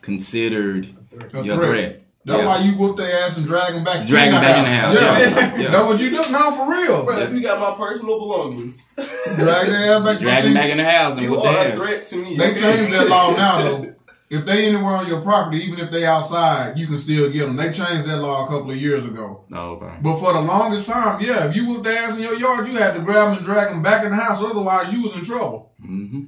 considered a your threat. That's why you whoop their ass and drag them back. In the house. Yeah. That's what you do now for real. Bro, if you got my personal belongings, drag their ass back. Drag them back in the house and whoop their ass. You are a threat to me. They changed that law now though. If they anywhere on your property, even if they outside, you can still get them. They changed that law a couple of years ago. Oh, okay. But for the longest time, yeah, if you whooped their ass in your yard, you had to grab them and drag them back in the house. Otherwise, you was in trouble. Mm-hmm.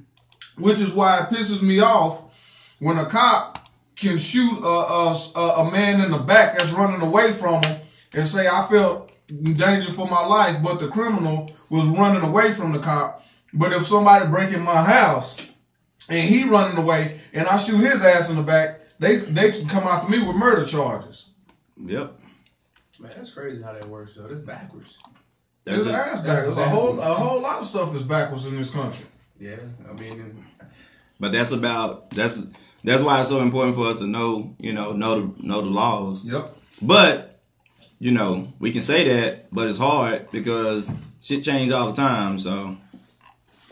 Which is why it pisses me off when a cop can shoot a man in the back that's running away from him and say, I felt in danger for my life, but the criminal was running away from the cop. But if somebody break in my house and he running away and I shoot his ass in the back, they can come after me with murder charges. Yep. Man, that's crazy how that works though. That's backwards. It's ass backwards. A whole lot of stuff is backwards in this country. Yeah, I mean, but that's why it's so important for us to know the laws. Yep. But we can say that, but it's hard because shit change all the time. So,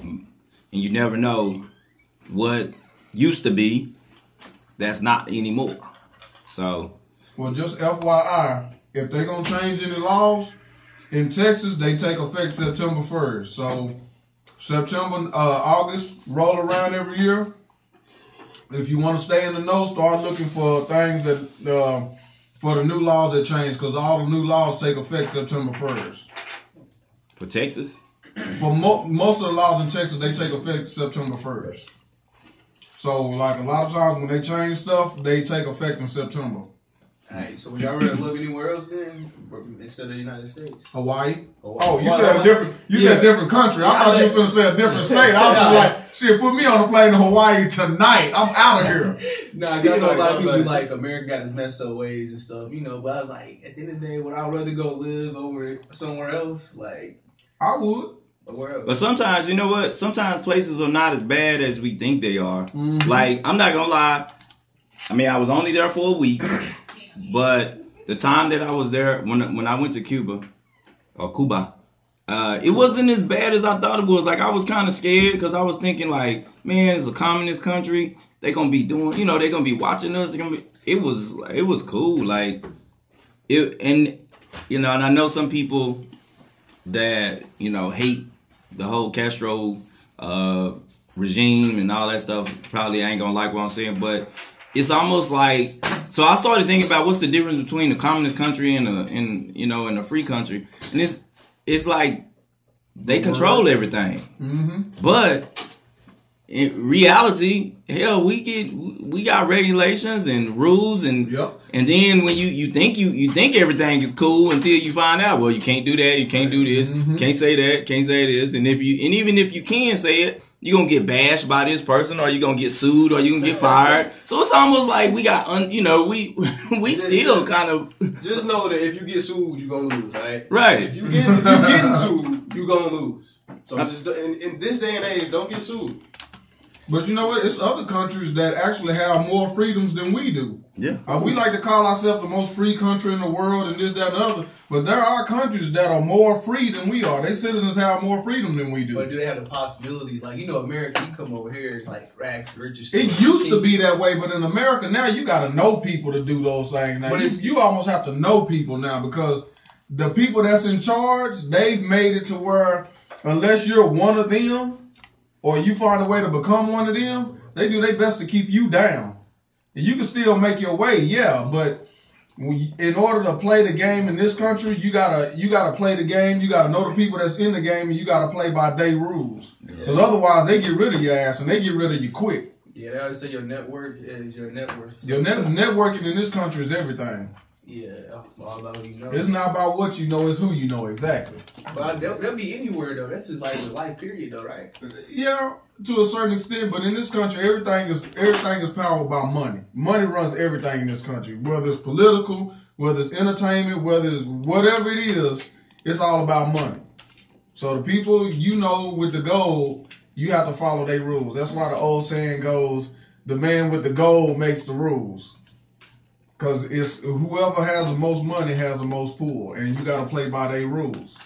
and you never know what used to be that's not anymore. So, well, just FYI, if they're gonna change any laws in Texas, they take effect September 1st. So August roll around every year. If you want to stay in the know, start looking for things that for the new laws that change, because all the new laws take effect September 1st. For Texas? For most of the laws in Texas, they take effect September 1st. So, like, a lot of times when they change stuff, they take effect in September. Alright, so would y'all rather live anywhere else then, instead of the United States? Hawaii? Oh, you said a different. You said a different country. I thought you were going to say a different state. I was like, shit, put me on a plane to Hawaii tonight. I'm out of here. Nah, you know, a lot of people be like, America got its messed up ways and stuff, but I was like, at the end of the day, would I rather go live over somewhere else? Like, I would. Where else? But sometimes, you know what? Sometimes places are not as bad as we think they are. Mm-hmm. Like, I'm not going to lie. I mean, I was only there for a week. But the time that I was there, when I went to Cuba, it wasn't as bad as I thought it was. Like, I was kind of scared because I was thinking, like, man, it's a communist country. They gonna be doing, they're gonna be watching us. It was cool. Like, and I know some people that hate the whole Castro regime and all that stuff. Probably ain't gonna like what I'm saying, but it's almost like, so I started thinking about what's the difference between a communist country and a free country, and it's like they control everything. Mm-hmm. But in reality, hell, we got regulations and rules, and and then when you think everything is cool until you find out, well, you can't do that, you can't do this, can't say that, can't say this, and even if you can say it, you're gonna get bashed by this person, or you're gonna get sued, or you're gonna get fired. So it's almost like we got we still kind of just know that if you get sued, you're gonna lose, right? Right. If you getting sued, you're gonna lose. So just in this day and age, don't get sued. But you know what? It's other countries that actually have more freedoms than we do. Yeah. We like to call ourselves the most free country in the world and this, that, and the other. But there are countries that are more free than we are. Their citizens have more freedom than we do. But do they have the possibilities? Like, America, you come over here, like, rags, richest. It used to be that way, but in America now, you got to know people to do those things. Now, you almost have to know people now, because the people that's in charge, they've made it to where unless you're one of them, or you find a way to become one of them, they do their best to keep you down. And you can still make your way, yeah, but in order to play the game in this country, you gotta play the game. You gotta know the people that's in the game, and you gotta play by their rules. Because otherwise, they get rid of your ass, and they get rid of you quick. Yeah, they always say your network is your net worth. Your networking in this country is everything. Yeah, all about who you know. It's not about what you know; it's who you know exactly. But they'll be anywhere though. That's just like the life period though, right? Yeah, to a certain extent. But in this country, everything is powered by money. Money runs everything in this country. Whether it's political, whether it's entertainment, whether it's whatever it is, it's all about money. So the people with the gold, you have to follow their rules. That's why the old saying goes, "The man with the gold makes the rules." Because it's whoever has the most money has the most pull, and you got to play by their rules.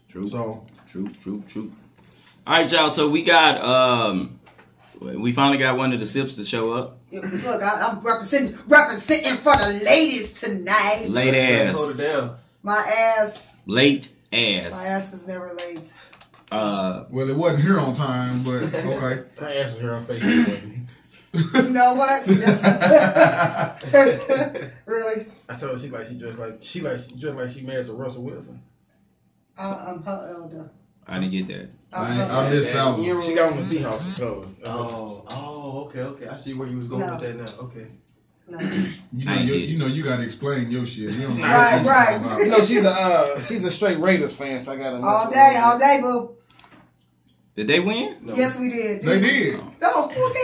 True. So true. All right, y'all. So we got we finally got one of the sips to show up. Look, I'm representing for the ladies tonight. Late ass. Hold it down. My ass. Late My ass. ass is never late. Well, it wasn't here on time, but okay. Her ass was here on Facebook. You know what? Really? I told her she dressed like she married to Russell Wilson. I'm her elder. I didn't get that. I missed out. She got on the Seahawks clothes. Okay. I see where you was going with that now. Okay. No. You gotta explain your shit. You don't know Right. You know she's a straight Raiders fan, so I gotta All day, boo. Did they win? No. Yes, we did. They did. No, who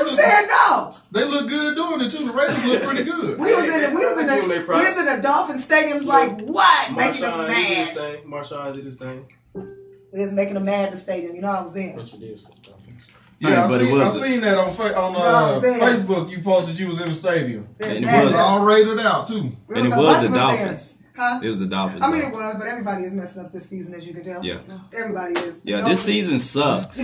said no? They look good doing it too. The Raiders look pretty good. We was in the Dolphin stadiums like what? Making them mad. Marshawn did his thing. We was making them mad in the stadium. You know I was there. What you did? Yeah, but I seen that on Facebook. You posted you was in the stadium. And it It was was all rated out too. And it was the Dolphins. Huh? It was the Dolphins. I mean, it was, but everybody is messing up this season, as you can tell. Yeah. Everybody is. Yeah, this season sucks.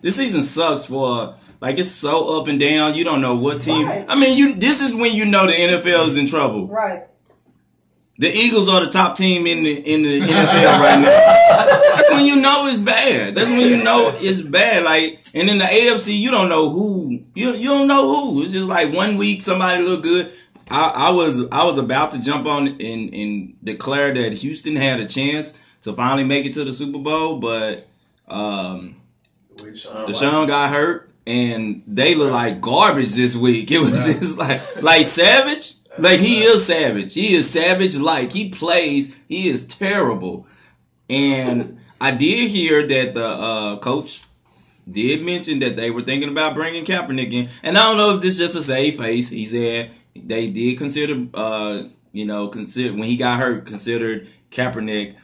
This season sucks for like it's so up and down. You don't know what team. Right. I mean, this is when you know the NFL is in trouble. Right. The Eagles are the top team in the NFL right now. That's when you know it's bad. That's when you know it's bad. Like, and in the AFC, you don't know who. You don't know who. It's just like 1 week somebody look good. I was about to jump on and declare that Houston had a chance to finally make it to the Super Bowl, but Deshaun got hurt and they look like garbage this week. It was just like Savage. Like he is Savage. He is Savage. Like he plays. He is terrible. And I did hear that the coach did mention that they were thinking about bringing Kaepernick in. And I don't know if this is just a save face. He said they did consider, when he got hurt, considered Kaepernick.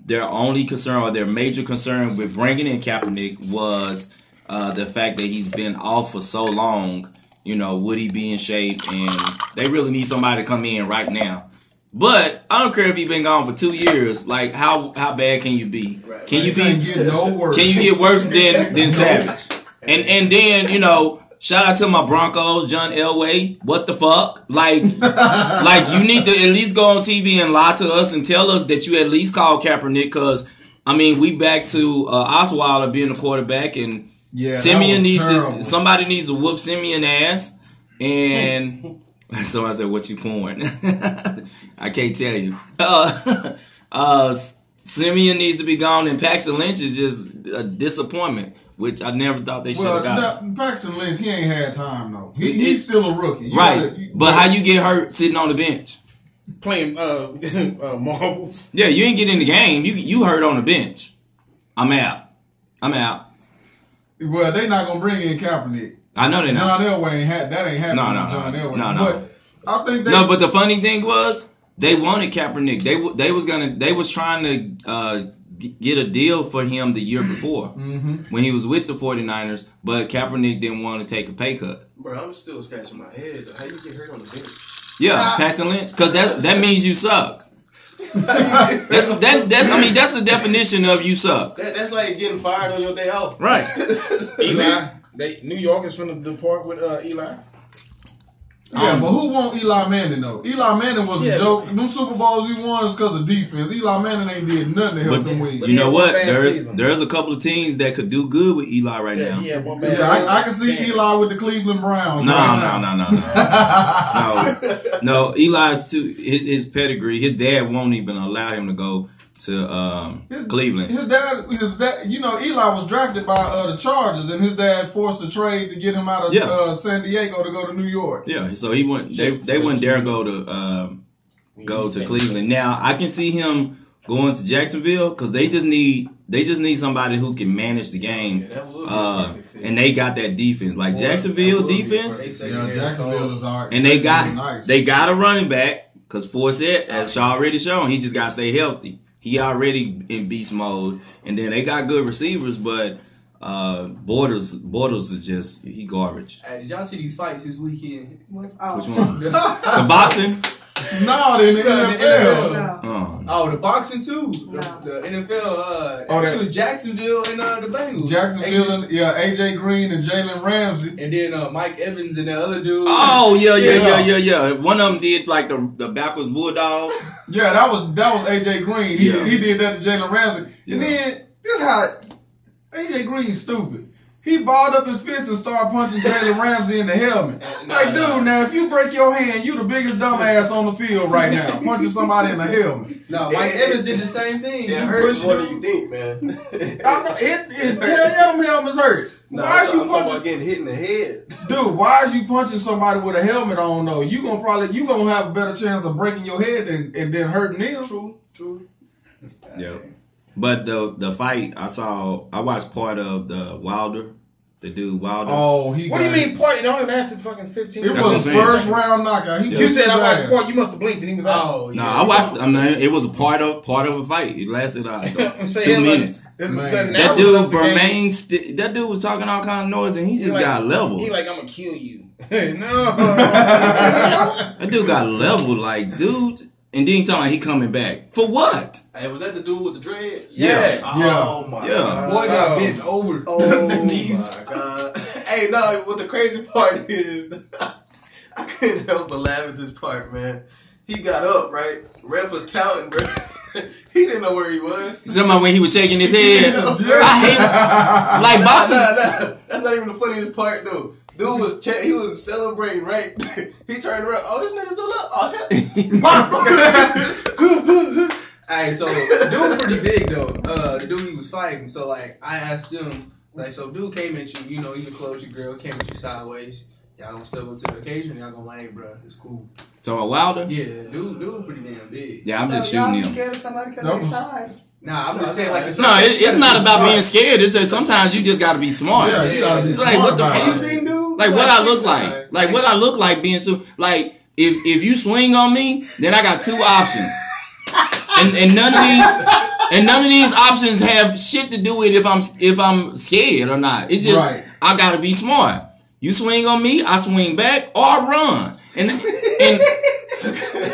Their only concern or their major concern with bringing in Kaepernick was the fact that he's been off for so long. Would he be in shape? And they really need somebody to come in right now. But I don't care if he's been gone for 2 years. Like, how bad can you be? Right. Can you get no worse? Can you get worse than Savage? And then shout out to my Broncos, John Elway. What the fuck? Like you need to at least go on TV and lie to us and tell us that you at least called Kaepernick. Because we back to Osweiler being the quarterback and. Yeah, Simeon somebody needs to whoop Simeon ass. And somebody said, what you pouring? I can't tell you. Simeon needs to be gone, and Paxton Lynch is just a disappointment, which I never thought they should have got. Paxton Lynch, he ain't had time though. He's still a rookie. But how you get hurt sitting on the bench? Playing marbles. Yeah, you ain't get in the game. You hurt on the bench. I'm out. Well, they not gonna bring in Kaepernick. I know they not. John Elway ain't happening. No. John Elway. No. But I think but the funny thing was they wanted Kaepernick. They was trying to get a deal for him the year before when he was with the 49ers, but Kaepernick didn't want to take a pay cut. Bro, I'm still scratching my head. How you get hurt on the bench? Yeah, Paxton Lynch, because that means you suck. That's the definition of you suck. That's like getting fired on your day off. Right. Eli, New York is finna depart with Eli. Yeah, but who want Eli Manning though? Eli Manning was a joke. Them Super Bowls he won is because of defense. Eli Manning ain't did nothing to help them win. You know what? There's a couple of teins that could do good with Eli right now. Yeah, one bad I can see Eli with the Cleveland Browns. No. Eli's his pedigree. His dad won't even allow him to go to Cleveland. His dad, Eli was drafted by the Chargers, and his dad forced a trade to get him out of San Diego to go to New York. Yeah, so he went. They wouldn't dare go to Cleveland. Now I can see him going to Jacksonville because they just need somebody who can manage the game. And they got that defense, like Jacksonville defense. Yeah, Jacksonville is alright. And they got a running back because Forsett, as Shaw already shown, he just got to stay healthy. He already in beast mode, and then they got good receivers, but Borders is just garbage. Hey, did y'all see these fights this weekend? Oh. Which one? The boxing. No, in the NFL. No. Oh, the boxing too. No. The NFL. She was Jacksonville and the Bengals. Jacksonville and AJ Green and Jalen Ramsey. And then Mike Evans and the other dude. Oh yeah. One of them did like the backwards bulldog. Yeah, that was AJ Green. He did that to Jalen Ramsey. Yeah. And then this how AJ Green's stupid. He balled up his fist and started punching Jalen Ramsey in the helmet. Dude, now if you break your hand, you the biggest dumbass on the field right now, punching somebody in the helmet. No, Mike Evans did the same thing. It hurts more than you think, man. I know, them helmets hurt. No, Why is you I'm talking punching? about getting hit in the head. Dude, why is you punching somebody with a helmet on though? You gonna have a better chance of breaking your head and then hurting them. True. Yeah. But the fight I watched part of the Wilder, the dude Wilder. Oh, What do you mean party? It only lasted fucking 15 It minutes. was a first round knockout. You said I watched part. You must have blinked and he was out. Oh, No, I watched. I mean, it was a part of a fight. It lasted 2 minutes. That dude Bermain, that dude was talking all kind of noise, and he just got leveled. He like, I'm gonna kill you. No. That dude got leveled, like, dude. And then he talking like he coming back for what? Hey, was that the dude with the dreads? Yeah. Oh my god. Boy got bent over. Oh my god. Hey, no, what the crazy part is, I couldn't help but laugh at this part, man. He got up, right? Ref was counting, bro. He didn't know where he was. Somebody when he was shaking his head. I hate like boxers. That's not even the funniest part, though. Dude he was celebrating, right? He turned around. Oh, this nigga still up. Oh, hey, so dude pretty big though. The dude he was fighting. So like, I asked him, like, so dude came at you. You know, you close your grill, came at you sideways. Y'all gonna step up to the occasion? Y'all gonna like, bro, it's cool. So a Wilder? Yeah, dude pretty damn big. Yeah, I'm just y'all shooting be him. scared of somebody because they side. Nah, I'm just saying like No, it's not about being scared. It's just sometimes you just got to be smart. Yeah, you gotta be It's like, smart what the about fuck? it. You seen dude? Like what I look 6'9". like. Like what I look like being so like if you swing on me, then I got two options. And none of these options have shit to do with if I'm scared or not. It's just Right. I gotta be smart. You swing on me, I swing back or I run.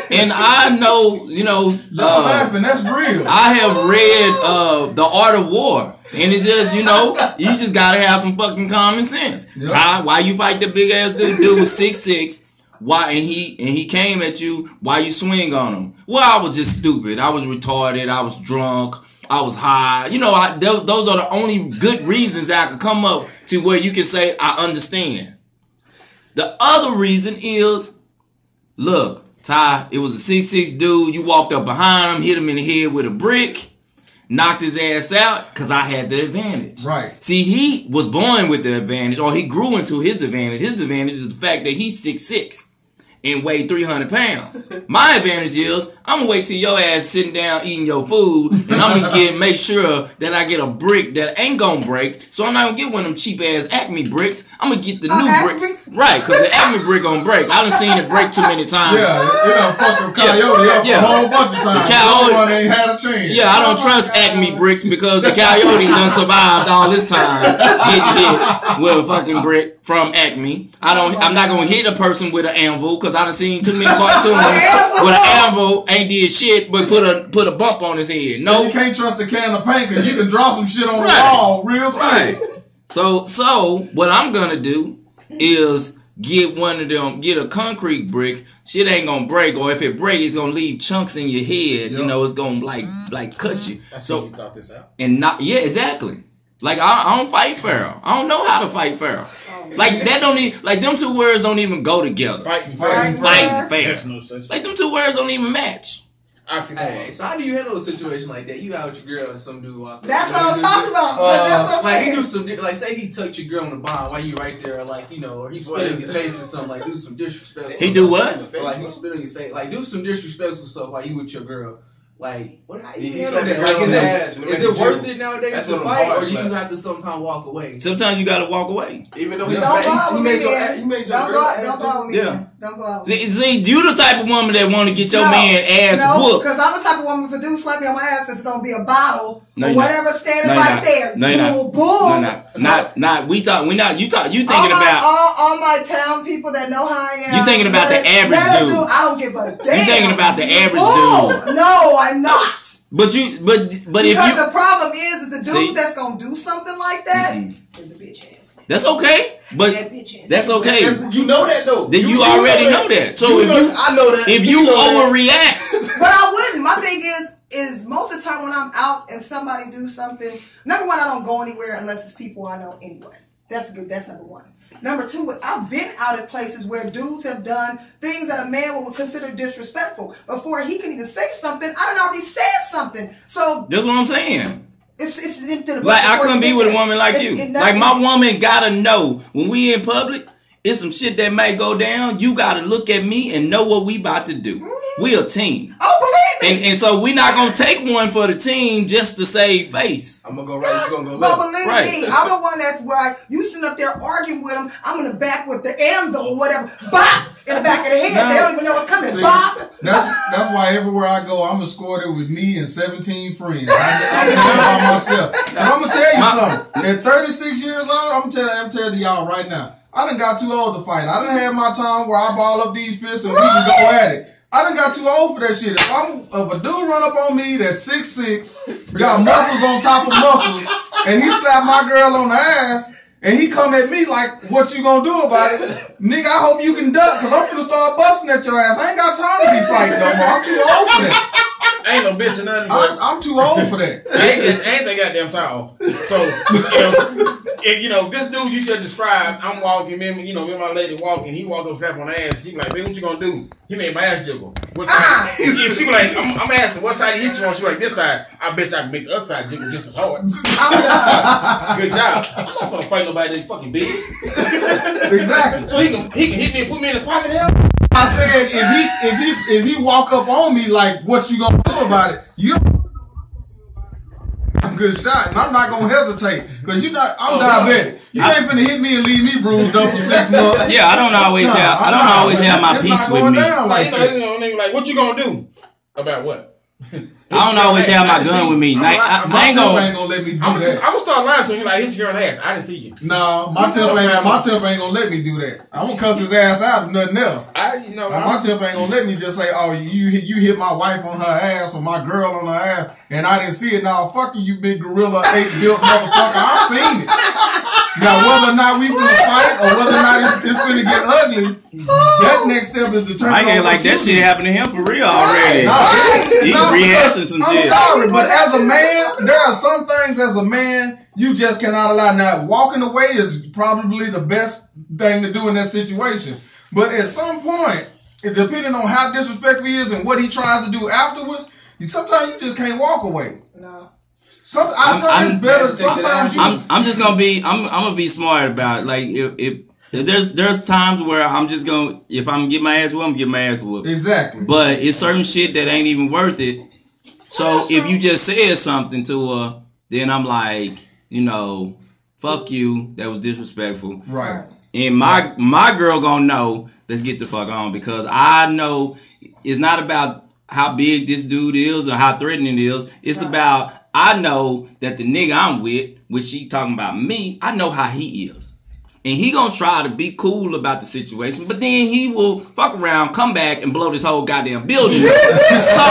And I know, you know, Y'all laughing, that's real. I have read The Art of War. And it just, you know, you just gotta have some fucking common sense. Yep. Ty, why you fight the big ass dude with 6'6"? Why and he came at you, why you swing on him? Well, I was just stupid. I was retarded, I was drunk, I was high. You know, those are the only good reasons that I could come up to where you can say I understand. The other reason is, look, Ty, it was a 6'6" dude. You walked up behind him, hit him in the head with a brick, knocked his ass out because I had the advantage. Right. See, he was born with the advantage, or he grew into his advantage. His advantage is the fact that he's 6'6" and weigh 300 pounds. My advantage is I'm gonna wait till your ass sitting down eating your food, and I'm gonna make sure that I get a brick that ain't gonna break. So I'm not gonna get one of them cheap ass Acme bricks. I'm gonna get the new bricks, right? Because the Acme brick gonna break. I done seen it break too many times. Yeah, it done fucked them Coyote up a whole bunch of times. The Coyote one ain't had a chance. Yeah, I don't trust Acme bricks because the Coyote done survived all this time getting hit with a fucking brick from Acme. I'm not gonna hit a person with an anvil because I done seen too many cartoons with an anvil ain't did shit but put a bump on his head. No, You can't trust a can of paint because you can draw some shit on the wall real quick. right. So what I'm gonna do is get one of them, get a concrete brick. Shit ain't gonna break, or if it break, it's gonna leave chunks in your head. You know, it's gonna like cut you. That's So how you thought this out. and not exactly. Like I don't fight fair. I don't know how to fight fair. Like that don't even like them two words don't even go together. Fighting Fighting fair. There's no such Like them two words don't even match. Hey, so how do you handle a situation like that? You out with your girl and some dude walk. That's what I was talking about. That's what I'm Like he saying. do some, like say he touched your girl on the bond while you right there, like you know, or he spit in your face or something. Like do some disrespectful. He do what? Or like he spit in your face. Like do some disrespectful stuff while you with your girl. Like, what? How He you slapped handle that that? girl in Like, the ass and is made it it worth jiggle. it nowadays That's to one of them fight, hard or do you slaps. have to sometimes walk away? Sometimes you gotta walk away. Even though Don't go out he with made me, your man. you made your Don't girl go ass out with me. Yeah. Man. Don't go out with me. See, you the type of woman that want to get your man ass No, whooped. because I'm the type of woman if a dude slap me on my ass, it's gonna be a bottle No, or you're whatever standing No, you're right not. there. No, you're not. Boom, boom. No, not. We not. You thinking all about. all my town people that know how I am. You thinking about the average dude. I don't give a damn. You thinking about the average dude. No, I'm not. But if Because you. the problem is the dude See? that's gonna do something like that is a bitch ass. That's okay. But That bitch ass. that's okay. You know that though. Then you already know that. So I know that. if you overreact, But I wouldn't. My thing is most of the time when I'm out and somebody do something, number one, I don't go anywhere unless it's people I know anyway. That's good. That's number one. Number two, I've been out at places where dudes have done things that a man would consider disrespectful. Before he can even say something, I done already said something. So that's what I'm saying. it's Like I couldn't be with a woman like you. Like my woman gotta know when we in public, it's some shit that may go down. You gotta look at me and know what we about to do. We a team. Oh, believe me. And so we not gonna take one for the team just to save face. I'm gonna go right. You gonna go But left. believe Right. me, I'm the one that's where you sitting up there arguing with them. I'm in the back with the anvil or whatever. Bop! In the back of the head. Now, They don't even know what's coming. see, Bop! That's why everywhere I go, I'm escorted with me and 17 friends. I go by myself. And I'm gonna tell you something. At 36 years old, I'm tell y'all right now. I done got too old to fight. I done had my time where I ball up these fists and we can go at it. I done got too old for that shit. If a dude run up on me that's 6'6", got muscles on top of muscles, and he slap my girl on the ass, and he come at me like, what you gonna do about it? Nigga, I hope you can duck, cause I'm finna start busting at your ass. I ain't got time to be fighting no more. I'm too old for that. Ain't no bitch or nothing. But I'm too old for that. ain't that goddamn tall. So, this dude you just described, I'm walking, me and my lady walking, he walk up, slap on the ass. She be like, "Baby, what you gonna do?" He made my ass jiggle. What side? If she be like, I'm asking, what side he hit you on? She be like, this side. I bet you I can make the other side jiggle just as hard. Good job. I'm not gonna fight nobody that fucking big. Exactly. So he can hit me and put me in his pocket. Hell. I said if he walk up on me like, what you gonna do about it? You a good shot, and I'm not gonna hesitate because I'm diabetic. You ain't finna hit me and leave me bruised up for 6 months. Yeah, I don't always have my peace with me. Like, what you gonna do about what? I don't always have my gun with me. Like, I ain't gonna let me do I'm that. gonna start lying to him. Like, hit your girl in the ass. I didn't see you. No, my temp ain't gonna let me do that. I'm gonna cuss his ass out if nothing else. My temp ain't gonna let me just say, "Oh, you hit my wife on her ass or my girl on her ass," and I didn't see it. Now, fuck you big gorilla 8 built motherfucker. I've seen it. Now, whether or not we finna fight or whether or not it's finna get ugly, that next step is determined. I get like that shit happened to him for real already. He rehashing some I'm shit. sorry, but as a man, there are some things as a man you just cannot allow. Now, walking away is probably the best thing to do in that situation. But at some point, depending on how disrespectful he is and what he tries to do afterwards, sometimes you just can't walk away. No. It's better. Sometimes I'm just gonna be. I'm gonna be smart about it. Like if there's times where I'm just gonna, if I'm gonna get my ass whooped, I'm gonna get my ass whooped. Exactly. But it's certain shit that ain't even worth it. So if you just said something to her, then I'm like, fuck you. That was disrespectful. Right. And my girl gonna know. Let's get the fuck on, because I know it's not about how big this dude is or how threatening it is. It's about, I know that the nigga I'm with, which she talking about me, I know how he is. And he gonna try to be cool about the situation, but then he will fuck around, come back, and blow this whole goddamn building up. So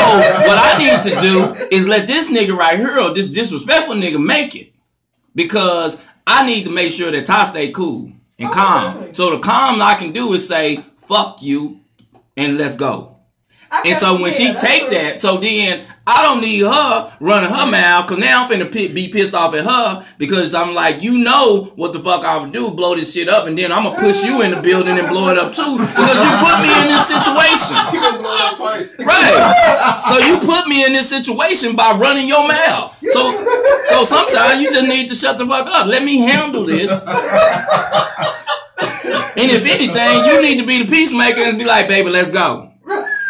what I need to do is let this nigga right here, or this disrespectful nigga, make it. Because I need to make sure that Ty stay cool and calm. Definitely. So the calm I can do is say, fuck you, and let's go. And so when she take that, so then I don't need her running her mouth, because now I'm finna be pissed off at her, because I'm like, what the fuck I'm gonna do, blow this shit up, and then I'm gonna push you in the building and blow it up too, because you put me in this situation. You gonna blow it up twice. Right. So you put me in this situation by running your mouth. So sometimes you just need to shut the fuck up. Let me handle this. And if anything, you need to be the peacemaker and be like, baby, let's go.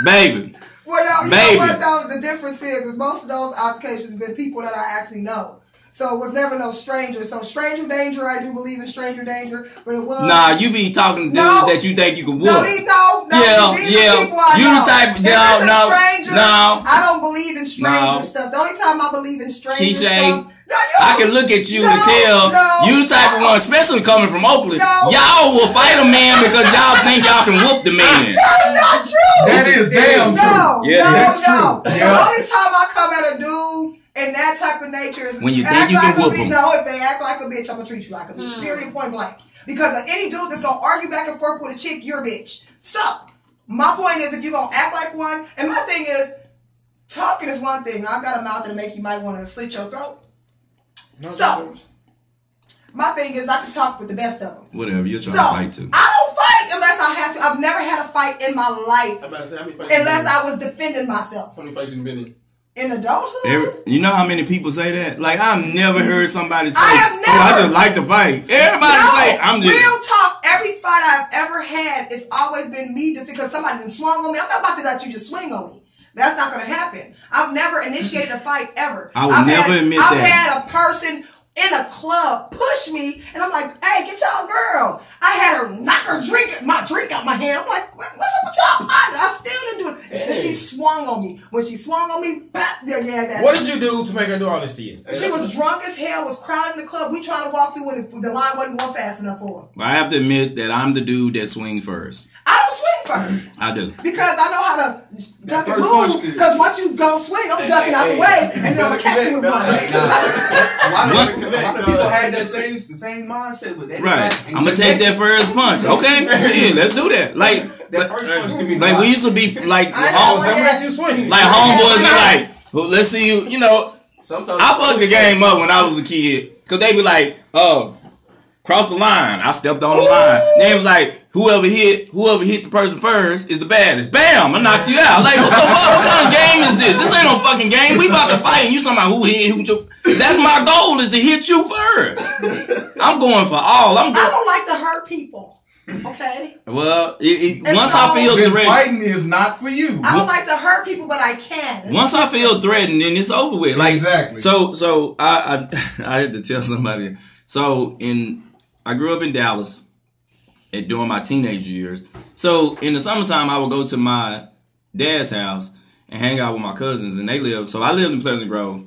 Baby. Well, no, know baby. what though? The difference is most of those altercations have been people that I actually know. So it was never no stranger. So stranger danger, I do believe in stranger danger, but it was. Nah, you be talking to dudes that you think you can whoop. No, these are people I you know. the type. If it's a stranger, no. I don't believe in stranger stuff. The only time I believe in stranger stuff. I can look at you to tell you the type of one, especially coming from Oakland. Y'all will fight a man because y'all think y'all can whoop the man. That's not true. That is damn true. That's true. The only time I come at a dude and that type of nature is when you think you can whoop them. No, if they act like a bitch, I'm gonna treat you like a bitch. Period. Point blank. Because any dude that's gonna argue back and forth with a chick, you're a bitch. So my point is, if you're gonna act like one, and my thing is, talking is one thing. I've got a mouth that make you might want to slit your throat. So, my thing is, I can talk with the best of them. Whatever, you're trying to fight too. I don't fight unless I have to. I've never had a fight in my life unless I was defending myself. How many fights you been in? In adulthood? You know how many people say that? Like, I've never heard somebody say, I have never. I just like to fight. Everybody say, I'm just. Real talk, every fight I've ever had, it's always been me because somebody done swung on me. I'm not about to let you just swing on me. That's not going to happen. I've never initiated a fight ever. I would never admit that. I've had a person in a club push me, and I'm like, hey, get y'all girl. I had her knock my drink out my hand. I'm like, what's up with y'all partner? I still didn't do it until she swung on me. When she swung on me, what did you do to make her do all this to you? She was drunk as hell, was crowded in the club. We trying to walk through and the line wasn't going fast enough for her. Well, I have to admit that I'm the dude that swing first. I don't swing first. I do. Because I know how to duck and move. Because once you go swing, I'm ducking out the way, and then I'm going to catch you with one. People had that same mindset with that. Right. I'm going to take that first punch. Okay? Yeah, let's do that. Like we used to be like homeboys be like, well, let's see you, you know. Sometimes I fucked the game up when I was a kid. Because they be like, cross the line. I stepped on the line. Then it was like, whoever hit the person first is the baddest. Bam! I knocked you out. Like, what the fuck? What kind of game is this? This ain't no fucking game. We about to fight and you talking about who hit who. That's my goal, is to hit you first. I'm going for all. I don't like to hurt people. Okay? Well, once I feel threatened. Fighting is not for you. I don't like to hurt people, but I can. Once I feel threatened, then it's over with. Like, exactly. So I had to tell somebody. So I grew up in Dallas during my teenage years. So in the summertime, I would go to my dad's house and hang out with my cousins, and I lived in Pleasant Grove.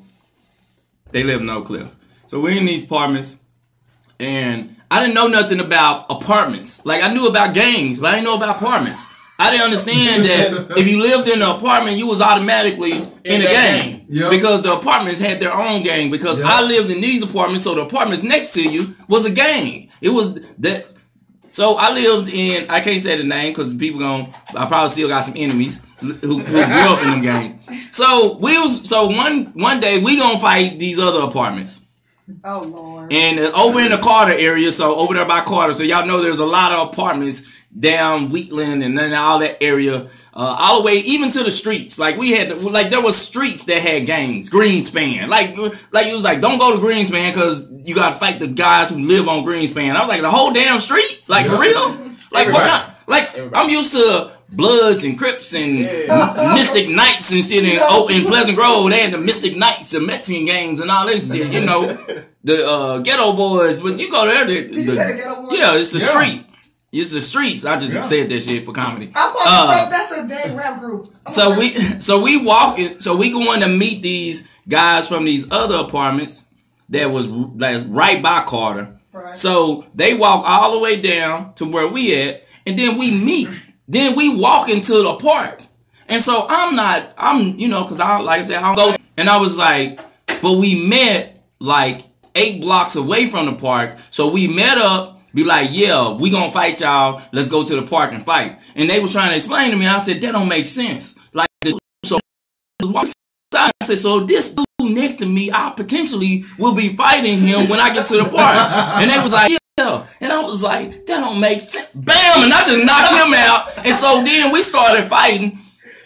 They live in Oak Cliff. So we're in these apartments, and I didn't know nothing about apartments. Like, I knew about gangs, but I didn't know about apartments. I didn't understand that if you lived in an apartment, you was automatically in a gang. Yep. Because the apartments had their own gang. Because I lived in these apartments, so the apartments next to you was a gang. It was that. So I lived in, I can't say the name because people I probably still got some enemies who grew up in them gangs. So one day we gonna fight these other apartments. Oh Lord. And over in the Carter area, so over there by Carter, so y'all know there's a lot of apartments down Wheatland and then all that area, all the way even to the streets. Like there was streets that had gangs. Greenspan, like it was like, don't go to Greenspan because you got to fight the guys who live on Greenspan. I was like, the whole damn street, like for real. Like what kind? Like I'm used to Bloods and Crips and Mystic Knights and shit in Pleasant Grove. They had the Mystic Knights and Mexican gangs and all this shit. You know, the Ghetto Boys. But you go there, Did you say the Ghetto Boys? Yeah, it's the street. It's the streets. I just said that shit for comedy. That's a dang rap group. So we walking. So we going to meet these guys from these other apartments that was like right by Carter. Right. So they walk all the way down to where we at, and then we meet. Then we walk into the park. And so because like I said, I don't go. And I was like, but we met like 8 blocks away from the park. So we met up. Be like, yeah, we gonna fight y'all. Let's go to the park and fight. And they were trying to explain to me. And I said, that don't make sense. Like, so I said, so this dude next to me, I potentially will be fighting him when I get to the park. And they was like, yeah. And I was like, that don't make sense. Bam! And I just knocked him out. And so then we started fighting.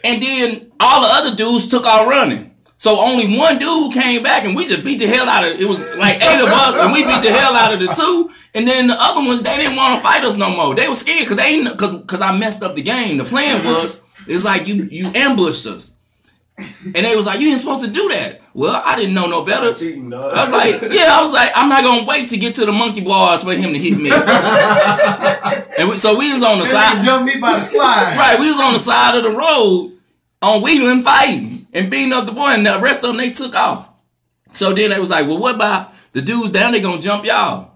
And then all the other dudes took off running. So only one dude came back and we just beat the hell out of it. It was like 8 of us and we beat the hell out of the 2. And then the other ones, they didn't want to fight us no more. They were scared because I messed up the game. The plan was, it's like you ambushed us. And they was like, you ain't supposed to do that. Well, I didn't know no better. Cheating, dog. I was like, I'm not gonna wait to get to the monkey bars for him to hit me. So we was on the side. Jump me by the slide. Right, we was on the side of the road on Wheeling fighting and beating up the boy, and the rest of them, they took off. So then they was like, well, what about the dudes down there gonna jump y'all?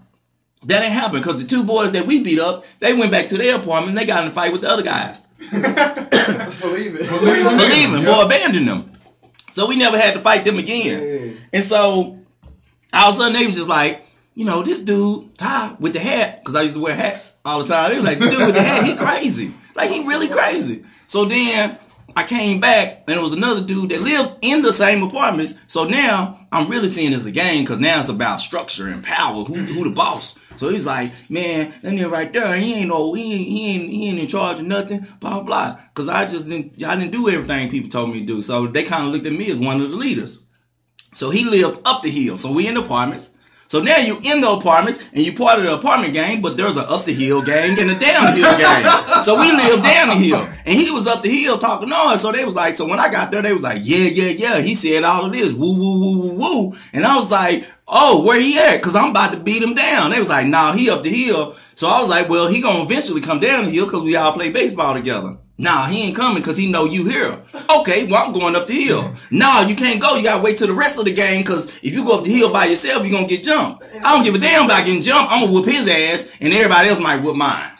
That ain't happened because the two boys that we beat up, they went back to their apartment and they got in a fight with the other guys. For leaving, for abandoning them. So we never had to fight them again. Yeah. And so all of a sudden they was just like, you know, this dude, Ty, with the hat, because I used to wear hats all the time. They was like, the dude with the hat, he crazy. Like, he really crazy. So then I came back and there was another dude that lived in the same apartments. So now I'm really seeing it as a game because now it's about structure and power. Who the boss? So he's like, man, that nigga right there, he ain't in charge of nothing, blah, blah. Because I didn't do everything people told me to do. So they kind of looked at me as one of the leaders. So he lived up the hill. So we in the apartments. So now you in the apartments and you part of the apartment gang, but there's an up the hill gang and a down the hill gang. So we lived down the hill and he was up the hill talking noise. So they was like, so when I got there, they was like, yeah. He said all of this, woo, woo, woo, woo, woo. And I was like, oh, where he at? Cause I'm about to beat him down. They was like, nah, he up the hill. So I was like, well, he gonna eventually come down the hill cause we all play baseball together. Nah, he ain't coming because he know you here. Okay, well, I'm going up the hill. Nah, you can't go. You gotta wait till the rest of the game because if you go up the hill by yourself, you're gonna get jumped. I don't give a damn about getting jumped. I'm gonna whoop his ass and everybody else might whoop mine.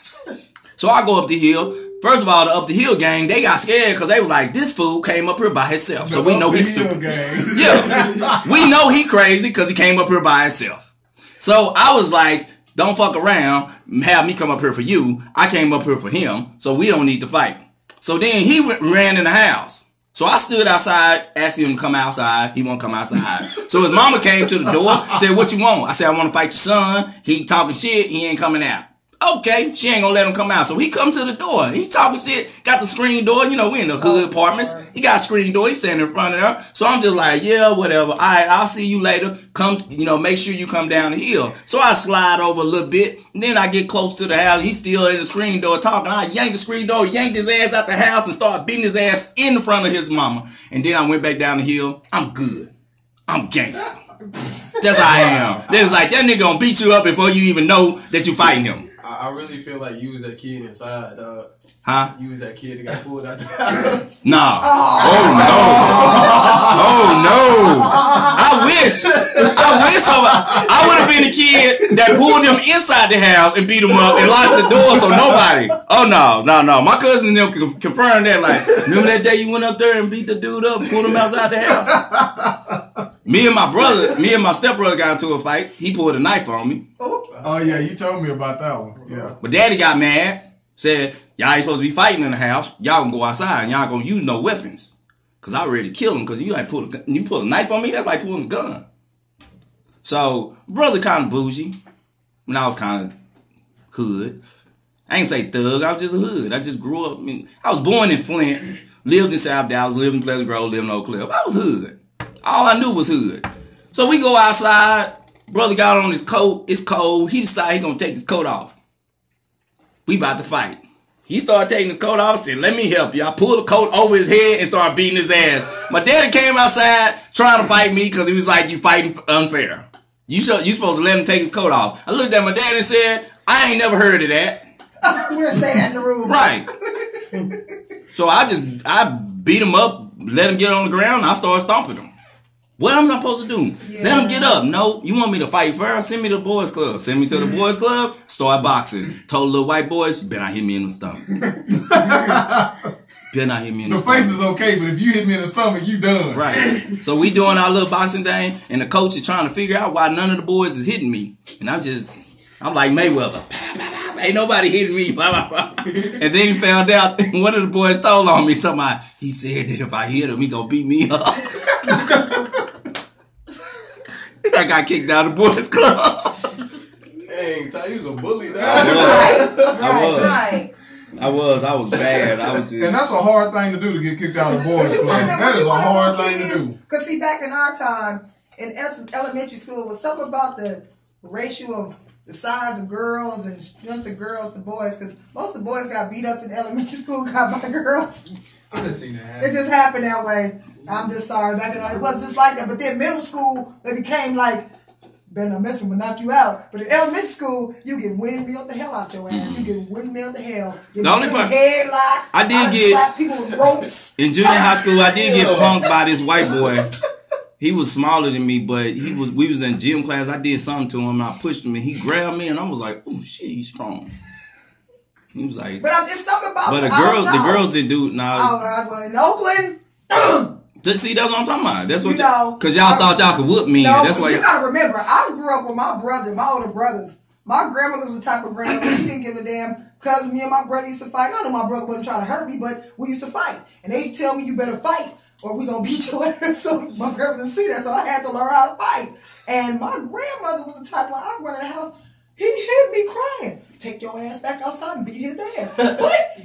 So I go up the hill. First of all, the up the hill gang, they got scared because they was like, this fool came up here by himself. So we know he's stupid. Yeah, we know he crazy because he came up here by himself. So I was like, don't fuck around, have me come up here for you. I came up here for him, so we don't need to fight. So then he ran in the house. So I stood outside, asked him to come outside. He won't come outside. So his mama came to the door, said, what you want? I said, I want to fight your son. He talking shit. He ain't coming out. Okay, she ain't gonna let him come out. So he come to the door. He talking shit. Got the screen door. You know, we in the hood apartments. He got a screen door. He standing in front of her. So I'm just like, yeah, whatever. All right, I'll see you later. Come, make sure you come down the hill. So I slide over a little bit. And then I get close to the house. He's still in the screen door talking. I yanked the screen door, yanked his ass out the house and started beating his ass in front of his mama. And then I went back down the hill. I'm good. I'm gangster. That's how I am. They was like, that nigga gonna beat you up before you even know that you fighting him. I really feel like you was that kid inside, dog. Huh? You was that kid that got pulled out the house. Nah. Oh no. I wish I would have been the kid that pulled him inside the house and beat him up and locked the door so nobody. Oh no. My cousin them confirmed that. Like, remember that day you went up there and beat the dude up, pulled him outside the house? Me and my stepbrother got into a fight. He pulled a knife on me. Oh yeah, you told me about that one. Yeah. But daddy got mad, said, y'all ain't supposed to be fighting in the house. Y'all gonna go outside and y'all gonna use no weapons. Cause I ready to kill him cause you pull a knife on me, that's like pulling a gun. So, brother kind of bougie. When I was kind of hood. I ain't say thug, I was just a hood. I just grew up, I was born in Flint, lived in South Dallas, lived in Pleasant Grove, lived in Oak Cliff. I was hood. All I knew was hood. So we go outside. Brother got on his coat. It's cold. He decided he gonna take his coat off. We about to fight. He started taking his coat off. Said, "Let me help you." I pulled the coat over his head and started beating his ass. My daddy came outside trying to fight me because he was like, "You fighting unfair. You supposed to let him take his coat off." I looked at my dad and said, "I ain't never heard of that." We'll say that in the room. Right. So I beat him up, let him get on the ground, and I started stomping him. What am I supposed to do? Yeah. Let him get up. No, you want me to fight first? Send me to the boys club. Send me to the boys club. Start boxing. Told little white boys, you better not hit me in the stomach. Better not hit me in the stomach. The face is okay, but if you hit me in the stomach, you done. Right. So we doing our little boxing thing, and the coach is trying to figure out why none of the boys is hitting me. And I'm like Mayweather. Ain't nobody hitting me. And then he found out, one of the boys told on me, he said that if I hit him, he gonna beat me up. I got kicked out of the boys club. Dang, Ty, you was a bully now. I was bad. And that's a hard thing to do, to get kicked out of the boys club. That is a hard thing to do. Because see, back in our time, in elementary school, was something about the ratio of the size of girls and strength of girls to boys. Because most of the boys got beat up in elementary school, got by girls. I done seen that happen. It just happened that way. I'm just sorry. Back in it was just like that. But then middle school, it became like, better not mess with me, knock you out. But in elementary school, you get windmill the hell out your ass. You get windmill the hell. You The only get part headlock. I did get slap people with ropes. in junior high school. I did get punked by this white boy. He was smaller than me, but we was in gym class. I did something to him, and I pushed him, and he grabbed me, and I was like, "Oh shit, he's strong." He was like, But it's something about. but the girls didn't do it. Nah, In Oakland. see, that's what I'm talking about. That's what because y'all thought y'all could whoop me. No, that's why you gotta remember. I grew up with my brother, my older brothers. My grandmother was the type of grandmother she didn't give a damn because me and my brother used to fight. I know my brother wasn't trying to hurt me, but we used to fight, and they used to tell me you better fight or we gonna beat your ass. So my grandmother didn't see that, so I had to learn how to fight. And my grandmother was the type like I run in the house. He hit me crying. Take your ass back outside and beat his ass.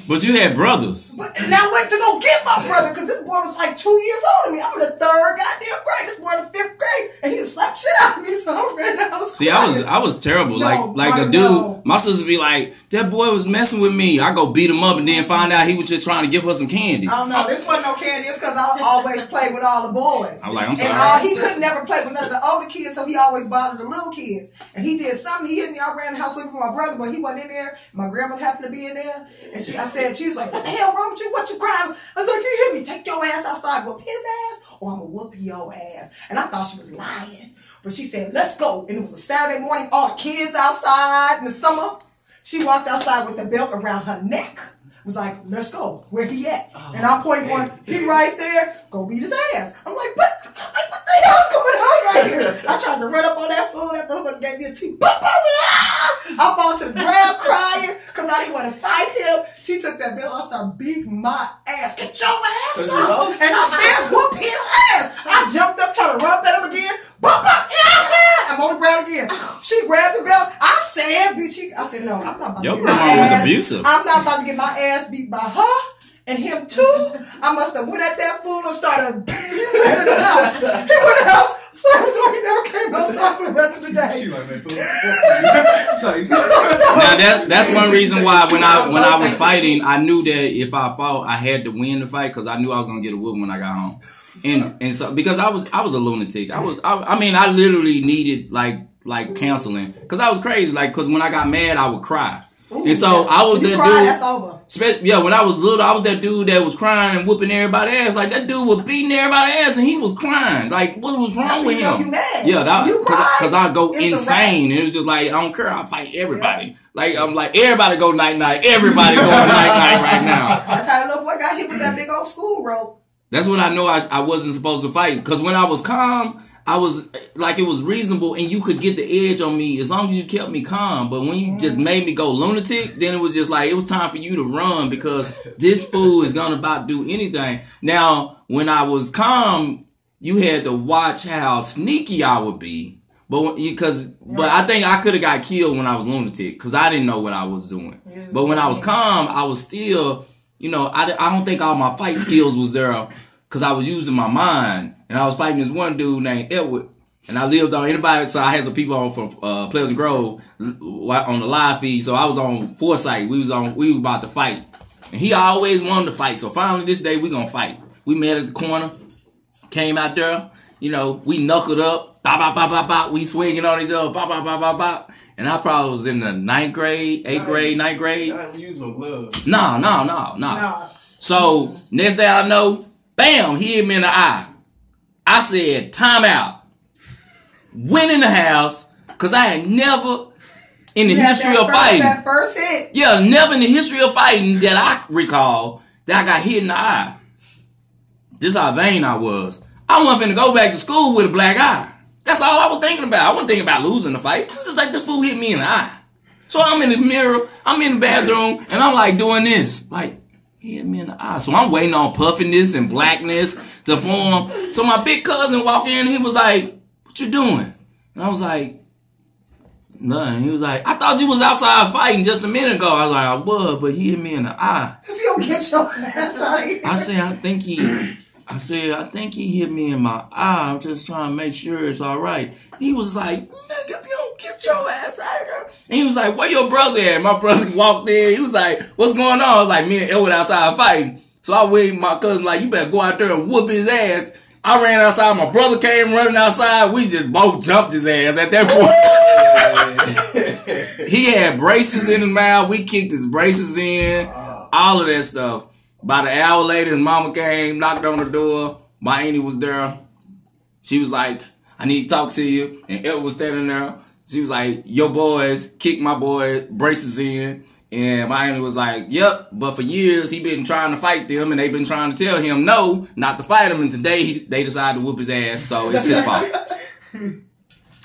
But you had brothers. But and I went to go get my brother because this boy was like 2 years older than me. I'm in the 3rd goddamn grade. This boy in the 5th grade, and he slapped shit out of me. So I ran the house. See, I was terrible. Like a dude. No. My sister be like, that boy was messing with me. I go beat him up and then find out he was just trying to give her some candy. I don't know. This wasn't no candy. It's because I always played with all the boys. I'm like, I'm sorry. And he could never play with none of the older kids, so he always bothered the little kids. And he did something. He hit me. I ran the house looking for my brother, but he wasn't in there. My grandma happened to be in there, and she was like, "What the hell wrong with you? What you crying?" I was like, "You hit me. Take your ass outside. Whoop his ass, or I'm gonna whoop your ass." And I thought she was lying, but she said, "Let's go." And it was a Saturday morning. All the kids outside in the summer. She walked outside with the belt around her neck. Was like, "Let's go. Where he at?" And I pointed one. He right there. Go beat his ass. I'm like, "But what the hell's going on right here?" I tried to run up on that fool. That motherfucker gave me a two. I fall to the ground crying because I didn't want to fight him. She took that belt. I started beating my ass. Get your ass up. And I said, "Whoop his ass." I jumped up, trying to rub at him again. I'm on the ground again. She grabbed the belt. I said, "No, I'm not about to Your get my grandma was ass. abusive. I'm not about to get my ass beat by her and him too." I must have went at that fool and started beating him in the house. He went in the house, slammed the door. He never came outside for the rest of the day. She like, man, fool. Now that's one reason why when I was fighting, I knew that if I fought, I had to win the fight because I knew I was gonna get a whooping when I got home. And so because I was a lunatic. I literally needed like counseling because I was crazy. Like because when I got mad, I would cry. Ooh, and so I was you that cry, dude. that's over. Yeah, when I was little, I was that dude that was crying and whooping everybody's ass. Like that dude was beating everybody's ass and he was crying. Like what was wrong That's with when him? you mad. Yeah, You cry, because I go it's a insane. And it was just like I don't care. I fight everybody. Yeah. Like I'm like everybody go night night. Everybody going night right now. That's how the little boy got hit with that big old school rope. That's when I know I wasn't supposed to fight. Because when I was calm, I was like it was reasonable and you could get the edge on me as long as you kept me calm. But when you just made me go lunatic, then it was just like it was time for you to run because this fool is gonna about do anything. Now, when I was calm, you had to watch how sneaky I would be. But I think I could have got killed when I was lunatic because I didn't know what I was doing. But when I was calm, I was still, I don't think all my fight skills was there because I was using my mind. And I was fighting this one dude named Edward. And I lived on anybody, so I had some people on from Pleasant Grove on the live feed. So I was on Foresight. We were about to fight. And he always wanted to fight. So finally this day we gonna fight. We met at the corner, came out there, we knuckled up, bop, bop, bop, bop, bop. We swinging on each other, bop, bop, bop, bop, bop. And I probably was in the 9th grade, 8th grade, 9th grade. I use no gloves. No. So next thing I know, bam, he hit me in the eye. I said, time out. Went in the house, because I had never in the history of fighting. That first hit. Yeah, never in the history of fighting that I recall that I got hit in the eye. This how vain I was. I wasn't finna go back to school with a black eye. That's all I was thinking about. I wasn't thinking about losing the fight. It was just like this fool hit me in the eye. So I'm in the mirror, I'm in the bathroom, and I'm like doing this. Like, he hit me in the eye. So I'm waiting on puffiness and blackness to form. So my big cousin walked in and he was like, "What you doing?" And I was like, "Nothing." He was like, "I thought you was outside fighting just a minute ago." I was like, "I was, but he hit me in the eye." If you don't get your ass out of here. I said, I think he hit me in my eye. I'm just trying to make sure it's all right. He was like, "Nigga, if you don't get your ass out of there." And he was like, "Where your brother at?" My brother walked in. He was like, "What's going on?" I was like, "Me and Elwood outside fighting." So I waited my cousin like, you better go out there and whoop his ass. I ran outside. My brother came running outside. We just both jumped his ass at that point. He had braces in his mouth. We kicked his braces in. All of that stuff. About an hour later, his mama came, knocked on the door. My auntie was there. She was like, I need to talk to you. And Ed was standing there. She was like, your boys kicked my boy braces in. And my auntie was like, yep, but for years he been trying to fight them and they've been trying to tell him no, not to fight him. And today they decided to whoop his ass, so it's his fault.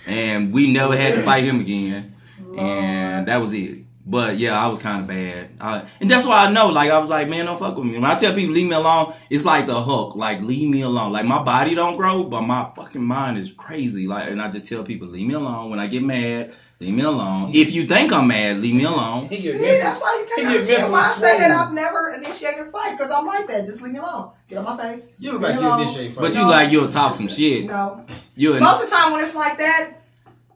And we never had to fight him again. And that was it. But yeah, I was kind of bad. And that's why I know, like, I was like, man, don't fuck with me. When I tell people leave me alone, it's like the Hulk. Like, leave me alone. Like, my body don't grow, but my fucking mind is crazy. Like, and I just tell people, leave me alone. When I get mad, leave me alone. If you think I'm mad, leave me alone. See, that's why you can't understand why I say that I've never initiated a fight, because I'm like that. Just leave me alone. Get on my face. You look like you initiate fight. But you like, you'll talk some shit. No. Most of the time when it's like that,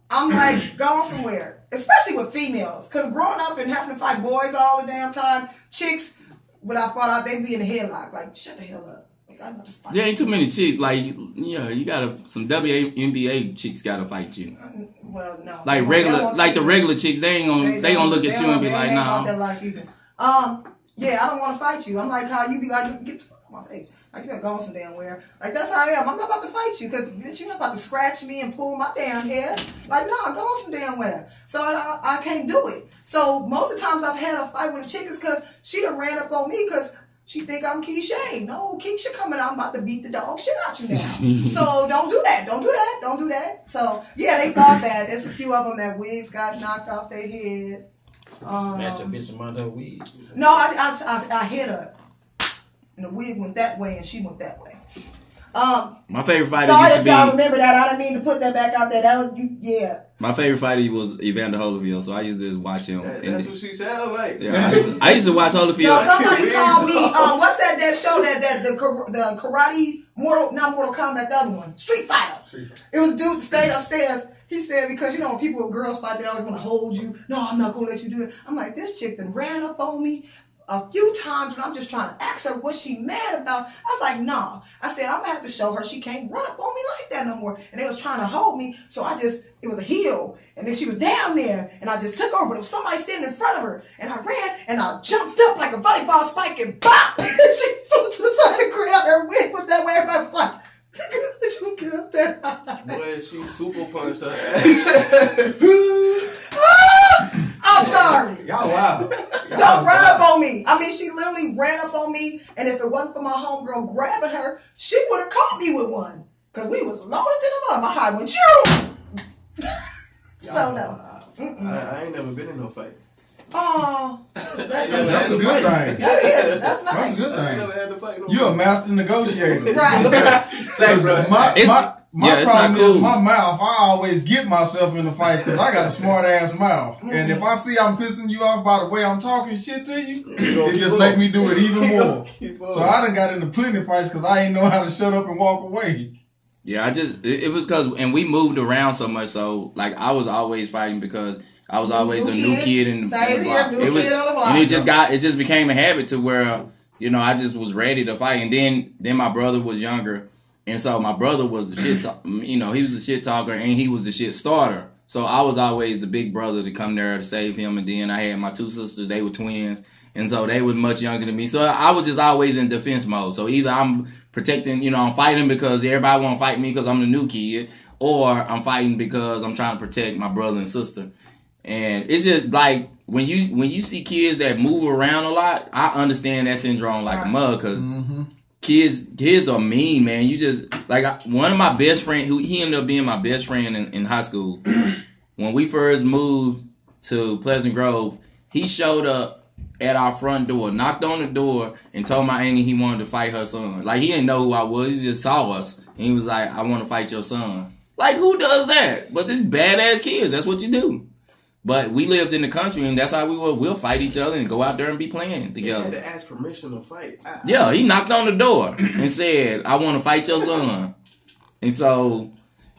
I'm like going somewhere. Especially with females. Because growing up and having to fight boys all the damn time, chicks, when I fought out, they'd be in the headlock. Like, shut the hell up. Like, I'm about to fight. There ain't too many chicks. Like, you gotta, some WNBA chicks gotta fight you. Well, no. Like regular, like the regular chicks, they gonna look at you and be like, nah. Yeah, I don't want to fight you. I'm like how you be like, get the fuck out of my face. Like, you better go some damn where. Like, that's how I am. I'm not about to fight you because, bitch, you're not about to scratch me and pull my damn hair. Like, no, go some damn where. So I can't do it. So most of the times I've had a fight with a chick is because she done ran up on me because she think I'm Keisha. No, Keisha coming out, I'm about to beat the dog shit out you now. So don't do that. Don't do that. Don't do that. So, yeah, they thought that. There's a few of them that wigs got knocked off their head. Snatch a bitch among her wig. No, I hit her. And the wig went that way and she went that way. My favorite fighter sorry used to if be, y'all remember that. I didn't mean to put that back out there. That was, yeah. My favorite fighter was Evander Holyfield, so I used to just watch him. That's what she sound like. Yeah, I used to watch Holyfield. No, somebody called me, what's that show that the karate, not Mortal Kombat, the other one, Street Fighter. It was a dude that stayed upstairs. He said, because, when people, girls fight, they always want to hold you. No, I'm not going to let you do that. I'm like, this chick that ran up on me a few times when I'm just trying to ask her what she mad about. I was like, nah. I said, I'm going to have to show her she can't run up on me like that no more. And they was trying to hold me, so it was a heel. And then she was down there, and I just took her, but it was somebody standing in front of her. And I ran, and I jumped up like a volleyball spike, and bop! And she flew to the side of the ground. Her wig went that way. Everybody was like, she would get up there. Boy, she super punched her ass. I'm sorry. Y'all wow. Don't run up on me. I mean, she literally ran up on me, and if it wasn't for my homegirl grabbing her, she would have caught me with one. Because we was loaded to the mud. My heart went, so no. I ain't never been in no fight. Oh, that's a good thing. That is. That's nice. That's a good I thing. never had to fight no You're a master negotiator. Right. Same, bro. My it's problem not cool. is my mouth. I always get myself in the fights because I got a smart ass mouth. And if I see I'm pissing you off by the way I'm talking shit to you, it just make me do it even more. So I done got into plenty of fights because I ain't know how to shut up and walk away. Yeah, it was because, and we moved around so much, so, like, I was always fighting because I was always a new kid in the block. And it just became a habit to where, I just was ready to fight. And then my brother was younger. And so my brother was the shit he was the shit talker and he was the shit starter. So I was always the big brother to come there to save him. And then I had my two sisters, they were twins. And so they were much younger than me. So I was just always in defense mode. So either I'm protecting, I'm fighting because everybody want to fight me because I'm the new kid. Or I'm fighting because I'm trying to protect my brother and sister. And it's just like when you see kids that move around a lot, I understand that syndrome like a mug because kids are mean, man. You just like one of my best friends who he ended up being my best friend in high school. When we first moved to Pleasant Grove, he showed up at our front door, knocked on the door, and told my auntie he wanted to fight her son. Like he didn't know who I was, he just saw us, and he was like, "I want to fight your son." Like who does that? But this badass kids, that's what you do. But we lived in the country, and that's how we were. We'll fight each other and go out there and be playing together. He had to ask permission to fight. Yeah, he knocked on the door and said, "I want to fight your son." And so,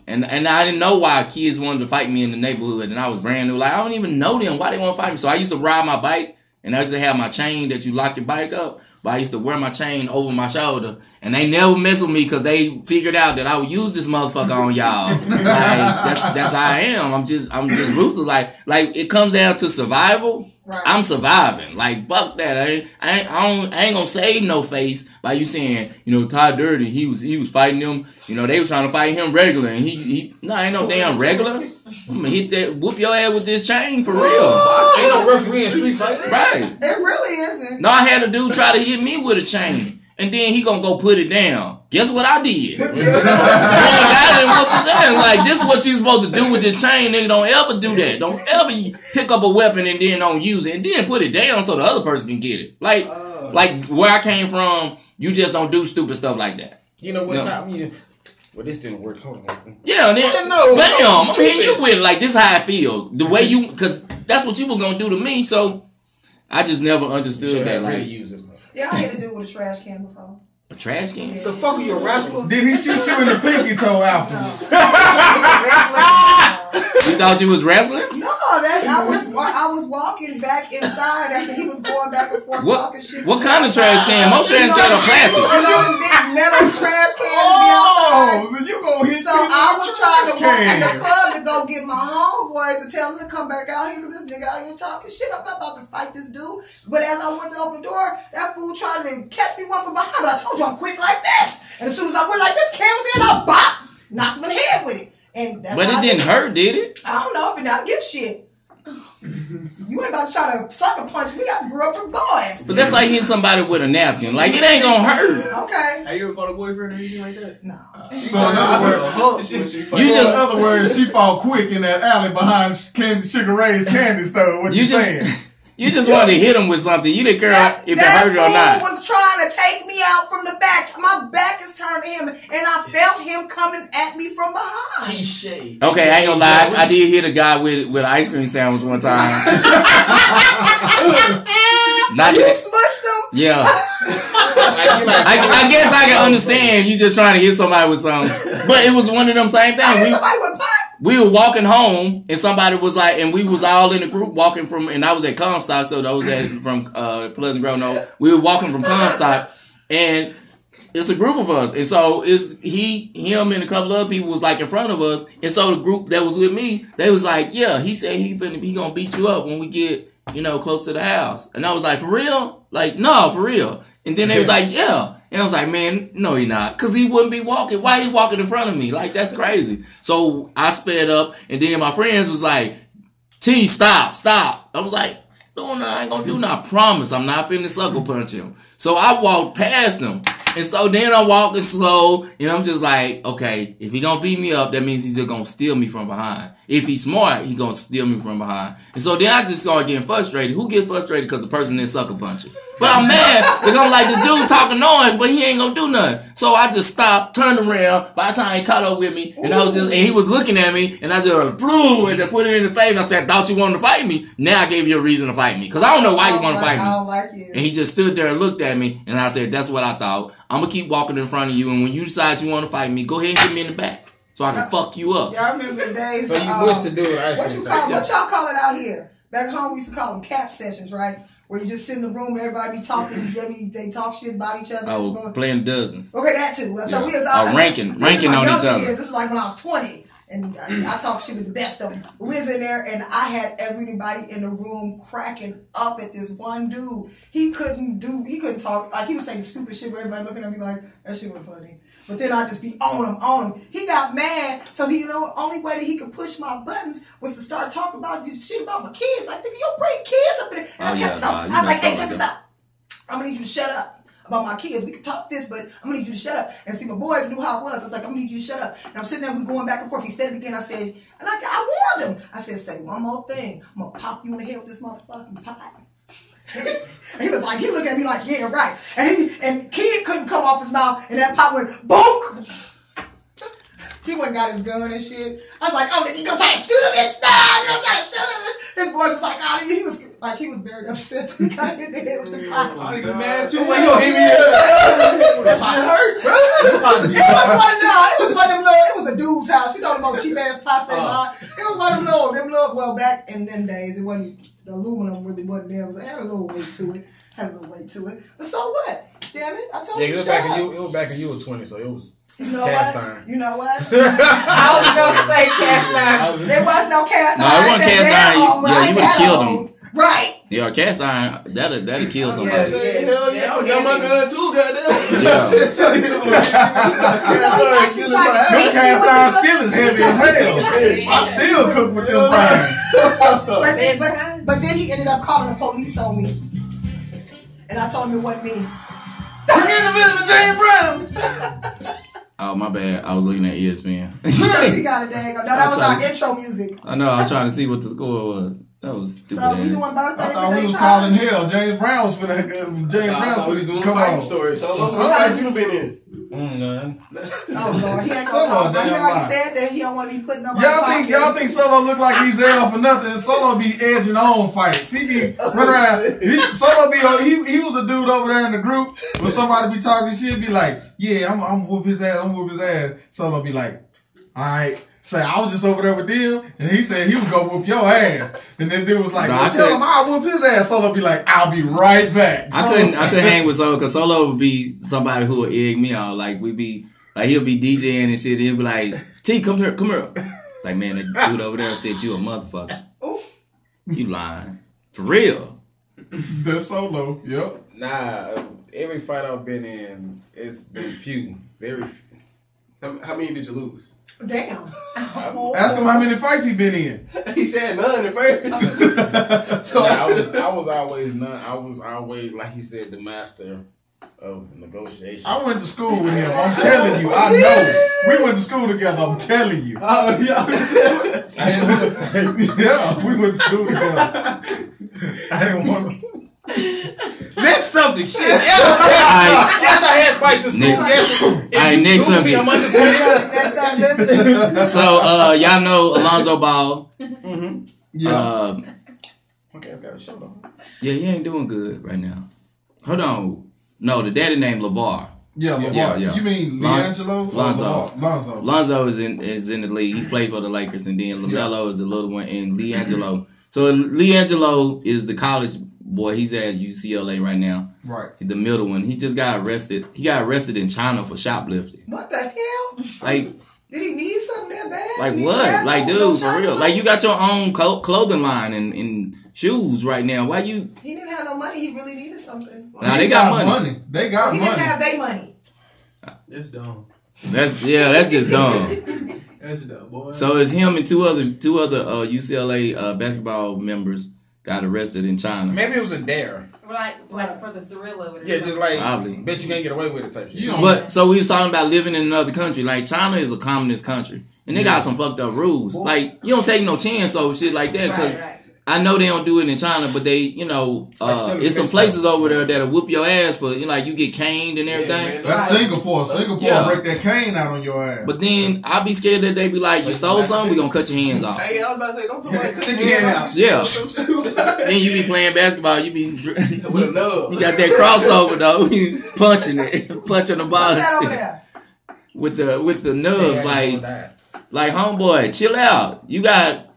and I didn't know why kids wanted to fight me in the neighborhood, and I was brand new. Like, I don't even know them. Why they want to fight me? So I used to ride my bike, and I used to have my chain that you lock your bike up. but I used to wear my chain over my shoulder, and they never mess with me because they figured out that I would use this motherfucker on y'all. Like that's how I am. I'm just ruthless. Like it comes down to survival. Right. I'm surviving. Like fuck that. I ain't gonna save no face by you saying, you know, Ty Dirty. He was fighting them. You know, they was trying to fight him regular, and he ain't no damn regular. I'm gonna hit that, whoop your ass with this chain for real. Ain't no referee in street fight. Right. It really isn't. No, I had a dude try to hit me with a chain, and then he gonna go put it down. Guess what I did? Got it and whooped his ass. Like, this is what you supposed to do with this chain, nigga. Don't ever do that. Don't ever pick up a weapon and then don't use it, and then put it down so the other person can get it. Like where I came from, you just don't do stupid stuff like that. You know what time you... Well, this didn't work. Hold on. Yeah, and then, bam, I'm hitting you with it. Like, this is how I feel. The way you... Because that's what you was going to do to me, so I just never understood that. Like, use this. Yeah, I had to do it with a trash can before. A trash can? The fuck are you, a wrestler? Did he shoot you in the pinky toe afterwards? You thought you was wrestling? No, I was walking back inside after he was going back and forth talking shit. What kind of trash can? Most trash cans are plastic. You know, big metal trash cans be outside. So you gonna hit So I was trying to walk in the club to go get my homeboys and tell them to come back out here because this nigga out here talking shit. I'm not about to fight this dude. But as I went to open the door, that fool tried to catch me one from behind. But I told you I'm quick like this. And as soon as I went like this, can was in, I bop, knocked him in the head with it. And that's but it didn't hurt, did it? I don't know if it don't give shit. You ain't about to try to sucker punch me. I grew up with boys. But that's like hitting somebody with a napkin. Like, it ain't gonna hurt. Okay. Have you ever fought a boyfriend or anything like that? No. So in other words, she fought quick in that alley behind Sugar Ray's candy store. What you saying? You just wanted to hit him with something. You didn't care if it hurt or not. That fool was trying to take me out from the back. My back is turned to him, and I felt him coming at me from behind. Cliche. Okay, I ain't gonna lie. I did hit a guy with an ice cream sandwich one time. Not you that. smushed him? Yeah. I guess I can understand you just trying to hit somebody with something. But it was one of them same things. Somebody with pot? We were walking home, and somebody was like, and we was all in a group walking from, and I was at Comstock, so those that from Pleasant Grove, no, we were walking from Comstock, and it's a group of us, and so it's him, and a couple of other people was like in front of us, and so the group that was with me, they was like, yeah, he said he gonna beat you up when we get, you know, close to the house, and I was like, for real? Like, no, for real. And then they was like, yeah. And I was like, man, no, he not. Because he wouldn't be walking. Why he walking in front of me? Like, that's crazy. So I sped up. And then my friends was like, T, stop. I was like, no, I ain't going to do no. I promise. I'm not finna sucker punch him. So I walked past him. And so then I'm walking slow. And I'm just like, okay, if he going to beat me up, that means he's just going to steal me from behind. If he's smart, he going to steal me from behind. And so then I just started getting frustrated. Who get frustrated because the person didn't sucker punch it? But I'm mad because I'm like, the dude talking noise, but he ain't gonna do nothing. So I just stopped, turned around. By the time he caught up with me, and he was looking at me, and I just blew and then put it in the face. And I said, I thought you wanted to fight me. Now I gave you a reason to fight me because I don't know why you want to fight me. I don't like you. And he just stood there and looked at me, and I said, that's what I thought. I'm gonna keep walking in front of you, and when you decide you want to fight me, go ahead and get me in the back so I can fuck you up. Y'all remember the days? So you wish to do it? What y'all call it out here? Back home, we used to call them cap sessions, right? Where you just sit in the room, everybody be talking, they talk shit about each other. Oh, playing dozens. Okay, that too. So yeah. we was all ranking on each other. This is like when I was 20, and I talk shit with the best of them. We was in there, and I had everybody in the room cracking up at this one dude. He couldn't talk. Like, he was saying stupid shit, where everybody looking at me like, that shit was funny. But then I just be on him. He got mad, so he, only way that he could push my buttons was to start talking about this shit about my kids. Like, nigga, you bring kids up in there. And I kept talking. I was like, hey, check this out. I'm gonna need you to shut up about my kids. We can talk this, but I'm gonna need you to shut up. And see, my boys knew how it was. I was like, I'm gonna need you to shut up. And I'm sitting there, we going back and forth. He said it again. I said, and I warned him. I said, say one more thing. I'm gonna pop you in the head with this motherfucking pot. And he was like, he looked at me like, yeah, right. And kid couldn't come off his mouth, and that pop went bonk. He went and got his gun and shit. I was like, oh, nigga, you gonna try to shoot him? It's not. You gonna try to shoot him? His voice was like, oh, he was very upset. He got hit in the head with the pot. I nigga mad too. Why you gonna hit me? That shit hurt, bro. It was one of them little, it was a dude's house. You know the about cheap ass pasta. It was one of them little. Well, back in them days, it wasn't the aluminum really wasn't there. It had a little weight to it. But so what? Damn it! I told you. It was back in you were 20, so it was. You know cast what? iron. You know what? I was gonna say cast iron. There was no cast No, iron. it wasn't cast iron. Yeah, you would've killed him. Right. Yeah, cast iron, that'll kill somebody. Hell yeah, I got my gun too, goddamn. Yeah. Your cast iron skill is heavy as hell. I still cook with them fries. But then he ended up calling the police on me. And I told him it wasn't me. We're in the middle of James Brown. Oh, my bad. I was looking at ESPN. He got a dang. No, that was our intro music. I know. I was trying to see what the score was. That was stupid. So we doing ass. birthdays. I thought we was calling hell. James Brown was finna. James Brown was doing come fighting on. stories. So what fights you been in? None. Oh Lord, he ain't Solo gonna talk. But he damn already lie. said that he don't want to be putting nobody. Y'all think Solo look like he's L for nothing? Solo be edging on fights. He be running around. Solo be he was the dude over there in the group when somebody be talking shit. Be like, yeah, I'm whoop his ass. I'm whoop his ass. Solo be like, all right. Say I was just over there with Dill, and he said he was gonna whoop your ass. And then dude was like, No, well, tell him I'll whoop his ass. Solo be like, I'll be right back. I couldn't hang with Solo because Solo would be somebody who would egg me out. Like he'll be DJing and shit. And he'll be like, T, come here. Like, man, that dude over there said you a motherfucker. You lying for real? That's Solo. Yep. Nah, every fight I've been in, it's been few. Very few. How many did you lose? Damn. Ask him how many fights he been in. He said none at first. So I was always none. I was always, like he said, the master of negotiation. I went to school with him. I'm telling you. I know. We went to school together. I'm telling you. Oh, yeah. Yeah, we went to school together. I didn't want to. Next subject, shit. Yes, I had fights in school. Yes. Alright, next subject. I'm understanding. That's not So y'all know Alonzo Ball. Yeah. Okay, I got a show though. Yeah, he ain't doing good right now. Hold on. No, the daddy named LeVar. Yeah, LeVar. Yeah. You mean Leangelo? Lonzo. Lonzo is in the league. He's played for the Lakers, and then LaMelo is the little one, and LiAngelo. So LiAngelo is the college boy. He's at UCLA right now. Right. The middle one. He just got arrested. He got arrested in China for shoplifting. What the hell? Like, Did he need something that bad? like He what? had Like, no dude, for China real. money? Like, you got your own clothing line and shoes right now. Why you? He didn't have no money. He really needed something. Nah, they got money. They got He money. didn't have their money. That's dumb. That's just dumb. That's dumb, boy. So it's him and two other UCLA basketball members got arrested in China. Maybe it was a dare. Like for the thrill of it. Yeah, just like Probably. bet you can't get away with it type shit. You don't- But so we was talking about living in another country. Like China is a communist country, and they got some fucked up rules. Like you don't take no chance over shit like that because Right. I know they don't do it in China, but they, it's some places over there that'll whoop your ass for, like you get caned and everything. man. That's Singapore. Singapore Yeah. break that cane out on your ass. But then I'll be scared that they be like, you stole something, we gonna cut your hands off. Hey, I was about to say, don't somebody Stick your hand out. Yeah. Then you be playing basketball, you be With a nub. you got that crossover though, you punching the ball What's that over and shit. there? with the nubs, like homeboy, chill out. You got,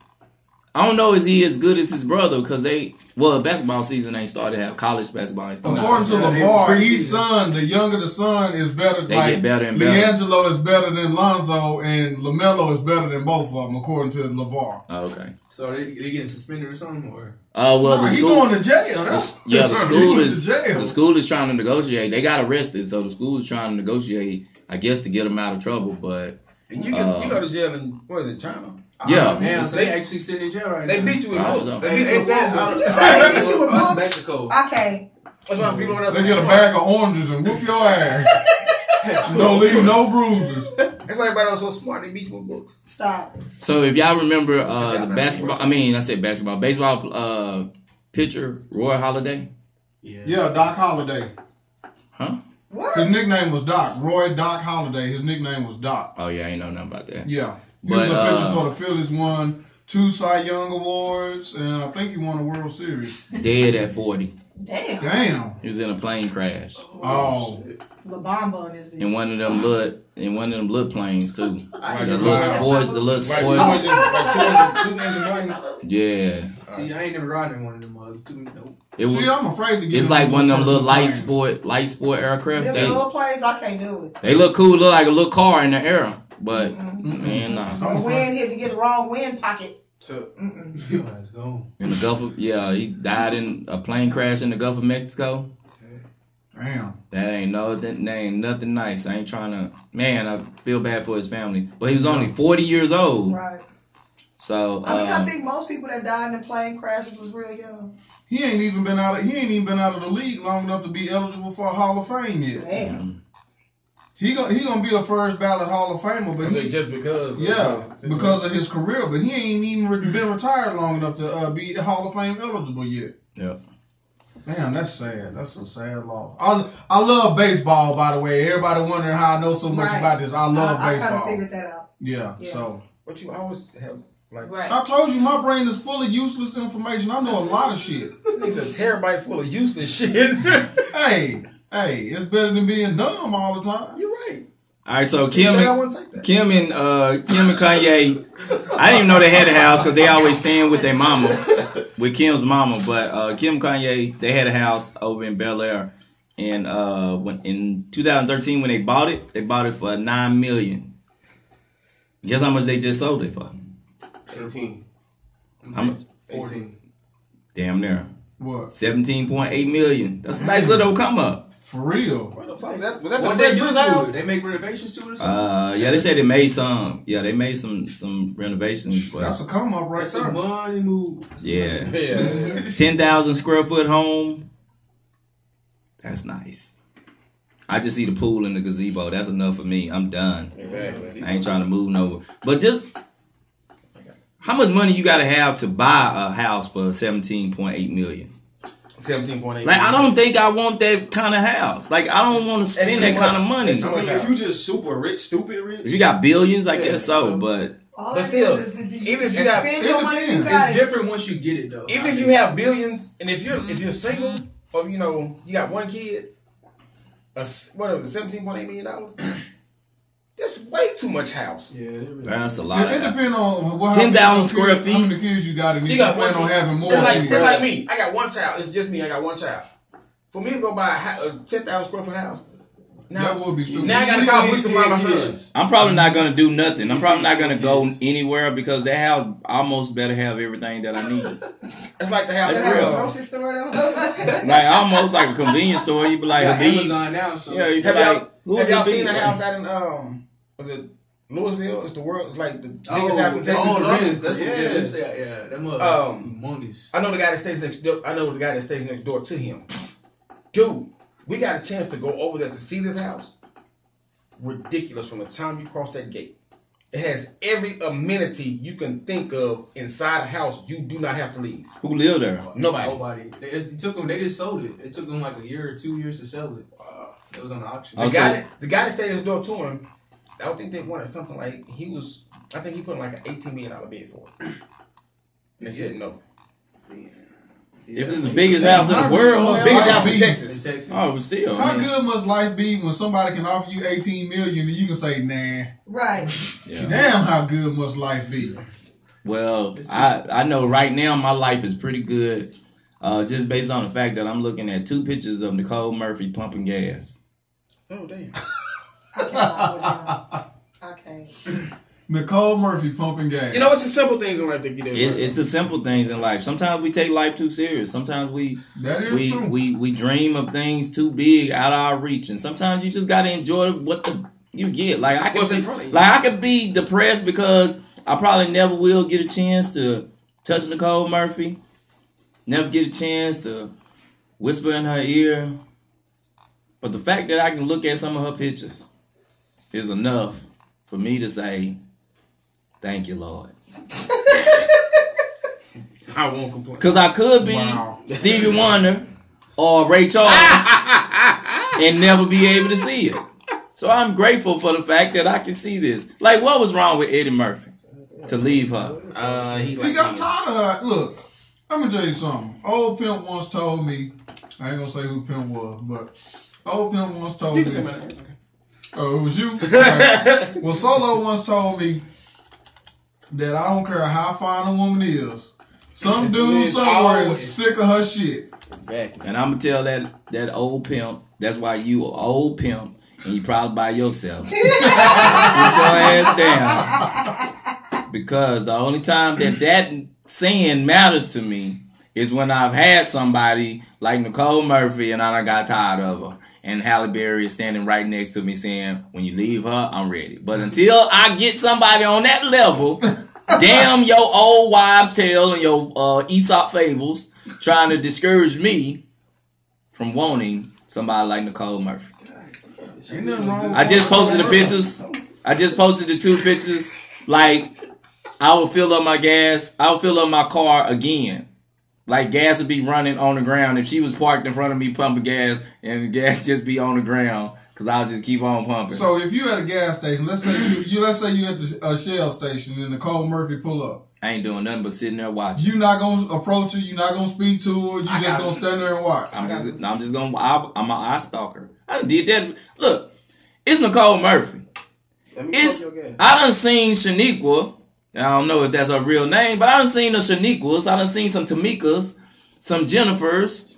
I don't know, is he as good as his brother? Because basketball season ain't started. College basketball ain't started. According to LeVar, his son, the younger the son is better. They like get better and better. Leangelo is better than Lonzo, and LaMelo is better than both of them, according to LeVar. Oh, okay. So they getting suspended or something, or Well, the He school, going to jail. That's, yeah, the he school went is to jail. the school is trying to negotiate. They got arrested, so the school is trying to negotiate, I guess, to get them out of trouble. But And you go to jail in, what is it, China? yeah, damn, so they actually sitting in jail right They now. beat you with I books. don't They know. beat you with books. You say they beat you with That's books? Mexico. Okay. That's why people They get a bag of oranges and whoop your ass. Don't leave no bruises. That's why everybody else so smart. They beat you with books. Stop. So if y'all remember the baseball pitcher Roy Halladay, Yeah, Doc Holliday. huh? What? His nickname was Doc. Roy Doc Holliday. His nickname was Doc. Oh yeah, I ain't know nothing about that. Yeah. He was But, a pitcher for the Phillies, won 2 Cy Young Awards, and I think he won a World Series. Dead at 40. Damn. He was in a plane crash. Oh. La Bamba in this video. In one of them little planes too. Like The little sports. Like two engine planes. Yeah. See, I ain't never riding in one of them. It's too nope. See, I'm afraid to get. It's like one of them little light sport aircraft. Them little planes, I can't do it. They look cool. Look like a little car in the air, but man, nah. The wind hit to get the wrong wind pocket. So, let's go. In the Gulf of he died in a plane crash in the Gulf of Mexico. Damn. That ain't nothing nice. I ain't trying to. Man, I feel bad for his family, but he was only 40 years old. Right. So I think most people that died in plane crashes was real young. He ain't even been out of the league long enough to be eligible for a Hall of Fame yet. Damn. He gonna be a first ballot Hall of Famer, but Just because. because of his career, but he ain't even been retired long enough to be Hall of Fame eligible yet. yeah. Damn, that's sad. That's a sad loss. I love baseball, by the way. Everybody wondering how I know so much about this. I love I baseball. kind of figured that out. Yeah. So. But you always have like. Right. I told you my brain is full of useless information. I know a lot of shit. This nigga's a terabyte full of useless shit. Hey, it's better than being dumb all the time. You're right. All right, so Kim and Kanye, I didn't even know they had a house because they always staying with their mama, with Kim's mama. But Kim and Kanye, they had a house over in Bel Air, and when in 2013 when they bought it for $9 million. Guess how much they just sold it for? 18. How much? 14. Damn near What? 17.8 million. That's a nice little come up. For real? What the fuck? Was that What the they first use house? it? They make renovations to it or something? Yeah, they said they made some. Yeah, they made some renovations. But That's a come up right That's a there. money move. yeah, Yeah. 10,000 square foot home. That's nice. I just see the pool and the gazebo. That's enough for me. I'm done. Exactly. I ain't trying to move nowhere. But just how much money you got to have to buy a house for 17.8 million? 17.8. Like, I don't think I want that kind of house. Like, I don't want to spend that kind of money. It's too much. If you just super rich, stupid rich, If you got billions, I guess so. But All But that still, is even if you got- spend your money, you got It's it. different once you get it though. Even if you have billions, and if you're single, or you got one kid, whatever, $17.8 million. That's way too much house. Yeah, that's a lot. It depends on what 10,000 square feet. How many kids you got, and You you got plan one on kid. having more. It's kids. like me. I got one child. It's just me. I got one child. For me to go buy a 10,000 square foot house, now, That would be stupid. now I got to call police to find my sons. I'm probably not gonna do nothing. I'm probably not gonna go anywhere because that house almost better have everything that I need. It's like the house That's in real. real. Grocery store, though. Like almost like a convenience store. You be like, got Habib. Amazon now, so Yeah, you be Have like, y'all who's seen Habib? the house out in was it Louisville? It's the world. It's like the biggest house in Texas. That's that mother humongous. I know the guy that stays next door. I know the guy that stays next door to him. Dude, we got a chance to go over there to see this house. Ridiculous from the time you cross that gate. It has every amenity you can think of inside a house. You do not have to leave. Who live there? Nobody. It took them. They just sold it. It took them like a year or 2 years to sell it. It was on the auction. The guy that stayed next door to him, I don't think they wanted something like I think he put in like an $18 million bid for it. They said no. If it's the biggest house in the world, Biggest house in be- Texas. in Texas. oh, but still, How man. good must life be when somebody can offer you 18 million and you can say, nah? Right. Yeah. Damn, how good must life be? Well, I know right now my life is pretty good, just based on the fact that I'm looking at 2 pictures of Nicole Murphy pumping gas. Oh damn. I can't. I can't. Nicole Murphy pumping gas. You know, it's the simple things in life that get it. It's the simple things in life. Sometimes we take life too serious. Sometimes That is true. we dream of things too big out of our reach, and sometimes you just gotta enjoy what you get. Like I What's in could front of you. I could be depressed because I probably never will get a chance to touch Nicole Murphy, never get a chance to whisper in her ear. But the fact that I can look at some of her pictures is enough for me to say, thank you, Lord. I won't complain. Because I could be Stevie Wonder or Ray Charles and never be able to see it. So I'm grateful for the fact that I can see this. Like, what was wrong with Eddie Murphy to leave her? He got tired of her. Look, let me tell you something. Old Pimp once told me, I ain't gonna say who Pimp was, but old Pimp once told You me. can say my name. It's okay. Oh, it was you? Right. Well, Solo once told me that I don't care how fine a woman is. Some dude somewhere is sick of her shit. Exactly. And I'm gonna tell that old pimp. That's why you an old pimp, and you probably by yourself. Sit your ass down. Because the only time that saying matters to me is when I've had somebody like Nicole Murphy and I got tired of her. And Halle Berry is standing right next to me saying, when you leave her, I'm ready. But until I get somebody on that level, damn your old wives' tale and your Aesop fables trying to discourage me from wanting somebody like Nicole Murphy. Ain't nothing wrong with I just posted the pictures. I just posted the 2 pictures. Like, I will fill up my gas. I will fill up my car again. Like, gas would be running on the ground. If she was parked in front of me pumping gas, and the gas just be on the ground, because I'll just keep on pumping. So if you at a gas station, let's say you at the Shell station and Nicole Murphy pull up. I ain't doing nothing but sitting there watching. You not gonna approach her. You not gonna speak to her. You just gonna stand there and watch. I'm an eye stalker. I done did that. Look, it's Nicole Murphy. I done seen Shaniqua. I don't know if that's her real name, but I done seen the Shaniquas. I done seen some Tamikas, some Jennifers,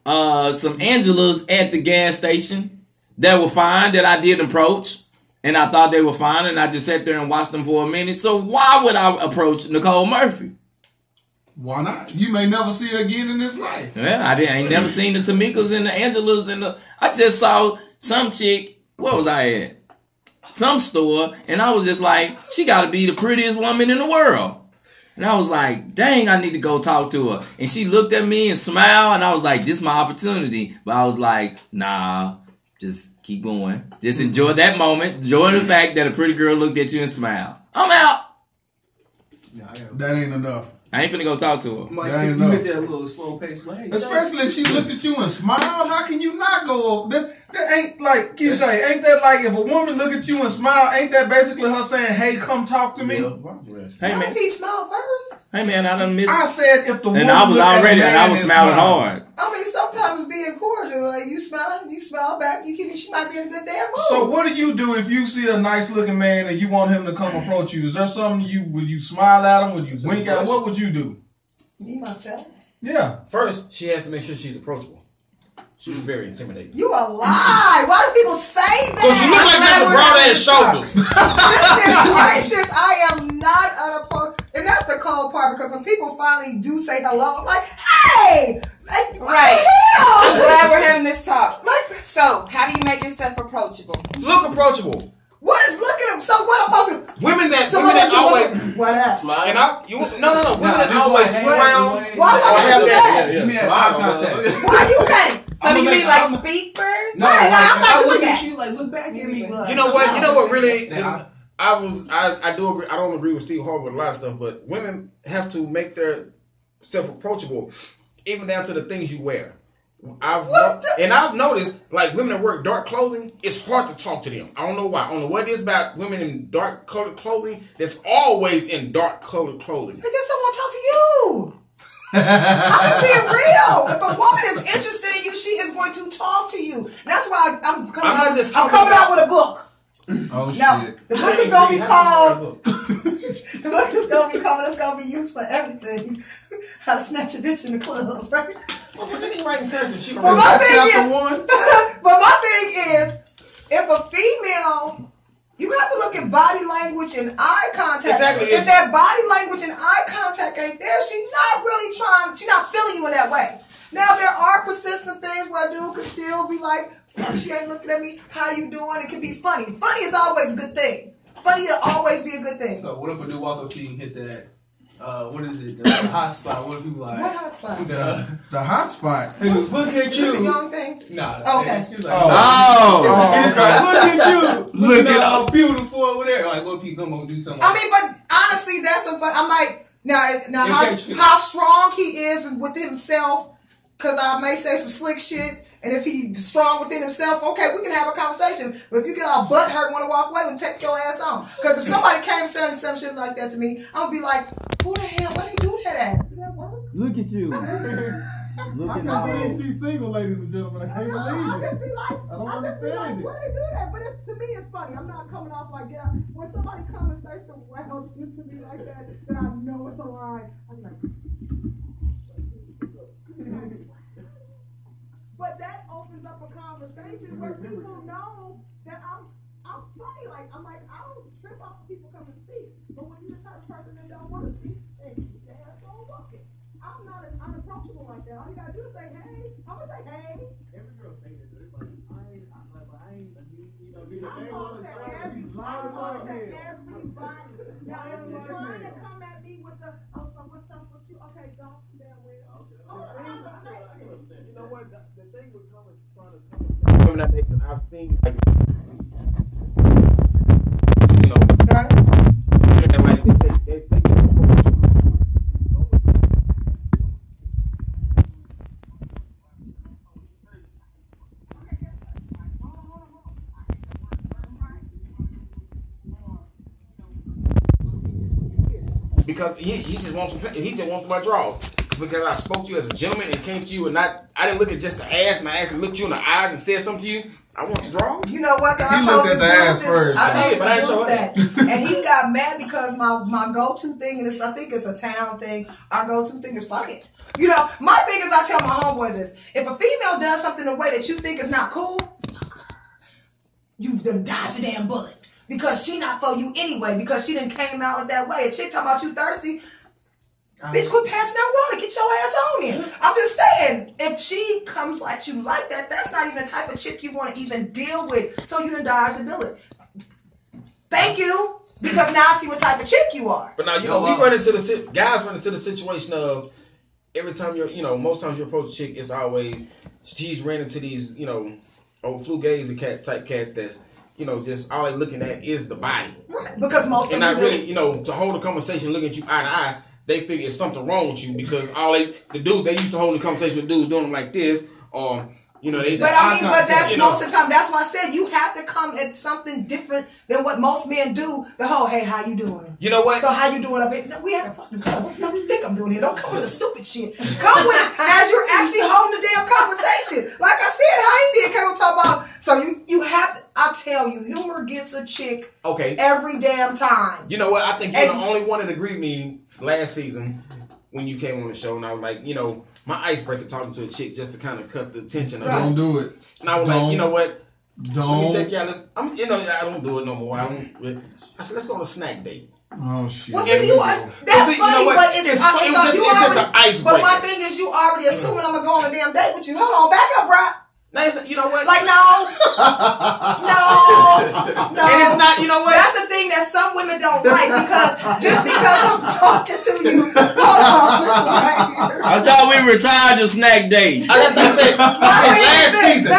some Angelas at the gas station that were fine, that I did approach, and I thought they were fine, and I just sat there and watched them for a minute. So why would I approach Nicole Murphy? Why not? You may never see her again in this life. Yeah, I ain't never seen the Tamikas and the Angelas and I just saw some chick. Where was I at? Some store, and I was just like, she got to be the prettiest woman in the world. And I was like, dang, I need to go talk to her. And she looked at me and smiled, and I was like, this is my opportunity. But I was like, nah, just keep going. Just enjoy that moment. Enjoy the fact that a pretty girl looked at you and smiled. I'm out. That ain't enough. I ain't finna go talk to her. Like, That you ain't hit enough. that little slow pace. Like, hey, Especially if she looked at you and smiled, how can you not go up? That ain't like, you say, ain't that like if a woman look at you and smile, ain't that basically her saying, hey, come talk to me? Hey What man, if he smiled first? hey man, I done missed. I said if the woman And I was look at a already, and I man was and smiling smile. hard. I mean, sometimes being cordial, like you smile back, she might be in a good damn mood. So what do you do if you see a nice looking man and you want him to come approach you? Is there something would you smile at him? Would you wink at him? What would you do? Me, myself. Yeah. First, she has to make sure she's approachable. She's very intimidating. You a lie. Why do people say that? Because you look like that's a broad ass shoulders. Goodness gracious, I am not unopposed. And that's the cold part, because when people finally do say hello, I'm like, hey! Like, what Right. the hell? I'm glad we're having this talk. Like, So, how do you make yourself approachable? Look approachable. what is looking at? So what am I supposed to? Women that always. always What up? smile. and no. Women that this always way, frown. Why or would have you do that. that? Give me that Eye eye contact. Why you can't? So do you mean like speak first? No, Right, like, I'm if not I doing look that. at you, like, look back at me. Like, You know what? You know what? Really, Yeah. I do agree. I don't agree with Steve Harvey with a lot of stuff, but women have to make their self approachable, even down to the things you wear. I've noticed, like, women that wear dark clothing, it's hard to talk to them. I don't know why. I don't know what it is about women in dark colored clothing that's always in dark colored clothing. They just don't want to talk to you. I'm just being real. If a woman is interested in you, she is going to talk to you. That's why I'm coming out with a book. Oh No, shit. the book is gonna be called. The book is gonna be called. It's gonna be used for everything. How to snatch a bitch in the club, right? Well, but then he writing cursive. She But my thing Chapter is, one. but my thing is, if a female, you have to look at body language and eye contact. Exactly. If that body language and eye contact ain't there, she's not really trying. She's not feeling you in that way. Now there are persistent things where a dude could still be like, "Fuck, she ain't looking at me. How you doing?" It can be funny. Funny is always a good thing. Funny will always be a good thing. So what if a dude walk up to you and hit that? What is it? The hot spot. What if people like? What hot spot? The hot spot. Look at Is this a you. young thing? Nah. Okay. He's like, Oh, look at you. Look at how beautiful over there. Like, what if he's gonna do something? I mean, but honestly, that's so fun. I'm like, now You how strong he is with himself, because I may say some slick shit, and if he's strong within himself, okay, we can have a conversation. But if you get all butt hurt and want to walk away, then take your ass on. Because if somebody came saying some shit like that to me, I'm going to be like, who the hell, where did you do that at? Did that work? look at you. can't believe she's single, ladies and gentlemen. I can't believe I it. just be like, I don't I just be like, understand it. why they do that? But to me, it's funny. I'm not coming off like that. When somebody comes and says some wild shit to me like that, then I know it's a lie. I'm like, but that opens up a conversation where people know that I'm funny. Like I'm like, I don't trip off when people come and speak. But when you're the type of person that don't want to speak, then you say, don't walk it. I'm not as unapproachable like that. All you gotta do is say, hey. I'm gonna say, hey. Every girl say this. It's like, I ain't, I'm going to everybody. Now, if you're trying to come at me with the, oh, so what's up with you? Okay, don't do that with. you know what? The thing with trying to come Women that I've seen, like, you know, like they because he just wants my draws. Because I spoke to you as a gentleman and came to you and I didn't look at just the ass and I actually looked you in the eyes and said something to you. I want to draw. You know what? Though? He looked at the ass first. I told but I this saw dude that, and he got mad because my go-to thing, and I think it's a town thing. Our go-to thing is fuck it. You know, my thing is I tell my homeboys this: if a female does something in a way that you think is not cool, fuck her. You done dodge a damn bullet because she not for you anyway because she done came out with that way. A chick talking about you thirsty. Bitch, quit passing that water. Get your ass on in. I'm just saying, if she comes at you like that, that's not even the type of chick you want to even deal with. So you done dodged the bullet. Thank you, because now I see what type of chick you are. But now, we guys run into the situation of every time most times you approach a chick, it's always, she's ran into these, old flu gazer type cats that's, just all they looking at is the body. Right, because most of them and not really, to hold a conversation looking at you eye to eye, they figure it's something wrong with you because they used to hold a conversation with dudes doing them like this, or they. But that's most of the time. That's why I said you have to come at something different than what most men do. The whole, hey, how you doing? You know what? So how you doing up here? No, we had a fucking club. What do you think I'm doing here? Don't come with the stupid shit. Come with as you're actually holding the damn conversation. Like I said, how he did come talk about. So you have to. I tell you, humor gets a chick. Okay. Every damn time. You know what? I think you're the only one that agreed with me last season when you came on the show, and I was like, my icebreaker talking to a chick just to kind of cut the tension of it. Don't do it. And I was like, you know what? Don't. Let me take y'all. I don't do it no more. I said, let's go on a snack date. Oh shit. Well, see, that's funny, but it's just an icebreaker. But my thing is, you already assuming I'm gonna go on a damn date with you. Hold on, back up, bro. You know what? Like, no. And it's not, you know what? That's the thing that some women don't like because just because I'm talking to you, hold on, listen right here. I thought we retired your snack day. I said last season.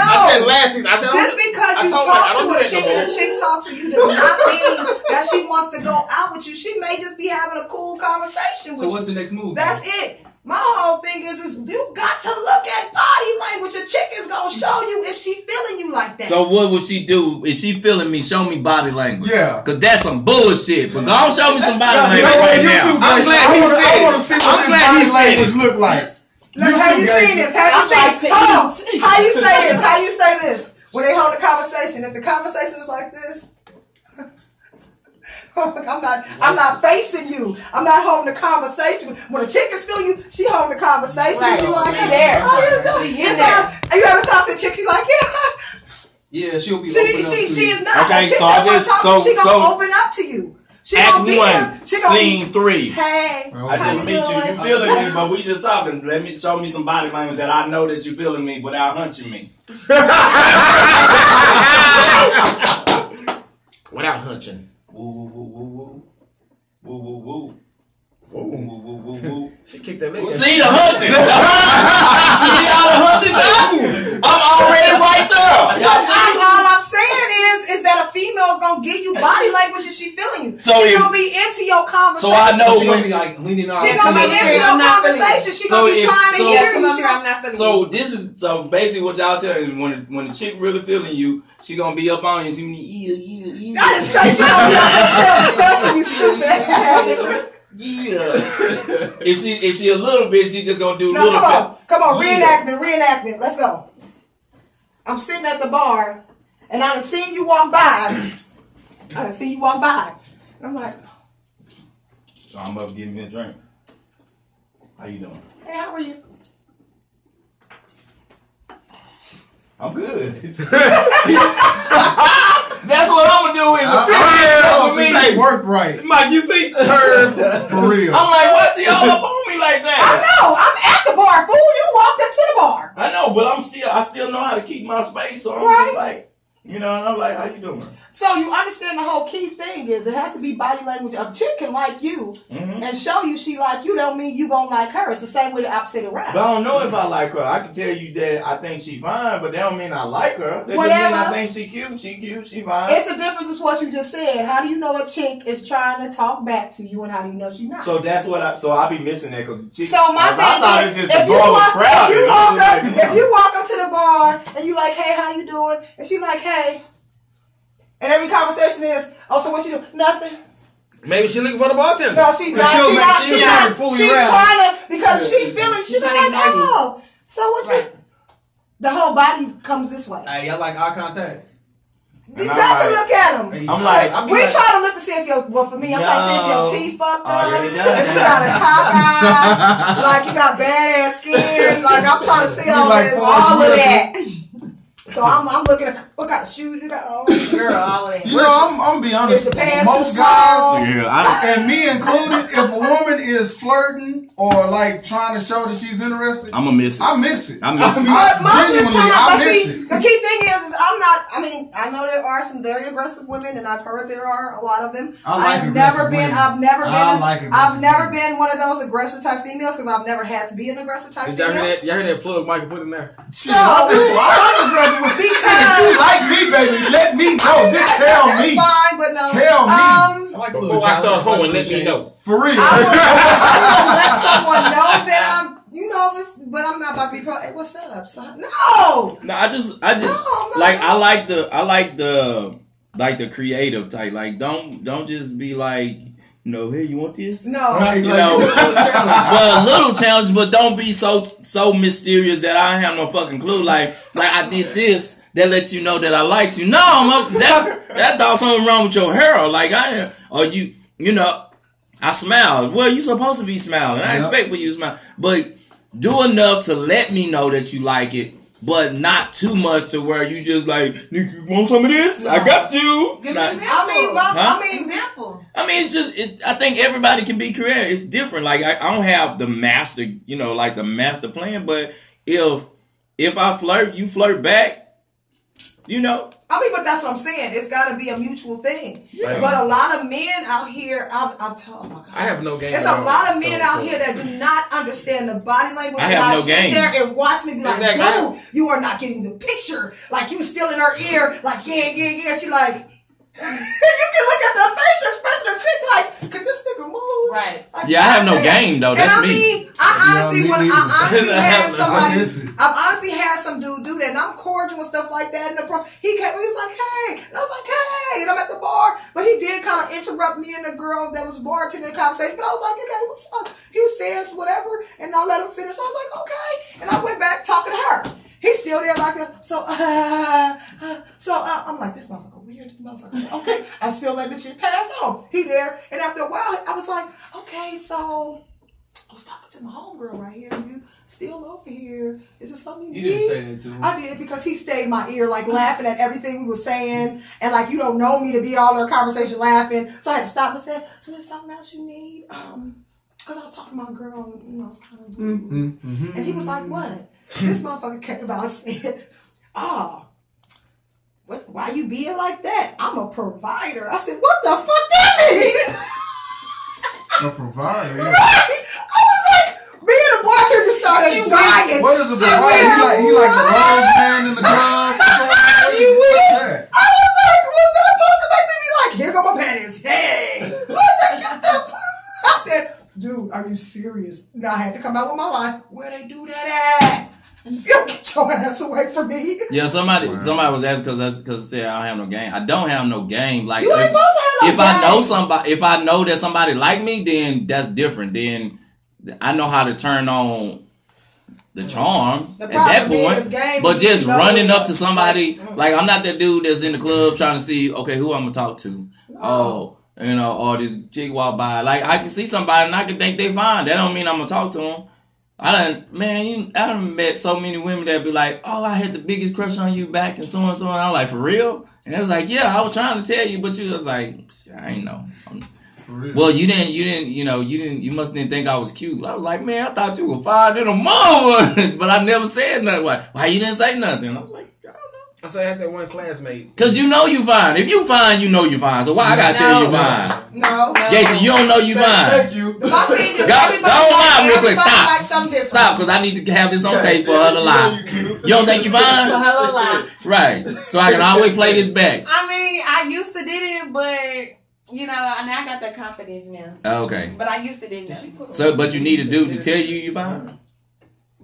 Just because you talk to a chick and a chick talks to you does not mean that she wants to go out with you. She may just be having a cool conversation with you. So what's the next move? That's it. My whole thing is you got to look at body language. A chick is gonna show you if she feeling you like that. So what would she do if she feeling me? Show me body language. Yeah, cause that's some bullshit. But go show me some body language right now. I'm glad he said it. I want to see what his body language look like. Have you seen this? Have you seen this? Hold on. How you say this? How you say this? When they hold the conversation, if the conversation is like this. I'm not facing you. I'm not holding the conversation. When a chick is feeling you, she holding the conversation with you like she there. She in there. You ever talk to a chick? She's like, yeah, she'll be. She is not. Okay, she gonna open up to you. She Act gonna be one, scene 3. Hey, I just meet you. You feeling me, but we just talking. Let me show me some body language that I know that you feeling me without hunching me. Without hunching. Woo woo woo woo woo. Woo woo woo. Woo woo woo woo woo. She kicked that leg. See the hunching. See all the hunching done? I'm already right there. All I'm saying is that a female's gonna give you body language if she feeling you. So she's gonna be into your conversation. So I know she's when gonna be like leaning on. She's gonna be into your conversation. She's gonna be trying to hear you. I'm not feeling you. So basically what y'all telling me, when the chick really feeling you, she gonna be up on you. She gonna be, I didn't say she gonna be up there. You stupid ass. yeah. If she a little bit, she just gonna do No, little come on. Come on, reenactment. Let's go. I'm sitting at the bar, and I done seen you walk by. And I'm like, So I'm up getting me a drink. How you doing? hey, how are you? I'm good. That's what I'm gonna do with It worked right. Mike, you see her. For real. I'm like, why she all up on me like I that? know. I'm at the bar, fool. You walked up to the bar. I know, but I still know how to keep my space. So I'm Right. just like, and I'm like, how you doing? So you understand the whole key thing is it has to be body language. A chick can like you and show you she like you don't mean you gonna like her. It's the same way the opposite around. But I don't know if I like her. I can tell you that I think she fine, but that don't mean I like her. That just Whatever. mean I think she cute, she fine. It's the difference with what you just said. How do you know a chick is trying to talk back to you and how do you know she's not? So that's what I be missing that because So my thing is, if you walk up to the bar and you like, hey, how you doing? And she like, hey. And every conversation is, oh, so what you do? Nothing. Maybe she looking for the bartender. No, she's not. She's trying to, because she's like, oh, so what you, the whole body comes this way. Hey, y'all like eye contact? You got to look at them. I'm like, we try to look to see if your, well, for me, I'm trying to see if your teeth fucked up. Already If done you got a cock eye, like you got bad ass skin. Like I'm trying to see all like this, Forrest all of Whitaker. that. So I'm looking at what kind of shoes you got on. Girl, all of that. You know, I'm be honest. Is the pants Most too guys, small? and me included, if a woman is flirting or like trying to show that she's interested, I'm gonna miss it. I miss it. I miss it. But most of the Genuinely, time, I but miss see, it. the key thing is I'm not. I mean, I know there are some very aggressive women, and I've heard there are a lot of them. I like I've never aggressive been. women. I've never been one of those aggressive type females because I've never had to be an aggressive type Did y'all hear female. that? Y'all hear that plug Michael put in there? So If you because like me, baby, let me know. Just tell that's me. fine, but no. Tell me. I like the Before I start hoeing, let me know. For real. I will let someone know that I'm, but I'm not about to be pro. Hey, what's up? So, no. No, I just No. like I like the creative type. Like don't just be like, hey, you want this? No. Right, You like, know, challenge. a little challenge, but don't be so mysterious that I have no fucking clue. Like I did this, that let you know that I liked you. No, that thought something wrong with your hair. Like I smiled. Well, you supposed to be smiling. I expect for you to smile, but do enough to let me know that you like it, but not too much to where you just like, you want some of this? No. I got you. Give me Nah. an example. Example. I mean, it's just. I think everybody can be creative. It's different. Like I don't have the master, like the master plan. But if I flirt, you flirt back. I mean, but that's what I'm saying. It's got to be a mutual thing. Yeah. But a lot of men out here, oh my God. I have no game. There's a lot of men out here that do not understand the body language. I have no sit game. there and watch me be like, Exactly. dude, you are not getting the picture. Like you still in her ear, like yeah. She like, you can look at the facial expression of chick like, could this nigga move? Right. Like, Yeah, I have no game though. That's and I me. mean, I honestly had somebody. miss it. I've honestly had some dude do that, and I'm cordial and stuff like that. And he came, he was like, "Hey," and I was like, "Hey," and I'm at the bar, but he did kind of interrupt me and the girl that was bartending the conversation. But I was like, "Okay, what's up?" He was saying whatever, and I let him finish. I was like, "Okay," and I went back talking to her. He's still there, like, I'm like, this motherfucker weird, motherfucker. Okay, I'm still letting the shit pass on. He there, and after a while, I was like, okay, so I was talking to my homegirl right here, and you still over here. Is it something you You didn't need? say that to him. I did, because he stayed in my ear, like, laughing at everything we was saying, and like, you don't know me to be all in our conversation laughing, so I had to stop and say, so there's something else you need? Because I was talking to my girl, and I was kind of and he was like, what? This motherfucker came about and said, why you being like that? I'm a provider. I said, what the fuck that mean? A provider. Yeah. Right? I was like, me and the bartender just started dying. What is a She provider? said, He like the "What?" large man in the club. What's that? I was like, was that supposed to make me be like, here go my panties. Hey, what the I said, dude, are you serious? Now I had to come out with my line. Where they do that at? You don't get your ass away from me. Yeah, somebody was asking because I said I don't have no game. I don't have no game. Like You ain't supposed to have if no I know game. somebody, if I know that somebody like me, then that's different. Then I know how to turn on the charm The at that problem is point. game But is just no running way. up to somebody, like I'm not that dude that's in the club trying to see, okay, who I'm gonna talk to. Oh, you know, or this chick walk by. Like I can see somebody and I can think they fine. That don't mean I'm gonna talk to them. I done met so many women that be like, oh, I had the biggest crush on you back and so and so. And I was like, for real? And they was like, yeah, I was trying to tell you, but you was like, I ain't know. Well, you must didn't think I was cute. I was like, man, I thought you were fine in a mama, but I never said nothing. Why you didn't say nothing? I was like, I don't know. I said I had that one classmate. Cause you know you fine. If you fine, you know you fine. So why I gotta tell you fine? No. Jason, you don't know you fine. Thank you. My thing is Go lie real quick. Stop. Like something different. Stop, cause I need to have this on tape for her to lie. You don't think you fine? For hello lie. Right. So I can always play this back. I mean, I used to did it, but you know, now I got that confidence now. Okay. But I used to didn't know. So, but you need a dude to tell you fine.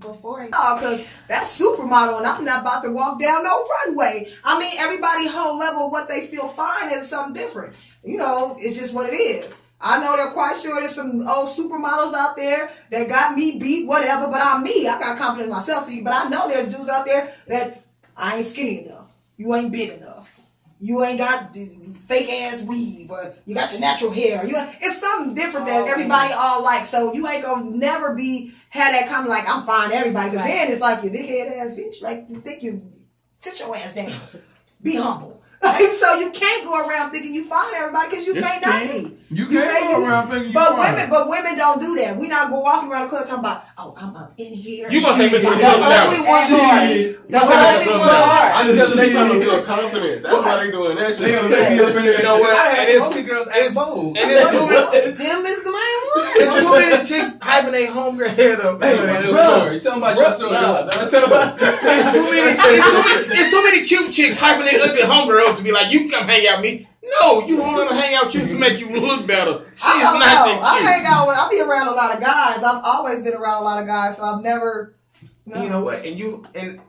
Before Oh, because that's supermodel, and I'm not about to walk down no runway. I mean, everybody whole level of what they feel fine is something different. You know, it's just what it is. I know they're quite sure there's some old supermodels out there that got me beat, whatever, but I'm me. I got confidence in myself. But I know there's dudes out there that I ain't skinny enough. You ain't big enough. You ain't got the fake ass weave, or you got your natural hair. It's something different that everybody all like. So you ain't gonna never have that comment like I'm fine everybody. Because then it's like you big head ass bitch. Like you think you sit your ass down. Be humble. So you can't go around thinking you fine everybody because you may not be. You can't go around thinking you fine. But women don't do that. We not go walking around the club talking about, oh, I'm up in here. You must say Mr. The ugly one hard. The ugly one hard. That's because they trying to build confidence. That's why they doing that shit. You know what? I And had some girls act bold. and it's too many. Them is the main one. It's too many chicks hyping their homegirl head up. Story. Tell them about your story. Tell them about It's too many cute chicks hyping their ugly homegirl to be like, you come hang out with me. No, you want her to hang out with you to make you look better. She's I not that cute. I be around a lot of guys. I've always been around a lot of guys, so I've never. No. You know what? And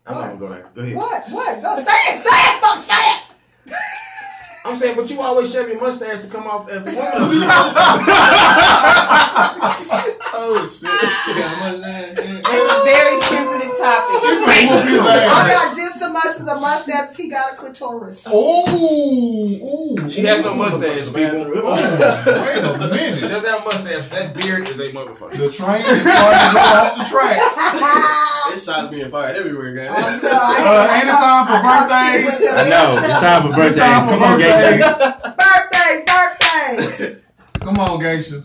I'm not gonna go there. Go ahead. What? Go say it, fuck, say it. I'm saying, but you always shave your mustache to come off as the woman. oh shit. It's a very sensitive topic. I got just as much as a mustache as he got a clitoris. Ooh. She has no mustache, people. Wait a minute. She doesn't have a mustache. That beard is a motherfucker. The train is starting to go off the tracks. This shot's being fired everywhere, guys. Ain't it time for birthdays? I know. It's time for birthdays. Come on, Geisha. Birthdays. Come on, Geisha.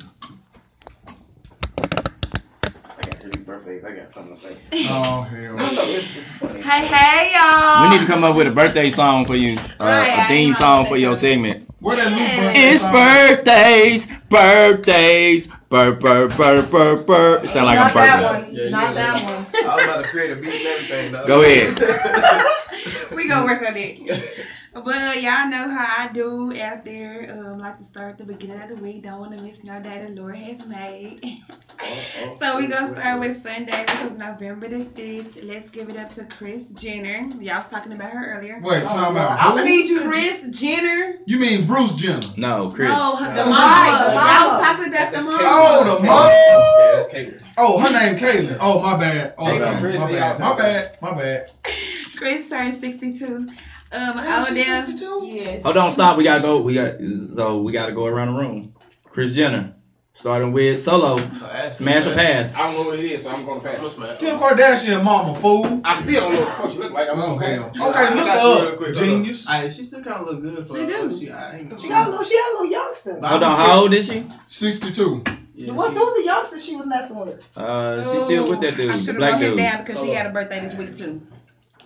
I got something to say. Oh, hell. It's funny. Hey, y'all. We need to come up with a birthday song for you. Right, A theme song for your segment. Where that new birthday It's song? birthdays. Burr. It sound like I'm burping. Yeah, Not that one. I was about to create a beat and everything, dog. Go ahead. We gonna work on it. But y'all know how I do out there. Like to start at the beginning of the week. Don't want to miss no day the Lord has made. So we gonna start with Sunday, which is November the 5th. Let's give it up to Kris Jenner. Y'all was talking about her earlier. Wait, time out. I'm gonna need you to. Kris Jenner. You mean Bruce Jenner? No, Chris. No, the mama. mama. The Y'all was mama. talking about the mama. Oh, the mom. Yeah, that's Caitlyn. Oh, her name Caitlyn. Oh, my bad. Oh, Hey, my Chris, bad. My bad. Kris turned 62. She's Odell. 62? Yes. Oh, don't stop. We gotta go. We gotta go around the room. Kris Jenner, starting with solo. Smash or pass. I don't know what it is, so I'm gonna pass. Kim Kardashian mama, fool. I still don't know what the fuck she look like. I'm Oh, gonna hell. pass. Okay, look her up, genius. She still kind of look good for She her. do. She She got a little youngster. Hold on. How old is she? 62. Yeah, Who's the youngster she was messing with? She's still with that I dude, the should have black wrote it dude. down because he had a birthday this week too.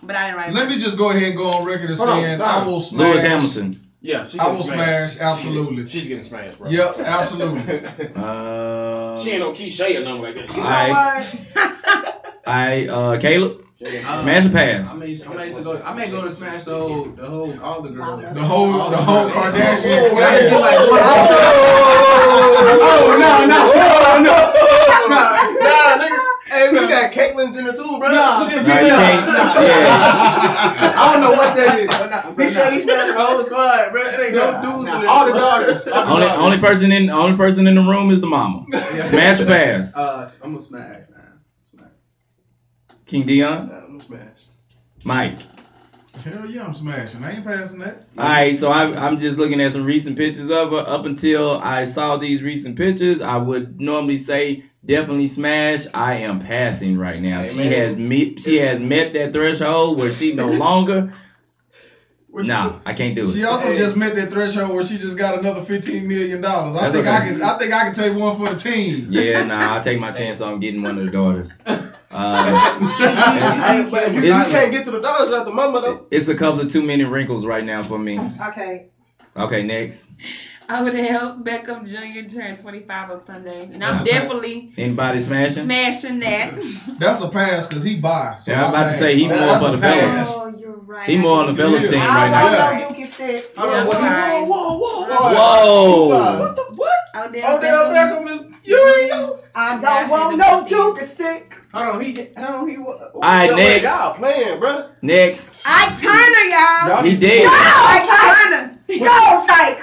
But I didn't write it. Let me just go ahead and go on record as Hold on, saying time. I will smash. Lewis Hamilton. Yeah, she's I getting will smashed. smash, absolutely. She's getting smashed, bro. Yep, absolutely. She ain't no Keisha or nothing like that. She Caleb. Smash or pass? I may go to smash the whole, all the girls. The whole Kardashian Oh, clan. Nah, nigga. Hey, we got Caitlyn Jenner too, bro. She a You female. can't. Yeah. I don't know what that is. He said he smashed the whole squad, bro. It ain't no dudes in there. All the daughters. Only person in the room is the mama. Smash or pass? I'm gonna smash, man. King Dion? I'm smashed. Mike. Hell yeah, I'm smashing. I ain't passing that. All right, so I'm just looking at some recent pictures of her. Up until I saw these recent pictures, I would normally say definitely smash. I am passing right now. Hey, She has met that threshold where she no longer. Nah, I can't do it. She also just met that threshold where she just got another $15 million. I think I can take one for the team. Yeah, nah, I'll take my chance on getting one of the daughters. You can't get to the dollars without the mama though. It's a couple of too many wrinkles right now for me. Okay. Okay, next. I would help Beckham Jr. turn 25 on Sunday, and I'm definitely Anybody smashing? smashing that. That's a pass because he bi. So Yeah, I'm about to say he more That's for a the pass. fellas. Oh, you're right. He more on the fellas team right now. I don't know Dookie stick. Yeah, Whoa! What the what? Odell Odell Beckham. Beckham, you ain't know. I don't want no Dookie stick. Hold on, All right, next. Y'all playing, bro. Next. Ike Turner, y'all. He dead. Ike Turner. Go, Tyke.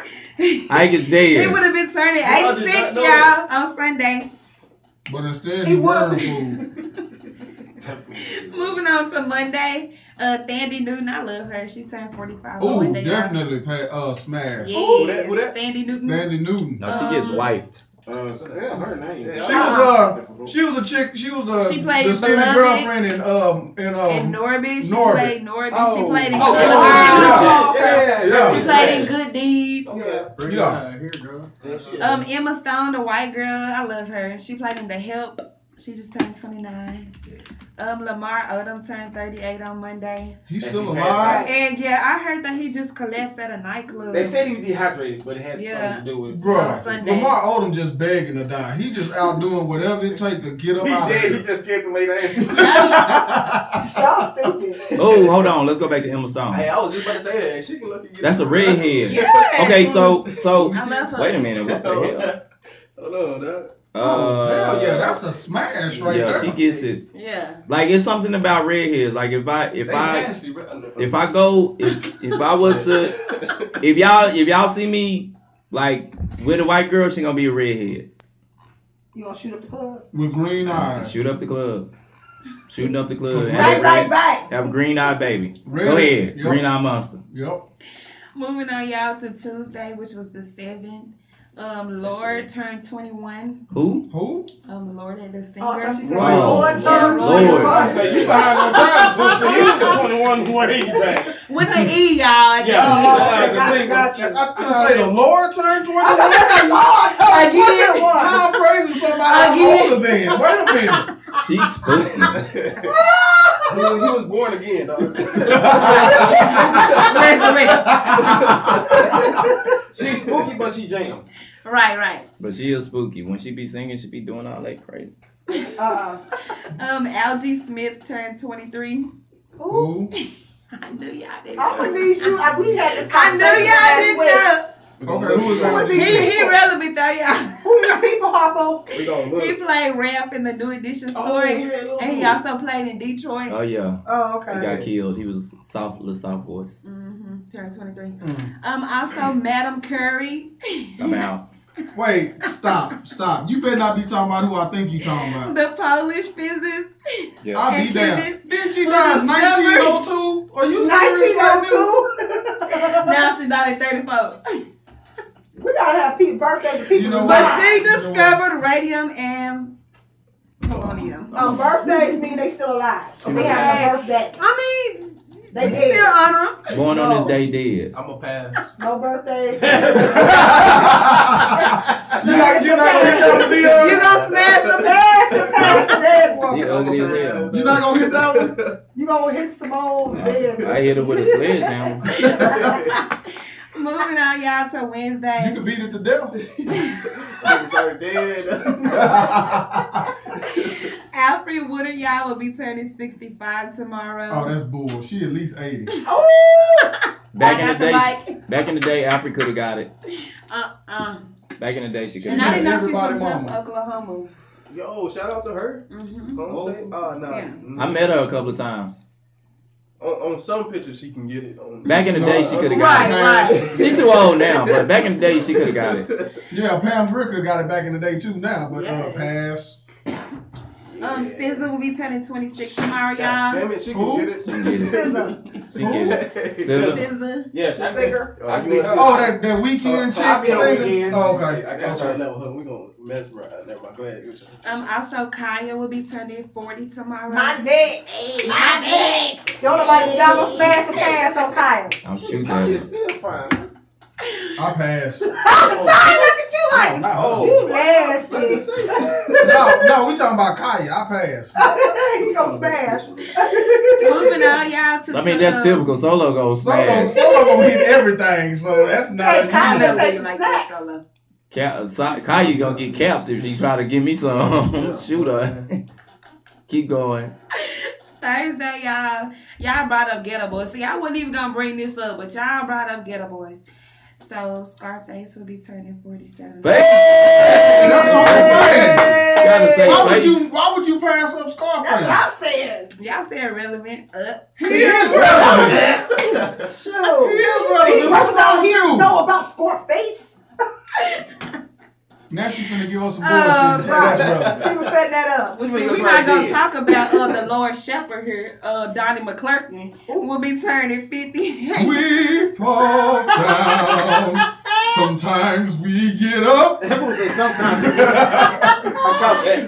Ike is He dead. would have been turning Y'all did 86, not know y'all, on Sunday. But instead, He he would've- worm food. Moving on to Monday, Thandie Newton. I love her. She turned 45 on Ooh, Monday. y'all. definitely smash. Yes, Who that? Thandie Newton. Thandie Newton. No, she gets wiped. Her name. She was a chick. She was She played the student Beloved. girlfriend in And Norbit. She Norbit. played Norbit. Oh. She played in Oh, Good yeah. Girls. Yeah. She played in Good Deeds. Yeah. Emma Stone, the white girl. I love her. She played in The Help. She just turned 29. Lamar Odom turned 38 on Monday. He's still alive. And yeah, I heard that he just collapsed at a nightclub. They said he was dehydrated, but it had something to do with. Bro, Sunday. Lamar Odom just begging to die. He just out doing whatever it takes to get up He out of dead. He here. just scared to lay down. Y'all stupid. Oh, hold on. Let's go back to Emma Stone. Hey, I was just about to say that. She can look at That's the redhead. Yeah. Okay, so I love her. wait a minute. What the hell? Hold on, dog. Hell yeah, that's a smash right yeah, there. she gets it. Yeah. Like it's something about redheads. Like if I was to if y'all see me like with a white girl, she gonna be a redhead. You gonna shoot up the club? With green eyes. Shoot up the club. Shooting up the club. Bang, bang, bang. Have a green eye baby. Red. Go ahead. Yep. Green eye monster. Yep. Moving on, y'all, to Tuesday, which was the 7th. Lord turned 21. Who? Lord had a singer. Oh, I thought she said Wow. Lord turned Lord. So you behind on time, sister. You 21 way back. With the E, y'all. At the Yeah. end. Got you. I say the Lord turned 21. I said the Lord turned Again. 21. How I'm praising somebody Again. older than? Wait a minute. She's spooky. He was born again, dog. She's spooky, but she jammed. Right. But she is spooky. When she be singing, she be doing all that crazy. Algie Smith turned 23. Ooh. I knew y'all didn't I'm know. gonna need you. We had this I knew conversation y'all last didn't week. know. Okay, who is Who is that? he? He relevant though, y'all. Who these people, Harpo? We gonna look. He played Ralph in the New Edition story. And he also played in Detroit. Oh yeah. Oh, He okay. got killed. He was little soft voice. Turned 23. Also, Madam Curry. I'm out. Wait, stop. You better not be talking about who I think you talking about. The Polish physicist. Yeah. I'll be And damned. Kenneth Didn't she die in was 1902? Are you serious right 1902. Now she died at 34. We gotta have people birthdays of people. You know who what? But died. she You know what? discovered radium and polonium. Birthdays mean they still alive. If they have a birthday, I mean, they still dead. honor them. Born on this day dead. I'm a pass. No birthdays. You're not gonna hit that one, Dion? You gonna smash them? Smash your past the dead She woman. ugly as hell. You're not gonna hit that one? You gonna hit Simone dead. I hit her with a sledgehammer. Moving on, y'all, to You Wednesday. can beat it to death. Niggas already dead. Alfred Woodard, y'all, will be turning 65 tomorrow. Oh, that's bull. She at least 80. Back in got the the day, Alfred could have got it. Back in the day, she could And I have didn't know she was Everybody from Tulsa, mama. Oklahoma. Yo, shout out to her. Mm-hmm. Oh, no. Yeah. I met her a couple of times. On some pictures, she can get it. Back in the day, she could have got Right, it. She's too old now, but back in the day, she could have got it. Yeah, Pam Gricker got it back in the day too now, but Yes. pass. SZA will be turning 26 tomorrow, y'all. Damn it, she can get it. She can get it. She can get it. SZA. SZA. Yes, I singer. that weekend chick. I'll be on weekend. Oh, okay. I got your level. Hold on, we gonna mesmerize. Never mind. Go ahead. Also, Kaya will be turning 40 tomorrow. My dick. My dick. Don't nobody y'all gonna smash the pass on Kyle. I'm shooting Kanye at still fine. I pass. All the time, look at you like, No. you nasty. No, we talking about Kaya. I pass. He gonna smash. Moving on, y'all, to I mean, that's typical. Solo goes smash. Solo gonna hit everything, so that's not Hey, unusual. Kaya Like take some that, snacks. Solo. Kaya gonna get capped if he try to give me some. Shoot her. Keep going. Thursday, y'all brought up Ghetto Boys. See, I wasn't even gonna bring this up, but y'all brought up Ghetto Boys. So Scarface will be turning 47. That's all Gotta say face. Why would you pass up Scarface? That's what I'm saying. Y'all said relevant. He is relevant. Shoot. He is relevant. These brothers out here You. know about Scarface. Now she's finna give us some Oh, bullshit. So that's right. relevant. She was setting that up. Well, see, we're not gonna talk about the Lord Shepherd here. Donnie McClurkin will be turning 50. We fall down. Sometimes we get up. Everyone say sometimes we get up. I caught that.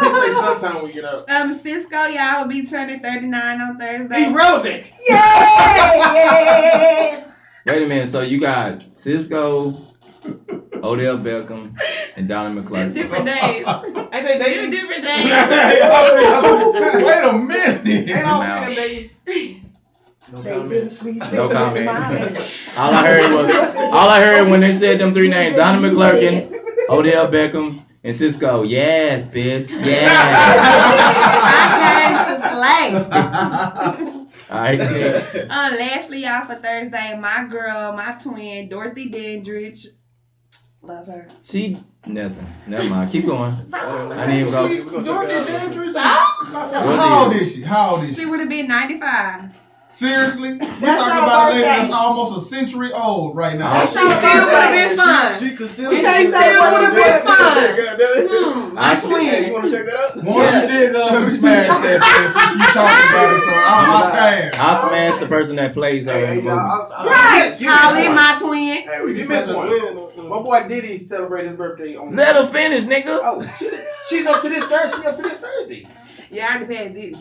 Say sometimes we get up. Cisco, y'all will be turning 39 on Thursday. Irrelevant. Yay! Wait a minute. So you got Cisco, Odell Beckham, and Donnie McClurkin. Different days. Ain't they dating? Different days. Wait a minute. Ain't all men dating? No They comment. didn't sweet No thing in comment. mind. All I heard when they said them three names: Donnie McClurkin, Odell Beckham, and Cisco. Yes, bitch. Yes. I came to slay. All right, next. Lastly, y'all, for Thursday, my girl, my twin, Dorothy Dandridge. Love her. She nothing. Never mind. Keep going. I didn't even go. Dorothy Dandridge? What How old is is she? How old is She she? would have been 95. Seriously? We're talking That's not about a lady birthday. that's almost a century old right now. Oh, She still would have been fun. She could still. You can't say what would have been fun. I Hey, you want to check that out? Once you dig up, we smashed that thing since you talked about it, so I'm stand. I'll smash the person that plays her in the movie. Right. Holly, my twin. Hey, we You just missed one. My boy Diddy celebrated his birthday on. Let her finish, nigga. Oh, she's up to this Thursday. She up to this Thursday. Yeah, I can pay Diddy.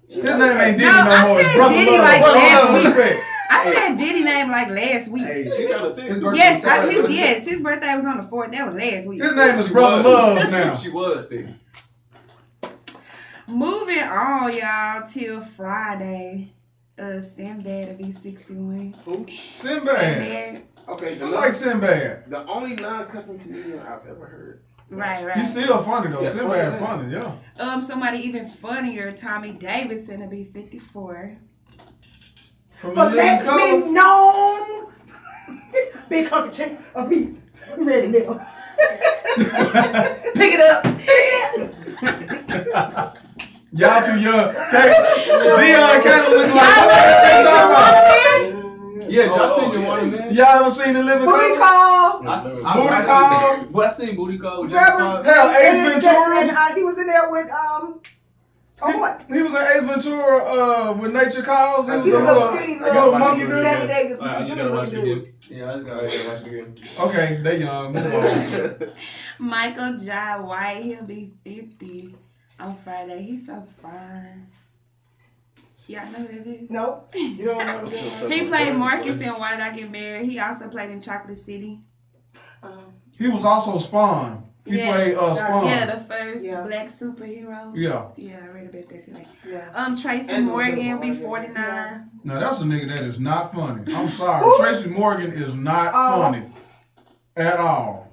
His name ain't Diddy No, no I more. said Brother Diddy Love. like Brother last Love, week. respect. I said Diddy name like last week. Hey, she got a thing. His birthday Yes, was his birthday was on the 4th. That was last week. His name is Brother Love now. She was there. Moving on, y'all, till Friday. Sinbad will be 61. Sinbad. Okay, I like Sinbad. the only non-cussing comedian I've ever heard. Right. He's still funny though. Yeah, Sinbad funny. funny, yeah. Somebody even funnier, Tommy Davidson will be 54. From the But living let color. me know. Big hunk of chicken. Be ready now. Pick it up. Pick it up. Y'all too young. Dion kind of look Yeah, y'all seen your one man. Y'all ever seen the living Booty color? call. Booty call. But I seen Booty Call. Reverend. Hell, Ace And Ventura. he was in there with oh what? He was in Ace Ventura with Nature Calls. He He was a little a skinny little little monkey dude. Sammy Davis. I just gotta watch it again. Yeah, I just gotta watch it again. Okay, they young. Move on. Michael Jai White, he'll be 50 on Friday. He's so fine. Y'all know who that is? No. You don't know that? He played Marcus in Why Did I Get Married. He also played in Chocolate City. He was also Spawn. He Yes. played Spawn. Yeah, the first Yeah. black superhero. Yeah. Yeah, I read about that today. Yeah. Tracy Angela Morgan will be Morgan. 49. Now that's a nigga that is not funny. I'm sorry. Who? Tracy Morgan is not Oh. funny at all.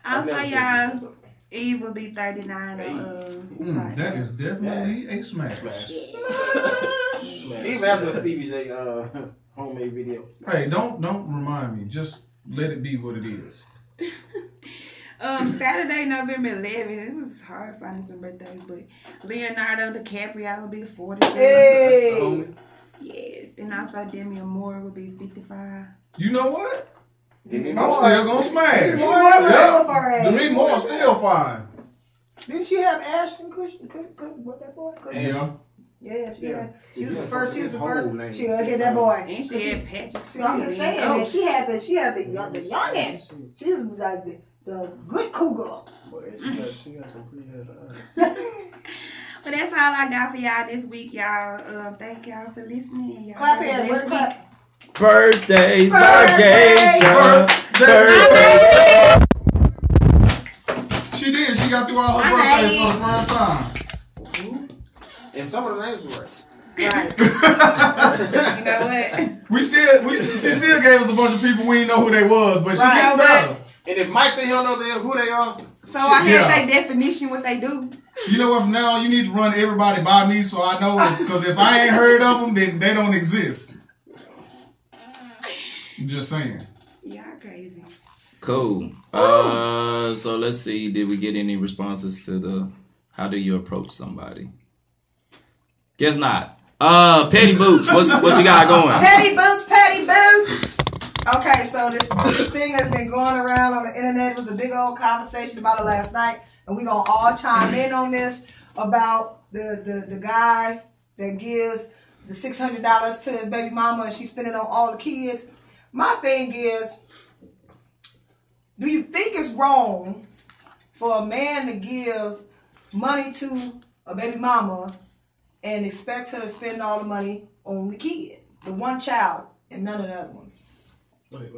Also, never seen y'all, Eve will be 39 on Friday. That is definitely a smash. Even after the Stevie J homemade video. Hey, don't remind me. Just let it be what it is. Saturday, November 11th. It was hard finding some birthdays, but Leonardo DiCaprio will be 40. Hey. Yes, and also Demi Moore will be 55. You know what? I'm Demi still Moore. gonna smash. Moore was Yeah. over her age. Demi Moore still fine. Didn't she have Ashton Kutcher? What that boy? Yeah. Yeah, she had. She was Yeah, the first. She was the whole first. name. She hit that boy. And she had Patrick. So I'm just saying that she had the youngin. She was like the good cougar. She got some pretty head. But that's all I got for y'all this week, y'all. Thank y'all for listening. Y'all Clap have a hands. blessed Clap. week. Birthdays, Birthday. birthdays, She did. She got through all her birthdays for the first time. And some of the names were right. Right. You know what? She still gave us a bunch of people we didn't know who they was, but she Right, didn't but- matter. And if Mike say he don't know who they are, So I had Yeah. that definition what they do. You know what? From now on, you need to run everybody by me so I know. Because if I ain't heard of them, then they don't exist. I'm just saying. Y'all crazy. Cool. So let's see. Did we get any responses to the how do you approach somebody? Guess not. Petty Boots. What you got going? Petty boots, petty boots. Okay, so this thing that's been going around on the internet was a big old conversation about it last night, and we gonna all chime in on this about the guy that gives the $600 to his baby mama and she's spending on all the kids. My thing is, do you think it's wrong for a man to give money to a baby mama and expect her to spend all the money on the kid, the one child, and none of the other ones? Wait.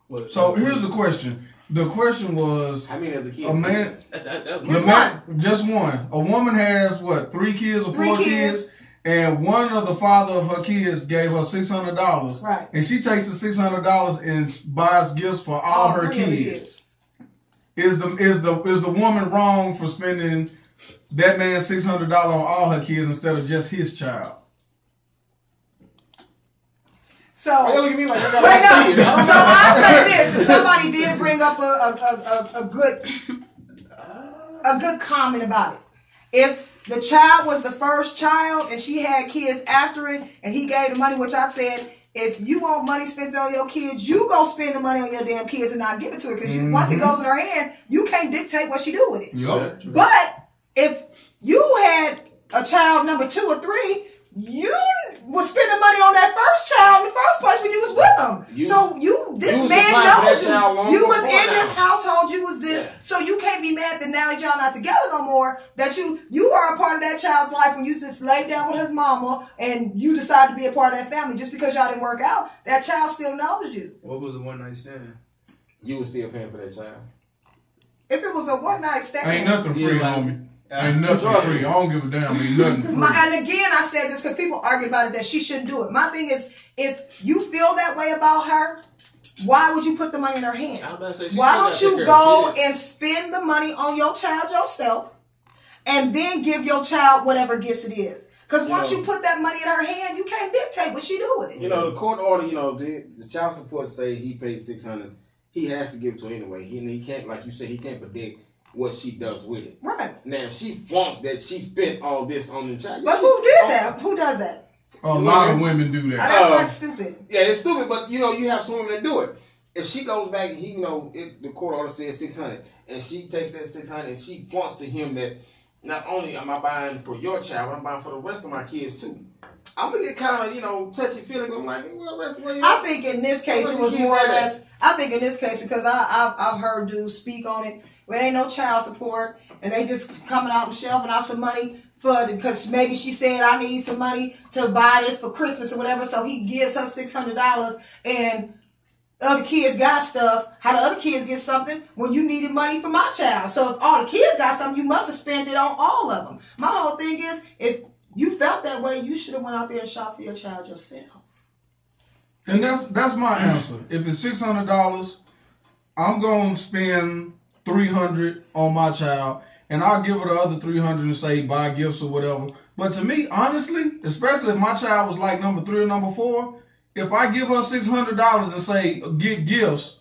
What? So here's the question. The question was, how many of the kids? a man, That was Just just one. A woman has what, 3 kids or 4 3 kids. kids, and one of the father of her kids gave her $600, Right. and she takes the $600 and buys gifts for all her 3 of the kids. Is the woman wrong for spending that man $600 on all her kids instead of just his child? So, Why you look at me like I got wait, all kids? no. So I'll say this, and somebody did bring up a good comment about it. If the child was the first child and she had kids after it, and he gave the money, which I said, if you want money spent on your kids, you gonna spend the money on your damn kids and not give it to her, because once it goes in her hand, you can't dictate what she do with it. Yup. But if you had a child number 2 or 3, you was spending money on that first child in the first place when you was with them. This was man supplying for that knows child long you. You was before in this now. household. You was this. Yeah. So you can't be mad that now that y'all not together no more, that you are a part of that child's life when you just laid down with his mama and you decided to be a part of that family. Just because y'all didn't work out, that child still knows you. What was the one night stand? You was still paying for that child. If it was a one night stand, Ain't nothing free, Yeah, like- homie. Ain't nothing free. I don't give a damn. Ain't nothing free. And again, I said this because people argue about it that she shouldn't do it. My thing is, if you feel that way about her, why would you put the money in her hand? I was about to say, she Why still don't gotta you take care go of kids. and spend the money on your child yourself, and then give your child whatever gifts it is? Because once you put that money in her hand, you can't dictate what she do with it. You know, the court order, the child support say he pays $600. He has to give it to her anyway. He can't, like you said, he can't predict what she does with it. Right. Now, if she flaunts that she spent all this on the child. But who did that? Who does that? A lot of women do that. That's like stupid. Yeah, it's stupid, but you have some women that do it. If she goes back and the court order says $600, and she takes that $600 and she flaunts to him that not only am I buying for your child, but I'm buying for the rest of my kids too. I'm gonna get kind of touchy feeling. I'm like, I think in this case it was more or less. I think in this case, because I've heard dudes speak on it. There ain't no child support, and they just coming out and shelving out some money because maybe she said I need some money to buy this for Christmas or whatever. So he gives her $600, and other kids got stuff. How the other kids get something when you needed money for my child? So if all the kids got something, you must have spent it on all of them. My whole thing is, if you felt that way, you should have went out there and shop for your child yourself. And that's my answer. If it's $600, I'm gonna spend $300 on my child, and I'll give her the other $300 and say buy gifts or whatever. But to me, honestly, especially if my child was like number 3 or number 4, if I give her $600 and say get gifts,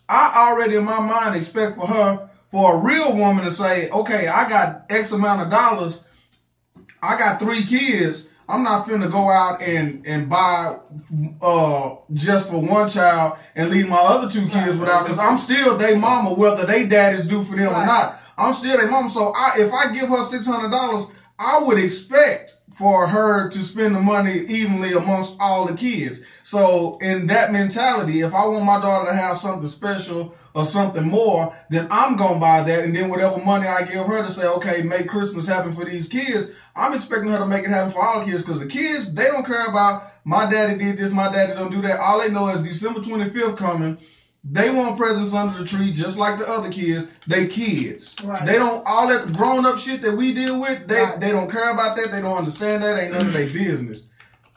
I already in my mind expect for a real woman to say, okay, I got X amount of dollars, I got 3 kids. I'm not finna go out and buy just for one child and leave my other 2 kids without, because I'm still they mama, whether they daddies do for them or not. I'm still their mama. So if I give her $600, I would expect for her to spend the money evenly amongst all the kids. So in that mentality, if I want my daughter to have something special or something more, then I'm going to buy that. And then whatever money I give her to say, okay, make Christmas happen for these kids, I'm expecting her to make it happen for all the kids. Because the kids, they don't care about my daddy did this, my daddy don't do that. All they know is December 25th coming. They want presents under the tree just like the other kids. They kids. Right. They don't, all that grown up shit that we deal with, they don't care about that. They don't understand that. Ain't none of their business.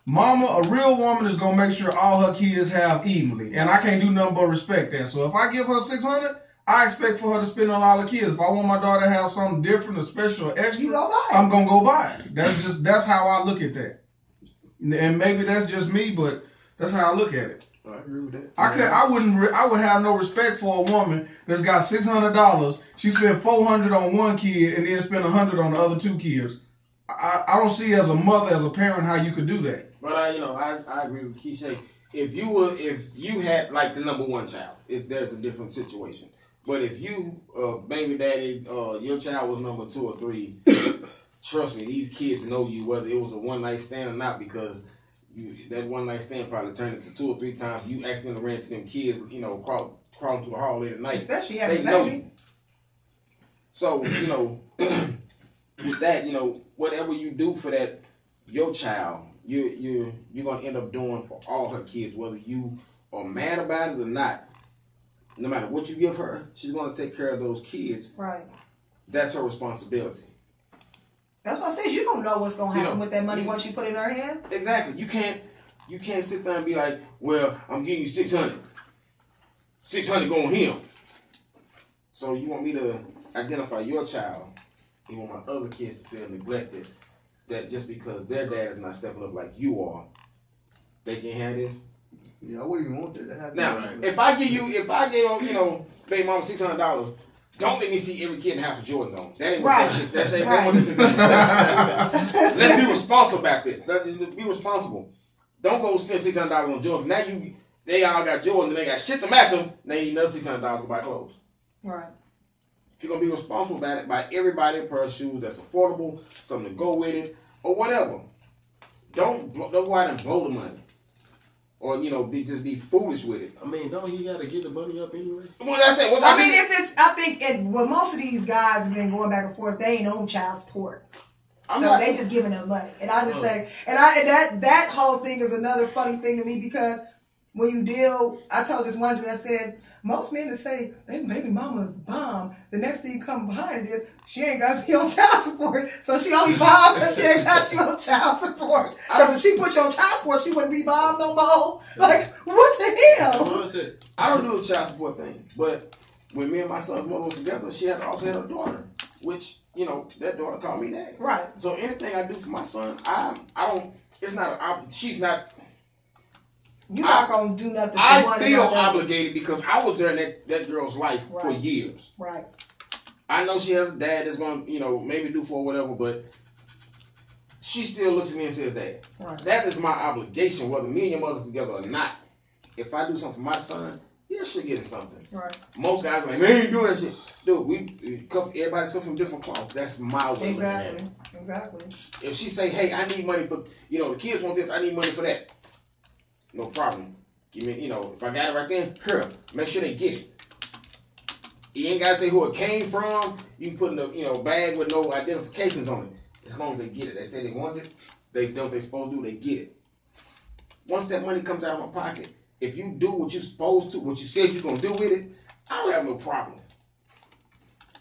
Mama, a real woman is going to make sure all her kids have evenly. And I can't do nothing but respect that. So if I give her $600, I expect for her to spend on all the kids. If I want my daughter to have something different, or special, or extra, I'm going to go buy it. That's how I look at that. And maybe that's just me, but that's how I look at it. I agree with that. I would have no respect for a woman that's got $600. She spent $400 on one kid and then spent $100 on the other two kids. I don't see as a mother, as a parent, how you could do that. But I agree with Keisha. If you had like the number one child, if there's a different situation. But if you, baby daddy, your child was number 2 or 3, trust me, these kids know you whether it was a one night stand or not, because that one night stand probably turned into 2 or 3 times. You acting around to them kids, crawling through the hall late at night. Especially having they know you. So with that, whatever you do for that your child, you're gonna end up doing for all her kids, whether you are mad about it or not. No matter what you give her, she's gonna take care of those kids. Right. That's her responsibility. That's why I said you don't know what's gonna happen with that money once you put it in her hand. Exactly. You can't sit there and be like, well, I'm giving you $600. $600 going him. So you want me to identify your child? You want my other kids to feel neglected? That just because their dad is not stepping up like you are, they can't have this? Yeah, I wouldn't even want that to happen. Now, if I gave baby mama $600, don't make me see every kid in the house with Jordans on. That ain't right. That's ain't what this is. Let's be responsible about this. Let's be responsible. Don't go spend $600 on Jordans. Now they all got Jordans and they got shit to match them. Now you need another $600 to buy clothes. Right. If you're gonna be responsible about it, buy everybody a pair of shoes that's affordable, something to go with it, or whatever. Don't go out and blow the money. Or, just be foolish with it. I mean, don't you gotta get the money up anyway? Well, that's it. I think most of these guys have been going back and forth. They ain't on child support. They just giving them money. And I just say, and that whole thing is another funny thing to me, because when you deal, I told this one dude, I said, most men that say, baby mama's bomb, the next thing you come behind it is, she ain't got to be on child support, so she only bomb because she ain't got you on child support. Because if she put you on child support, she wouldn't be bomb no more. Like, what the hell? I don't do the child support thing, but when me and my son's mother was together, she had also had a daughter, which, that daughter called me dad. Right. So anything I do for my son, she's not... You're not going to do nothing. I feel obligated because I was during that girl's life for years. Right. I know she has a dad that's going to, maybe do for whatever, but she still looks at me and says that. Right. That is my obligation, whether me and your mother's together or not. If I do something for my son, she'll get something. Right. Most guys are like, man, you ain't doing that shit. Dude, everybody's come from different cloths. That's my way. Exactly. If she say, hey, I need money for, the kids want this, I need money for that. No problem. Give me, if I got it right there, here, make sure they get it. You ain't gotta say who it came from. You can put in a bag with no identifications on it. As long as they get it. They say they want it, they know what they're supposed to do, they get it. Once that money comes out of my pocket, if you do what you're supposed to, what you said you're gonna do with it, I don't have no problem.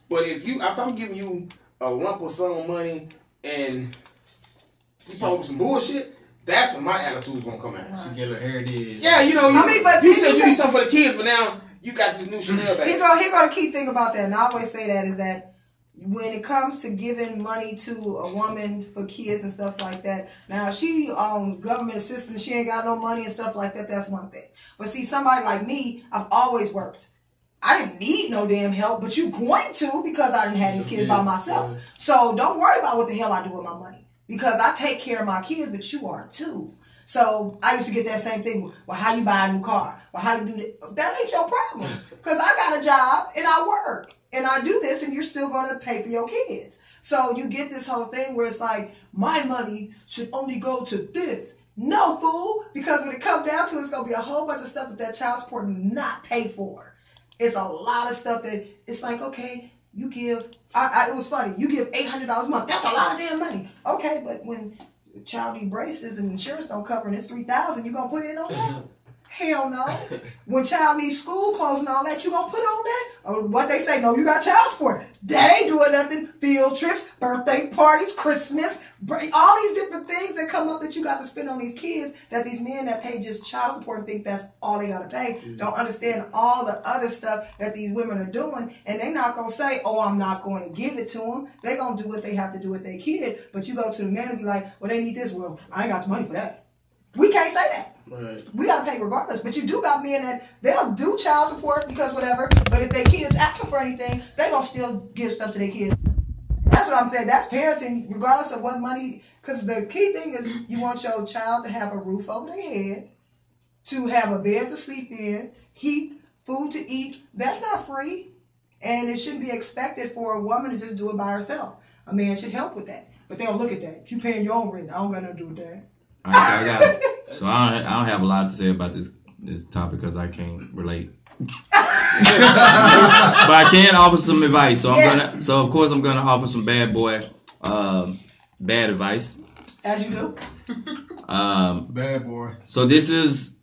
But if I'm giving you a lump of some money and you post some bullshit, that's when my attitude's gonna come out. She get her heritage. Yeah, but you said you need something for the kids, but now you got this new Chanel bag. Here go the key thing about that, and I always say that, is that when it comes to giving money to a woman for kids and stuff like that, now if she on government assistance, she ain't got no money and stuff like that, that's one thing. But see, somebody like me, I've always worked. I didn't need no damn help, but you going to, because I didn't have these kids by myself. So don't worry about what the hell I do with my money. Because I take care of my kids, but you are too. So I used to get that same thing. Well, how you buy a new car? Well, how you do that? That ain't your problem. Because I got a job and I work. and I do this, and you're still going to pay for your kids. So you get this whole thing where it's like, my money should only go to this. No, fool, because when it comes down to it, it's going to be a whole bunch of stuff that child support will not pay for. It's a lot of stuff that it's like, okay, you give, it was funny, you give $800 a month. That's a lot of damn money. Okay, but when child need braces and insurance don't cover and it's $3,000, you going to put in on that? Hell no. When child needs school clothes and all that, you gonna put on that? Or what they say, no, you got child support. They ain't doing nothing. Field trips, birthday parties, Christmas, all these different things that come up that you got to spend on these kids that these men that pay just child support and think that's all they gotta pay. Don't understand all the other stuff that these women are doing, and they not gonna say, oh, I'm not going to give it to them. They gonna do what they have to do with their kid, but you go to the man and be like, well, they need this. Well, I ain't got the money for that. We can't say that. Right. We gotta pay regardless, but you do got men that they'll do child support because whatever, but if their kids asking for anything, they gonna still give stuff to their kids. That's what I'm saying. That's parenting, regardless of what money, because the key thing is you want your child to have a roof over their head, to have a bed to sleep in, heat, food to eat. That's not free, and it shouldn't be expected for a woman to just do it by herself. A man should help with that, but they don't look at that. You paying your own rent. I don't got nothing to do with that. All right, I got it. So I don't have a lot to say about this topic because I can't relate. But I can offer some advice. So of course I'm gonna offer some bad boy bad advice. As you do. Bad boy. So this is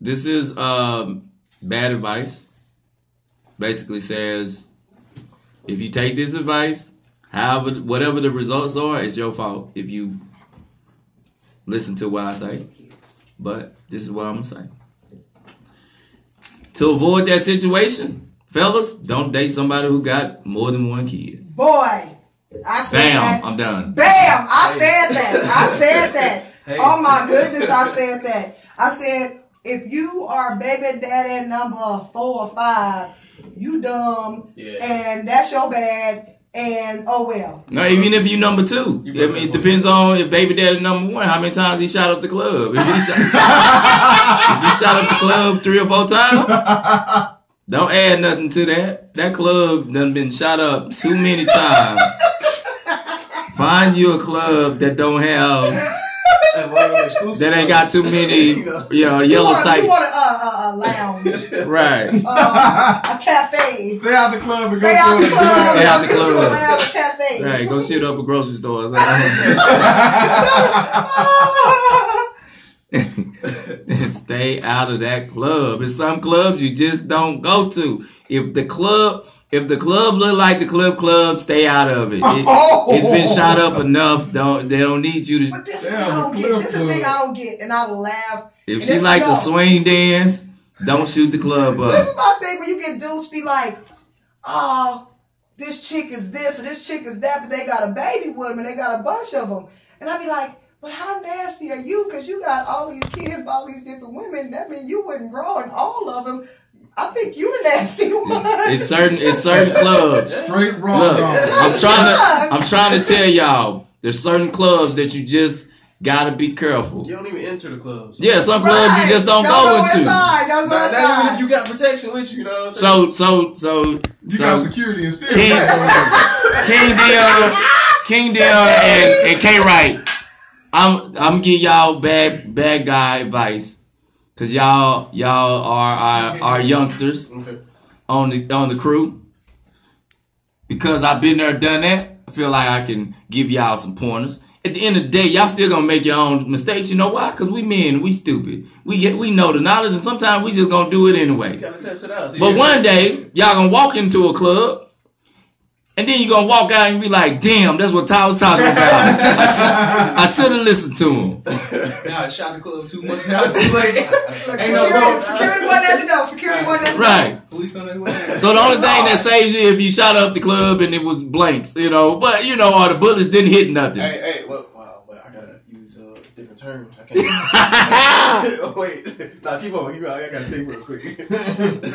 bad advice. Basically says if you take this advice, whatever the results are, it's your fault if you listen to what I say, but this is what I'm gonna say. To avoid that situation, fellas, don't date somebody who got more than one kid. Boy, I said that. Bam, I'm done. Bam, I said that. I said that. Hey. Oh my goodness, I said that. I said, if you are baby daddy number 4 or 5, you dumb, and that's your bad. And oh well. No, even if you number 2, I mean, it depends on if baby daddy number 1. How many times he shot up the club? If he shot up the club 3 or 4 times, don't add nothing to that. That club done been shot up too many times. Find you a club that don't have. That ain't got too many, yellow type. You want a lounge, right? A cafe. Stay out the club and Stay out the club. Stay out the club. A cafe. Right, go shoot up a grocery store. Stay out of that club. There's some clubs you just don't go to. If the club look like the club, stay out of it. It's been shot up enough. They don't need you to. But this is what I don't get. This is the thing I don't get, and I laugh. If she like to swing dance, don't shoot the club up. This is my thing when you get dudes be like, oh, this chick is this or this chick is that, but they got a baby with them and they got a bunch of them, and I be like, but how nasty are you? Because you got all these kids by all these different women. That means you wouldn't grow in all of them. I think you the nasty one. It's certain clubs. Straight wrong. Look, I'm trying to tell y'all, there's certain clubs that you just gotta be careful. You don't even enter the clubs. Yeah, some clubs you just don't go into. Don't go inside. Not even if you got protection with you, you know. So you got security and still. King Dion and K Wright. I'm give y'all bad guy advice. Cause y'all are our youngsters on the crew. Because I've been there, done that, I feel like I can give y'all some pointers. At the end of the day, y'all still gonna make your own mistakes. You know why? Cause we men, we stupid. We know the knowledge, and sometimes we just gonna do it anyway. You gotta test it out. But one day, y'all gonna walk into a club. And then you're going to walk out and be like, damn, that's what Ty was talking about. I should have listened to him. Now I shot the club too much. Now it's too late. Security wasn't at the door. Security wasn't at the door. Right. Police on their way. So the only thing that saves you if you shot up the club and it was blanks, but or the bullets didn't hit nothing. Hey, wow, but I gotta use different terms. I can't. Oh, wait. Nah, keep on. I gotta think real quick.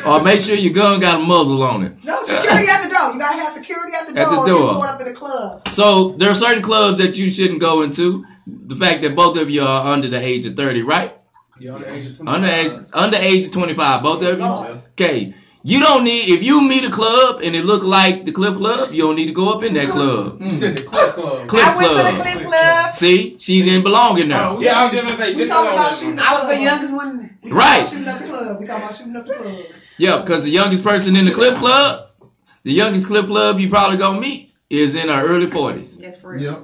Or make sure your gun got a muzzle on it. No, security at the door. You gotta have security at the door. If you're going up in the club. So there are certain clubs that you shouldn't go into. The fact that both of you are under the age of 30, right? Yeah, under the age of 25. Under age of 25, both of you? Okay. You don't need, if you meet a club and it look like the Clip Club, you don't need to go up in that club. You said the Clip Club. Clip I went Club. to the Clip Club. See, she didn't belong in there. Yeah, I was just gonna say. We talking about shooting the I was club. the youngest one. We talking Right. about shooting up the club. We talking about shooting up the club. Yeah, because the youngest person in the Clip Club, the youngest Clip Club you probably gonna meet is in her early 40s. Yes, for real. Yep.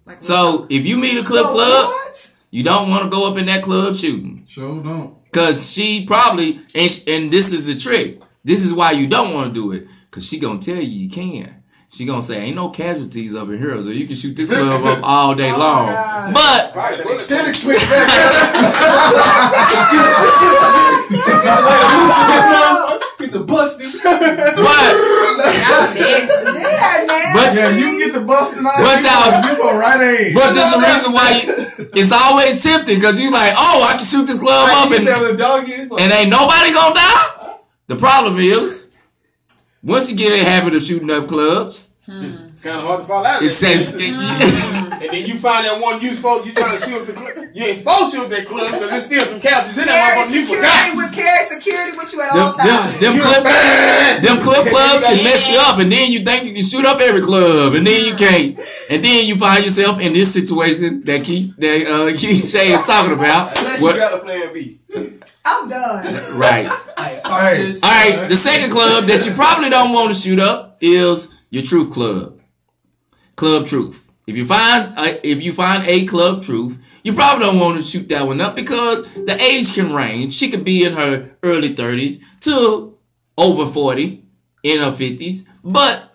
Like, So if you meet a Clip But Club, what? you don't want to go up in that club shooting. Sure don't. Because she probably, and this is the trick. This is why you don't want to do it. Because she going to tell you can. She going to say, ain't no casualties up in here, so you can shoot this club up all day long. God. But, Extended clip back. Get the busted. but, Yeah, you get the busting out. But y'all- You go right ahead. but there's a reason why it's always tempting. Because you like, oh, I can shoot this club up You and tell the dog you. and ain't nobody gonna die. The problem is, once you get in the habit of shooting up clubs, It's kind of hard to fall out of it it. says, And then you find that one you trying to shoot up the club. You ain't supposed to shoot up that club because there's still some couches in there. Carry motherfucker, You forgot. carry security with you at all times. them clip clubs can mess you up, and then you think you can shoot up every club, and then you can't, and then you find yourself in this situation that Keith Shay is talking about. Unless What- you got a plan B. I'm done. Right. Hey. All right. The second club that you probably don't want to shoot up is your Truth Club. Club Truth. If you find a Club Truth, you probably don't want to shoot that one up because the age can range. She could be in her early 30s to over 40 in her 50s. But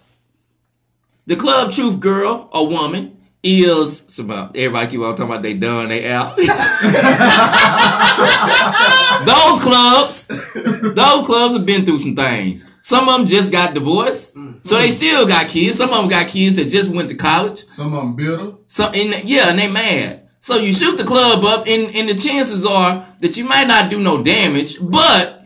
the Club Truth girl or woman is everybody keep on talking about they done, they out. Those clubs have been through some things. Some of them just got divorced, so they still got kids. Some of them got kids that just went to college. Some of them bitter. And they mad. So you shoot the club up, and the chances are that you might not do no damage, but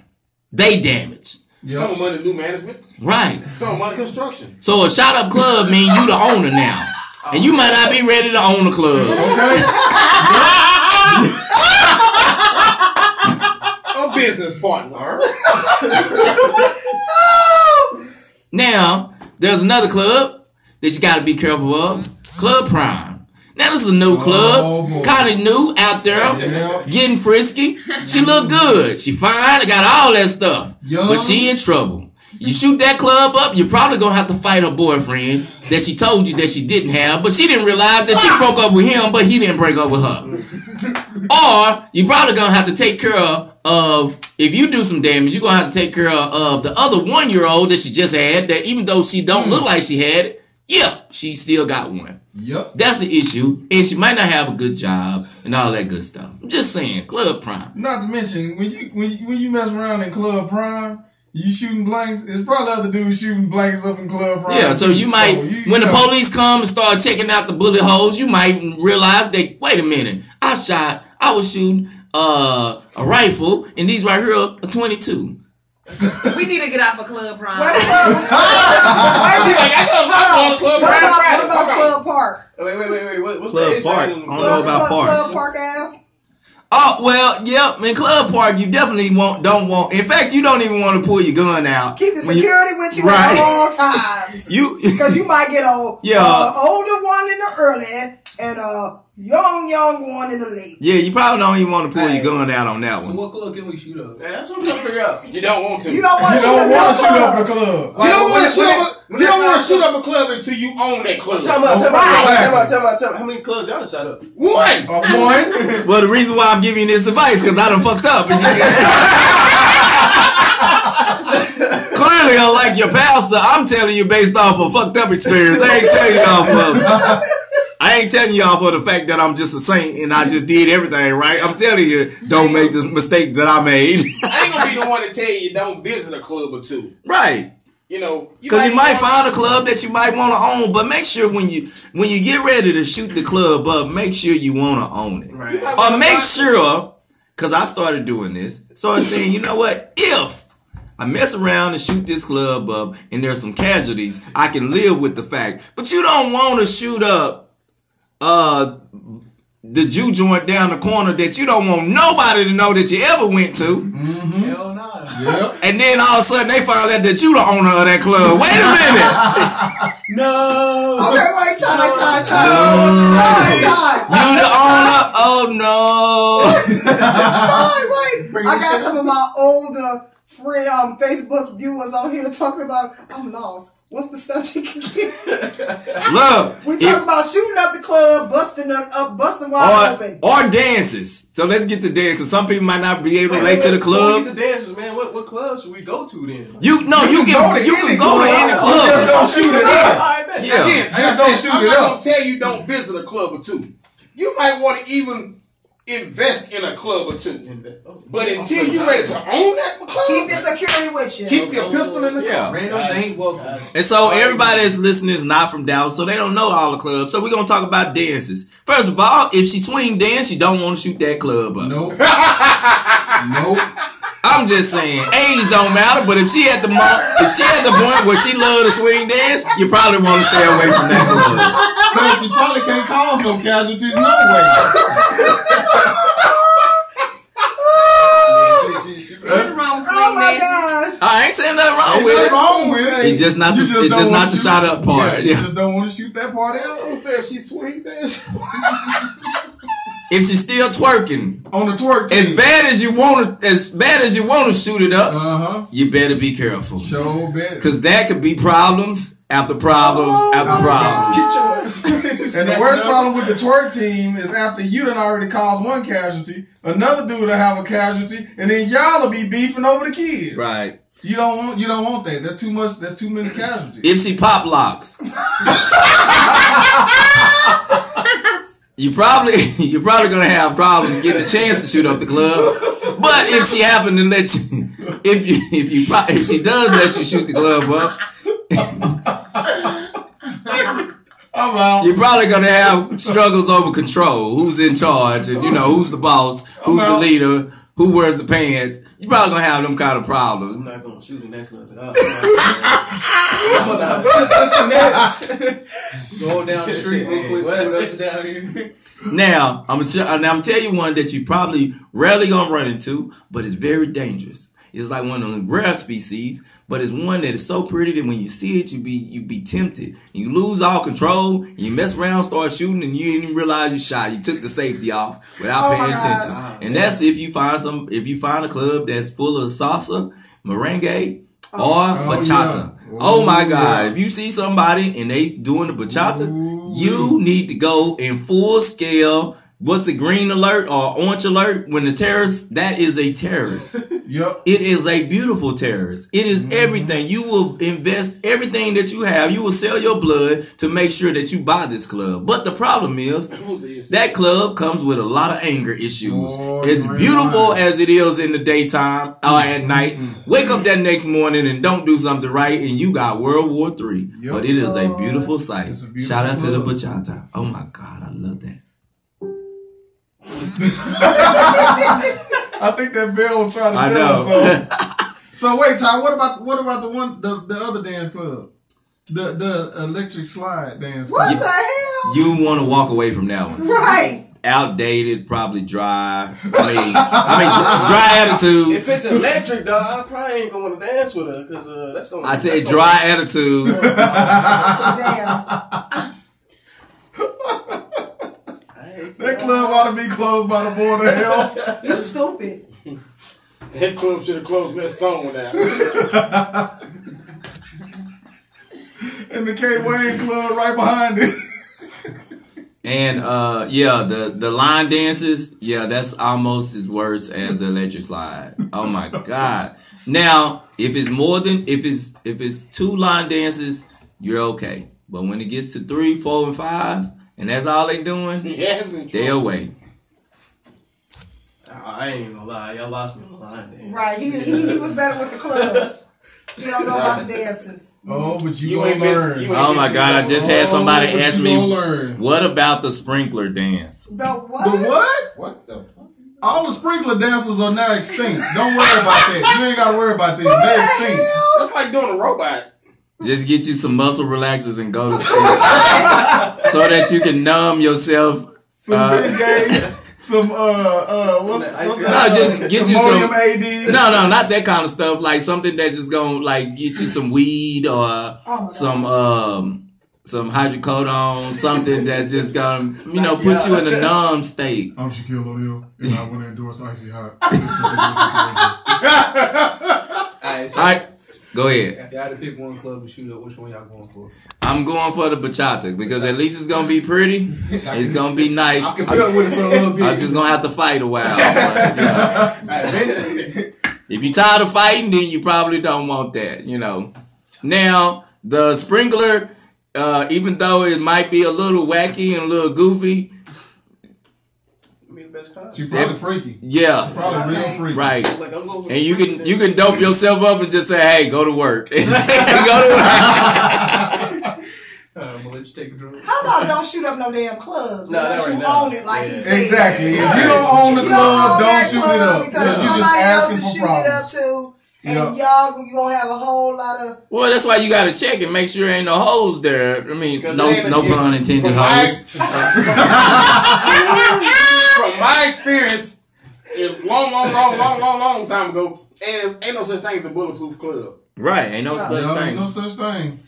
they damage. Some money new management. Right. Some money construction. So a shot up club means you the owner now. And you might not be ready to own a club. A business partner. Now, there's another club that you got to be careful of. Club Prime. Now, this is a new club. Kind of new out there. Getting frisky. She look good. She fine. Got all that stuff. But she in trouble. You shoot that club up, you're probably going to have to fight her boyfriend that she told you that she didn't have, but she didn't realize that she broke up with him, but he didn't break up with her. Or you're probably going to have to take care of, if you do some damage, you're going to have to take care of the other 1-year-old that she just had, that even though she don't look like she had it, she still got one. Yep. That's the issue. And she might not have a good job and all that good stuff. I'm just saying, Club Prime. Not to mention, when you mess around in Club Prime, you shooting blanks. It's probably other dudes shooting blanks up in Club Prime. Yeah, so you might, when the police come and start checking out the bullet holes, you might realize that, wait a minute, I was shooting a rifle, and these right here are a 22. We need to get off of Club Prime. What about Club Park? Wait. What's Club the Park. I don't know about Park. Club Park Ave? Oh, well, yeah, in Club Park, you definitely don't want, in fact, you don't even want to pull your gun out. Keep your security with you at all times. Because you might get an older one in the early and a young one in the late. Yeah, you probably don't even want to pull your gun out on that So one. what club can we shoot up? Man, that's what I'm trying to figure out. You don't want to. You don't want to shoot up the club. You don't want to shoot up a club until you own that club. Tell me. How many clubs y'all done shot up? One. One. Well, the reason why I'm giving you this advice because I done fucked up. Clearly, unlike your pastor, I'm telling you based off a fucked up experience. I ain't telling y'all for the fact that I'm just a saint and I just did everything right. I'm telling you, don't make this mistake that I made. I ain't gonna be the one to tell you don't visit a club or two. Right. You know, because you might find a club that you might want to own, but make sure when you get ready to shoot the club up, make sure you want to own it, right? Or make sure, because I started doing this, so I'm saying, you know what, if I mess around and shoot this club up and there's some casualties, I can live with the fact. But you don't want to shoot up the Jew joint down the corner that you don't want nobody to know that you ever went to. Hell no. Yep. And then all of a sudden they found out that you the owner of that club. Wait a minute. No. Okay, wait, time. You the owner? Oh no. Wait. I got some of my older friend Facebook viewers on here talking about, I'm lost. What's the stuff she can get? Look. We talk about shooting up the club, busting wide open. Or dances. So let's get to dances. Some people might not be able to relate to the Before club. we get the dancers, man. What club should we go to then? You can go to any club. Just don't shoot it up. All right, man. Yeah. Again, Just don't shoot I'm it not up. gonna tell you don't visit a club or two. You might want to even invest in a club or two. But until you're ready to own that club, Keep your security with you. keep your pistol in the car. Randoms ain't welcome. And so everybody that's listening is not from Dallas, so they don't know all the clubs. So we're gonna talk about dances. First of all, if she swing dance, she don't want to shoot that club up. Nope. I'm just saying, age don't matter. But if she at the point where she love to swing dance, you probably want to stay away from that club. Because she probably can't cause no casualties no way. What's wrong with Oh my swing gosh. I ain't saying nothing wrong Ain't with nothing it. wrong with it. It's just not You the don't it's just wanna not the shoot- shot up part. You Yeah. just don't want to shoot that part out. I don't say if she swing dance. If she's still twerking, On the twerk team. as bad as you want to shoot it up, Uh-huh. you better be careful. Show bet. Because that could be problems after problems after problems. And the worst problem with the twerk team is after you done already caused one casualty, another dude will have a casualty, and then y'all will be beefing over the kids. Right. You don't want that. That's too much. That's too many casualties. If she pop locks, you're probably gonna have problems getting a chance to shoot up the club. But if she happen to let you, if she does let you shoot the club up, I'm out. you're probably gonna have struggles over control. Who's in charge, and who's the boss, who's the leader, who wears the pants. You're probably gonna have them kind of problems. I'm not gonna shoot in that club at all. Go down the street real quick. What else is down here? Now, I'm gonna tell you one that you probably rarely gonna run into, but it's very dangerous. It's like one of the rare species, but it's one that is so pretty that when you see it, you be tempted. And you lose all control, and you mess around, start shooting, and you didn't even realize you shot. You took the safety off without paying attention. And that's if you find a club that's full of salsa, merengue, or bachata. Yeah. Oh my God. If you see somebody and they doing the bachata, you need to go in full scale. What's the green alert or orange alert? When the terrorist, that is a terrorist. Yep. It is a beautiful terrorist. It is everything. You will invest everything that you have. You will sell your blood to make sure that you buy this club. But the problem is that club comes with a lot of anger issues. As beautiful as it is in the daytime or at night, wake up that next morning and don't do something right and you got World War III. Yep. But it is a beautiful sight. It's a beautiful Shout out to the club. bachata. Oh my God, I love that. I think that bell was trying to I tell us know. something. So wait, Ty, what about the other dance club? The electric slide dance club. What the hell? You want to walk away from that one. Right. Outdated, probably dry. Dry attitude. If it's electric, dog, I probably ain't gonna want to dance with her because that's gonna. I said dry attitude. Damn. That club ought to be closed by the board of health. You stupid. That club should have closed when that song went out. And the K Wayne club right behind it. And the line dances, that's almost as worse as the electric slide. Oh my God. Now, if it's 2 line dances, you're okay. But when it gets to 3, 4, and 5, and that's all they doing, stay away. I ain't even gonna lie, y'all lost me on the line. Man. Right. He was better with the clubs. He don't know about the dances. Oh, but you ain't gonna been- learn. you ain't Oh my God, I just had somebody but ask you me, gonna learn. what about the sprinkler dance? The what? The what? What the fuck? All the sprinkler dancers are now extinct. Don't worry about that. You ain't gotta worry about this. They're extinct. That's like doing a robot. Just get you some muscle relaxers and go to sleep so that you can numb yourself some big games, some what's just get you some AD. No, not that kind of stuff. Like something that just gonna like get you some weed or some hydrocodone, something that just gonna put you in a numb state. I'm Shaquille O'Neal, and I want to endorse Icy Hot. All right, go ahead. If y'all had to pick one club to shoot up, which one y'all going for? I'm going for the bachata because at least it's gonna be pretty. It's gonna be nice. I can put up with it for a little bit. I'm just gonna have to fight a while. But, if you're tired of fighting, then you probably don't want that. Now the sprinkler, even though it might be a little wacky and a little goofy. She probably freaky. Yeah, probably real freaky. Right. And you can dope yourself up and just say, "Hey, go to work." Go to work. I'm gonna let you take a drink. How about don't shoot up no damn clubs unless you right own it like he said. Exactly. If you don't own the club, don't shoot it up. Because somebody else is shooting it up too. And y'all gonna have a whole lot of. Well, that's why you gotta check and make sure there ain't no hoes there. I mean, no pun intended hoes. From my experience, long time ago, ain't no such thing as a bulletproof club. Right, ain't no such thing. Ain't no such thing.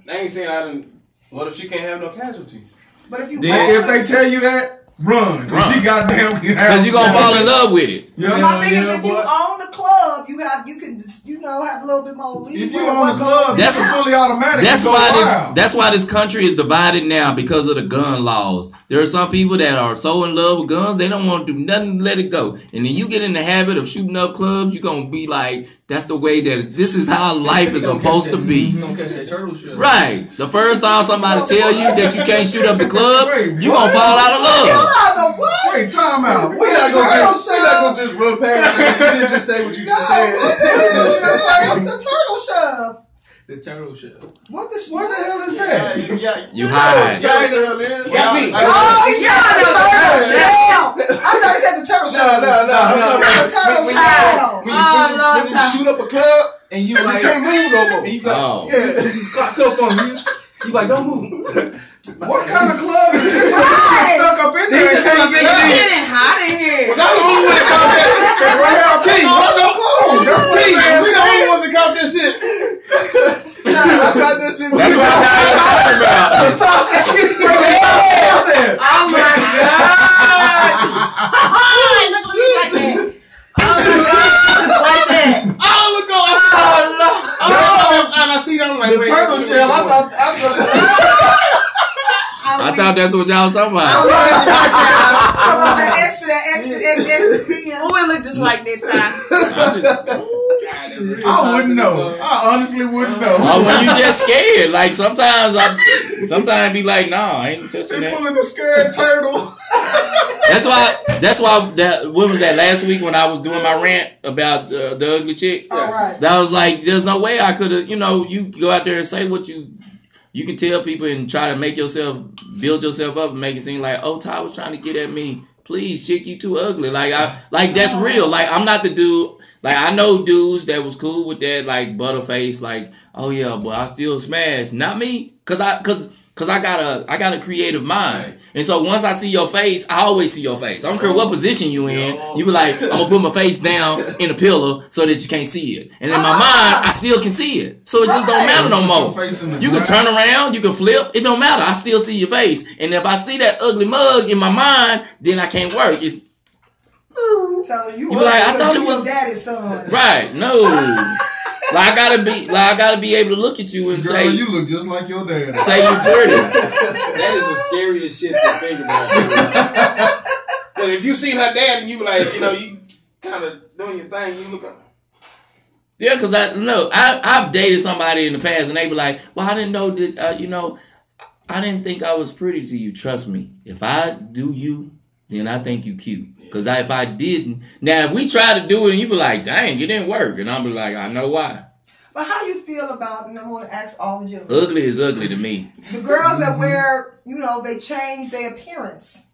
They ain't saying I didn't. What if she can't have no casualty? But if you if they tell you that, run. Because she goddamn. Because you gonna fall in love with it. Yeah, my thing is, if you own the club, you can just have a little bit more leeway. If you own the club, that's fully automatic. That's why this country is divided now because of the gun laws. There are some people that are so in love with guns they don't want to do nothing to let it go. And then you get in the habit of shooting up clubs, you're gonna be like, that's the way that this is how life is supposed to be. You gonna catch that turtle shell. Right. The first time somebody tell you that you can't shoot up the club, you gonna fall out of love. Wait, time out. We're not gonna just run past it. You didn't just say what you just said. What's the turtle shove? The turtle shell. What the hell is that? You hide. Turtle shell is. Got me. Oh, he said the turtle shell. I thought he said the turtle shell. No. I'm talking about the turtle shell. When you shoot up a club and you like can't move no more. And you got you clock up on you. You like don't move. What kind of club is this? Stuck up in there. It's getting hot in here. That's the only one that caught that. T, what's up? We the only ones that caught this shit. I got this shit. That's what I'm talking about. Oh my god! Like that. Oh, look on. And I see that. I'm like, The turtle shell. I thought that's what y'all was talking about. That extra. Who it look just like that time? I wouldn't know. I honestly wouldn't know. When you just scared. Like sometimes I be like, nah, I ain't touching They that. pulling the scared turtle. That's why when was that last week when I was doing my rant about the ugly chick? All right. That was like, there's no way I could have, you go out there and say what you can tell people and try to build yourself up and make it seem like, oh, Ty was trying to get at me. Please, chick, you too ugly. Like that's real. Like I'm not the dude. Like I know dudes that was cool with that, like butterface. Like, oh yeah, but I still smash. Not me, cause I got a creative mind. And so once I see your face, I always see your face. I don't care what position you in. You be like, I'm gonna put my face down in a pillow so that you can't see it. And in my mind, I still can see it. So it just don't matter no more. You can turn around, you can flip. It don't matter. I still see your face. And if I see that ugly mug in my mind, then I can't work. It's telling you, like, I thought it was daddy's son. Right? No. I gotta be able to look at you and Girl, say, you look just like your dad. Say you pretty. That is the scariest shit to think about. But if you see her dad and you like, you kind of doing your thing, you look up. Yeah, because I've dated somebody in the past and they be like, well, I didn't know that, I didn't think I was pretty to you. Trust me. If I do you, then I think you cute. Because if I didn't, now if we try to do it and you be like, dang, it didn't work. And I'll be like, I know why. But how you feel about, and I want to ask all the gentlemen. Ugly is ugly to me. The girls that wear, they change their appearance.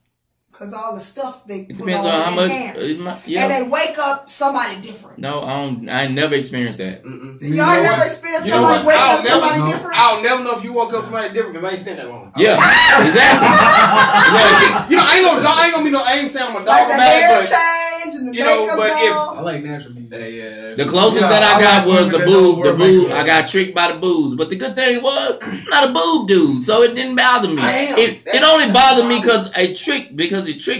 because all the stuff they put depends on how much. And they wake up somebody different. No, I never experienced that. Y'all never experienced somebody waking up somebody different? I'll never know if you woke up somebody different because I ain't staying that long. Yeah, exactly. You know, I ain't saying I'm a dog like the bag, hair but change and the you know, makeup but if I like natural beauty. The closest that I got was the boob. The boob. I got tricked by the boobs. But the good thing was, I'm not a boob dude, so it didn't bother me. It only bothered me because it tricked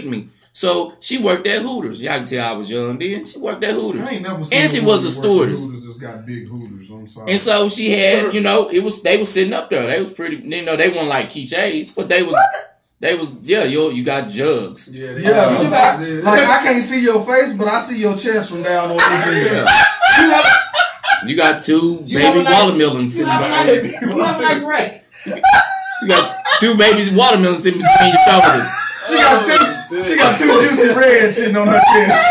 me. So she worked at Hooters. Y'all can tell I was young then. She worked at Hooters. I ain't never seen and she was a stewardess. Hooters just got big Hooters. I'm sorry. And so she had, they was sitting up there. They was pretty. They weren't like cliches, but they was. They was you got jugs. Yeah. Like I can't see your face, but I see your chest from down on this end. You got two baby watermelons sitting behind you. You have a nice rack. You got two baby watermelons sitting between your shoulders. She got two juicy reds sitting on her chest.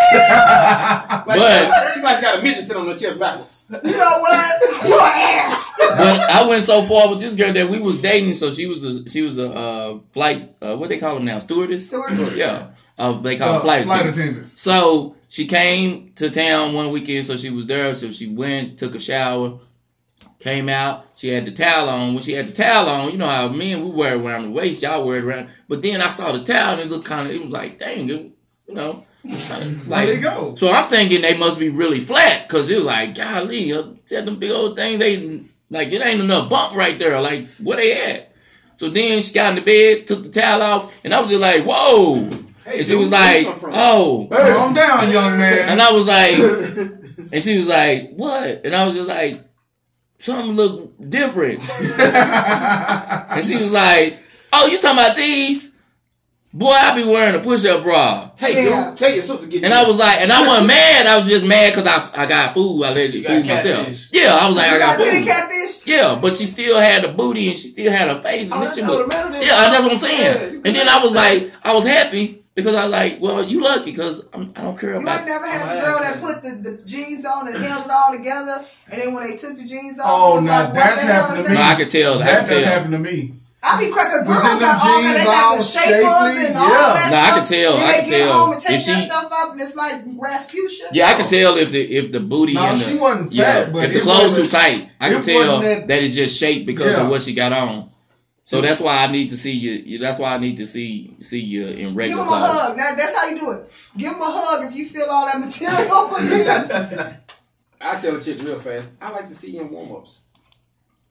She might got a midget sitting on her chest backwards. You know what? Your ass. But I went so far with this girl that we was dating. So she was a flight. What they call them now? Stewardess. Yeah. They call them flight attendants. So she came to town one weekend. So she was there. So she went, took a shower, came out. She had the towel on. When she had the towel on, you know how men, we wear it around the waist. Y'all wear it around. But then I saw the towel and it looked kind of, it was like, dang, like, there you go. So I'm thinking they must be really flat because it was like, golly, tell them big old thing, they, like, it ain't enough bump right there. Like, where they at? So then she got in the bed, took the towel off, and I was just like, whoa. Hey, and she was like, oh. Hey, calm down, young man. And I was like, and she was like, what? And I was just like, something look different. And she was like, oh, you talking about these? Boy, I be wearing a push-up bra. Hey, dude, tell your sister to get. And I was like, and I wasn't mad. I was just mad because I got food. I let it food myself. Yeah, I was like, I got food. Catfish? Yeah, but she still had the booty and she still had her face. And that's what I'm saying. And then I was like, I was happy because I was like, well, you lucky because I don't care about. You ain't never had the girl that put the jeans on and held it all together, and then when they took the jeans off, oh, now like, that's happened to me. No, I could tell. That happened to me. I be cracking girls got all and they got the shapers and all that stuff. No, I can tell. Then I can they get tell. home and take that stuff up and it's like Rasputia. Yeah, I can tell if the booty and the she wasn't fat, but if the clothes too tight, I can tell that it's just shaped because of what she got on. So that's why I need to see you. That's why I need to see you in regular clothes. Give him a hug. Now, that's how you do it. Give him a hug if you feel all that material on me. I tell a chick real fast. I like to see you in warm-ups.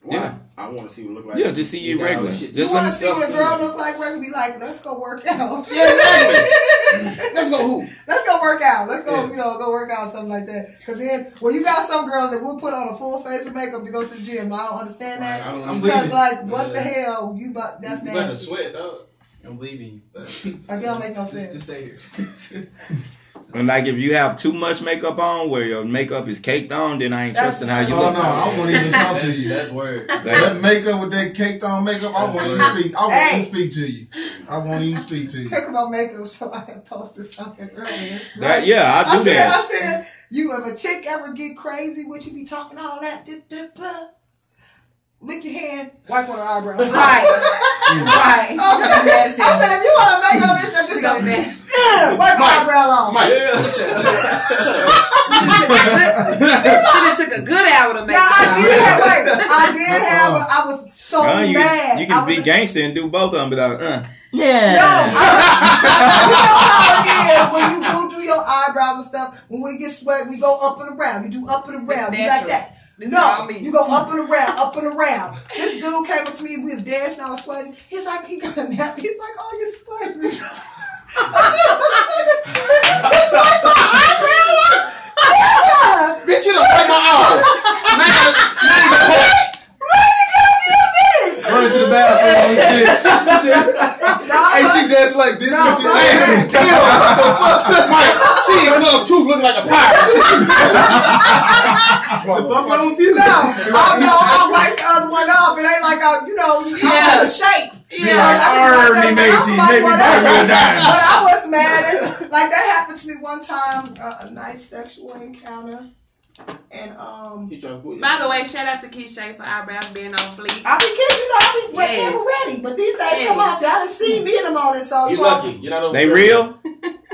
Why? Yeah. I want to see what it look like. Yeah, just see you regular. You want to see what a girl look like regular? Be like, let's go work out. Yeah, exactly. Let's go who? Let's go work out. Let's go, go work out, something like that. Because then, well, you got some girls that will put on a full face of makeup to go to the gym. I don't understand that. Because, like, what the hell? That's nasty. You better sweat, dog. I'm leaving you. Like, don't make no sense. Just stay here. And like if you have too much makeup on, where your makeup is caked on, then I ain't trusting how you look. No, I won't even talk to you. That's word. That makeup with that caked on makeup, I won't even speak. I won't even speak to you. I won't even speak to you. Talk about makeup, so I had posted something earlier. Right? I do that. I said, you if a chick ever get crazy, would you be talking all that? Blah. Lick your hand, wipe on her eyebrows. Right. Right. I said, if you want to make up this, just go mad. Yeah, wipe my eyebrow off. It took a good hour to make I was so mad. You can be gangster and do both of them without, Yeah. No, you know how it is when you do your eyebrows and stuff. When we get sweat, we go up and around. You do up and around. You like that. No, you go up and around. This dude came up to me, we was dancing, I was sweating. He's like, he got a nap. He's like, oh, you're sweating. This wipe my eyebrow off. Bitch, you done wipe my eyebrow. Now you got punch. Run to the bathroom. Hey, she danced like this. What the fuck? Mike, she in Club Truth looking like a pirate. What the fuck wrong with you? No, I wiped the other one off. It ain't like I was a shape. Yeah, But I was mad. Like that happened to me one time. A nice sexual encounter. And By the way, shout out to Keisha for eyebrows being on fleek. I be kidding, I be never ready. But these days come off. Y'all done see me in the morning, so you lucky. You're not over. They real?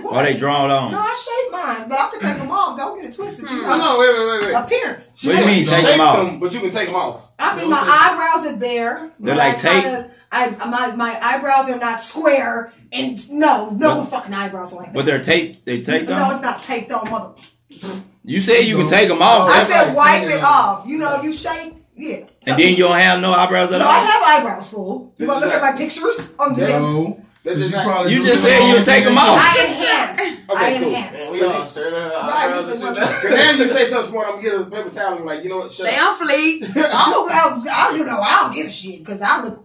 Or they drawn on? No, I shape mine, but I can take them off. Don't get it twisted. You know, No, wait. appearance. What do you mean take them off? But you can take them off. I mean, my eyebrows are bare. They're like tape? My eyebrows are not square. And no fucking eyebrows are like that. But they're taped? They taped on? No, it's not taped on, mother. You said you can take them off. I said wipe it off. You know, you shape, yeah. And then you don't have no eyebrows at all? I have eyebrows full. You want to look at my pictures on the No. You just said you'll take them off. I enhance. Okay, cool. enhance. We all staring at her eyebrows and shit. Cause now you say something smart, I'm gonna get a paper towel and be like, you know what? Shut They up. on fleek. I don't give a shit because I look.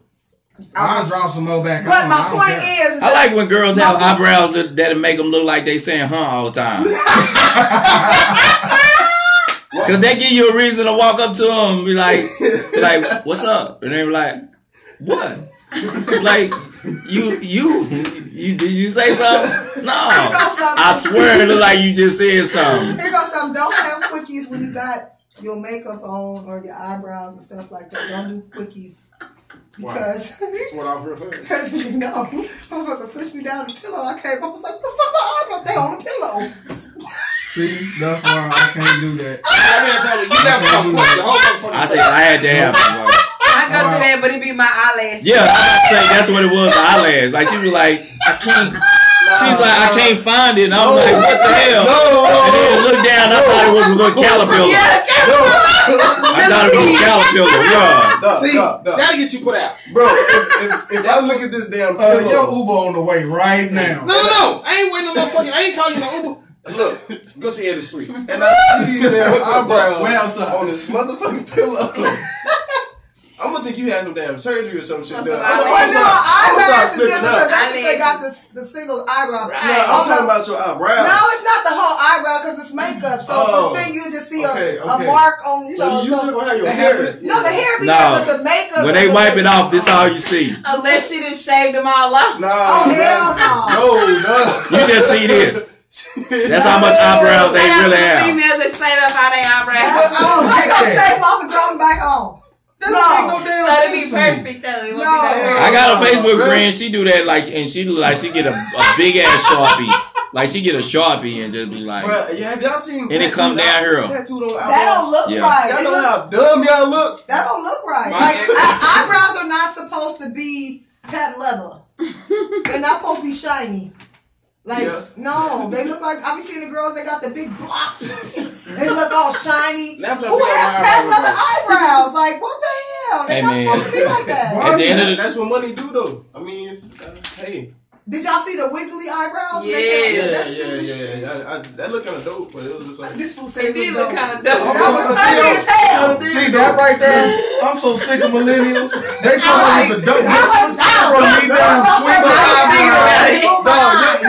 I'll draw some more back. But my point is, I like when girls have eyebrows that make them look like they saying "huh" all the time. Cause they give you a reason to walk up to them and be like, "What's up?" And they be like, "What?" Like you did you say something? No, I swear it look like you just said something. Here goes something. Don't have quickies when you got your makeup on or your eyebrows and stuff like that. Don't do quickies. Because Sweat off real fast. Because you know, motherfucker pushed me down the pillow. I came up, was like, what the fuck my eyebrows? They on the pillow. See, that's why I can't do that. I said I had to have them. I go through that, but it be my eyelash. Yeah, I say that's what it was. The eyelash. Like she was like, I can't. She's like, I can't find it. And I was like, what the hell? And then look down. I thought it was a little caterpillar. I thought it was a caterpillar. Yeah. See, that'll get you put out, bro. If I look at this damn pillow, your Uber on the way right now. No. I ain't waiting on no fucking. I ain't calling you no Uber. Look, go to the end of the street. And I see these damn eyebrows on this motherfucking pillow. I'm gonna think you had some damn surgery or some shit. Eyelash is different because that's if they got the single eyebrow. Right. No, I'm talking about your eyebrows. No, it's not the whole eyebrow because it's makeup. So this thing you just see a mark on. You know, you still gonna have your hair. No, the hair be there, but the makeup. When they wipe it off, this all you see. Unless she done shaved them all off. No. Oh hell no. No. You just see this. That's how much eyebrows they really have. Females that shave up all their eyebrows. They gonna shave them off and draw them back on. So it'd be perfect though. It won't be that I got a Facebook friend. She do that and she do like she get a big ass Sharpie. Like she get a Sharpie and just be like, bruh, have y'all seen? And it come down here. That don't look right. Y'all know how dumb y'all look. That don't look right. Like eyebrows are not supposed to be patent leather. They're not supposed to be shiny. Like no, they look like I be seeing the girls. They got the big blotch. They look all shiny. Who has patent leather eyebrows? Like what the hell? They're not supposed to be like that. At the end of that's what money do though. I mean, hey. Did y'all see the wiggly eyebrows? Yeah. That looked kind of dope, but it was just like this fool said it look kind of dope. That was ugly as hell. See that right there? I'm so sick of millennials. They show me the dope. From me down squiggly eyebrows.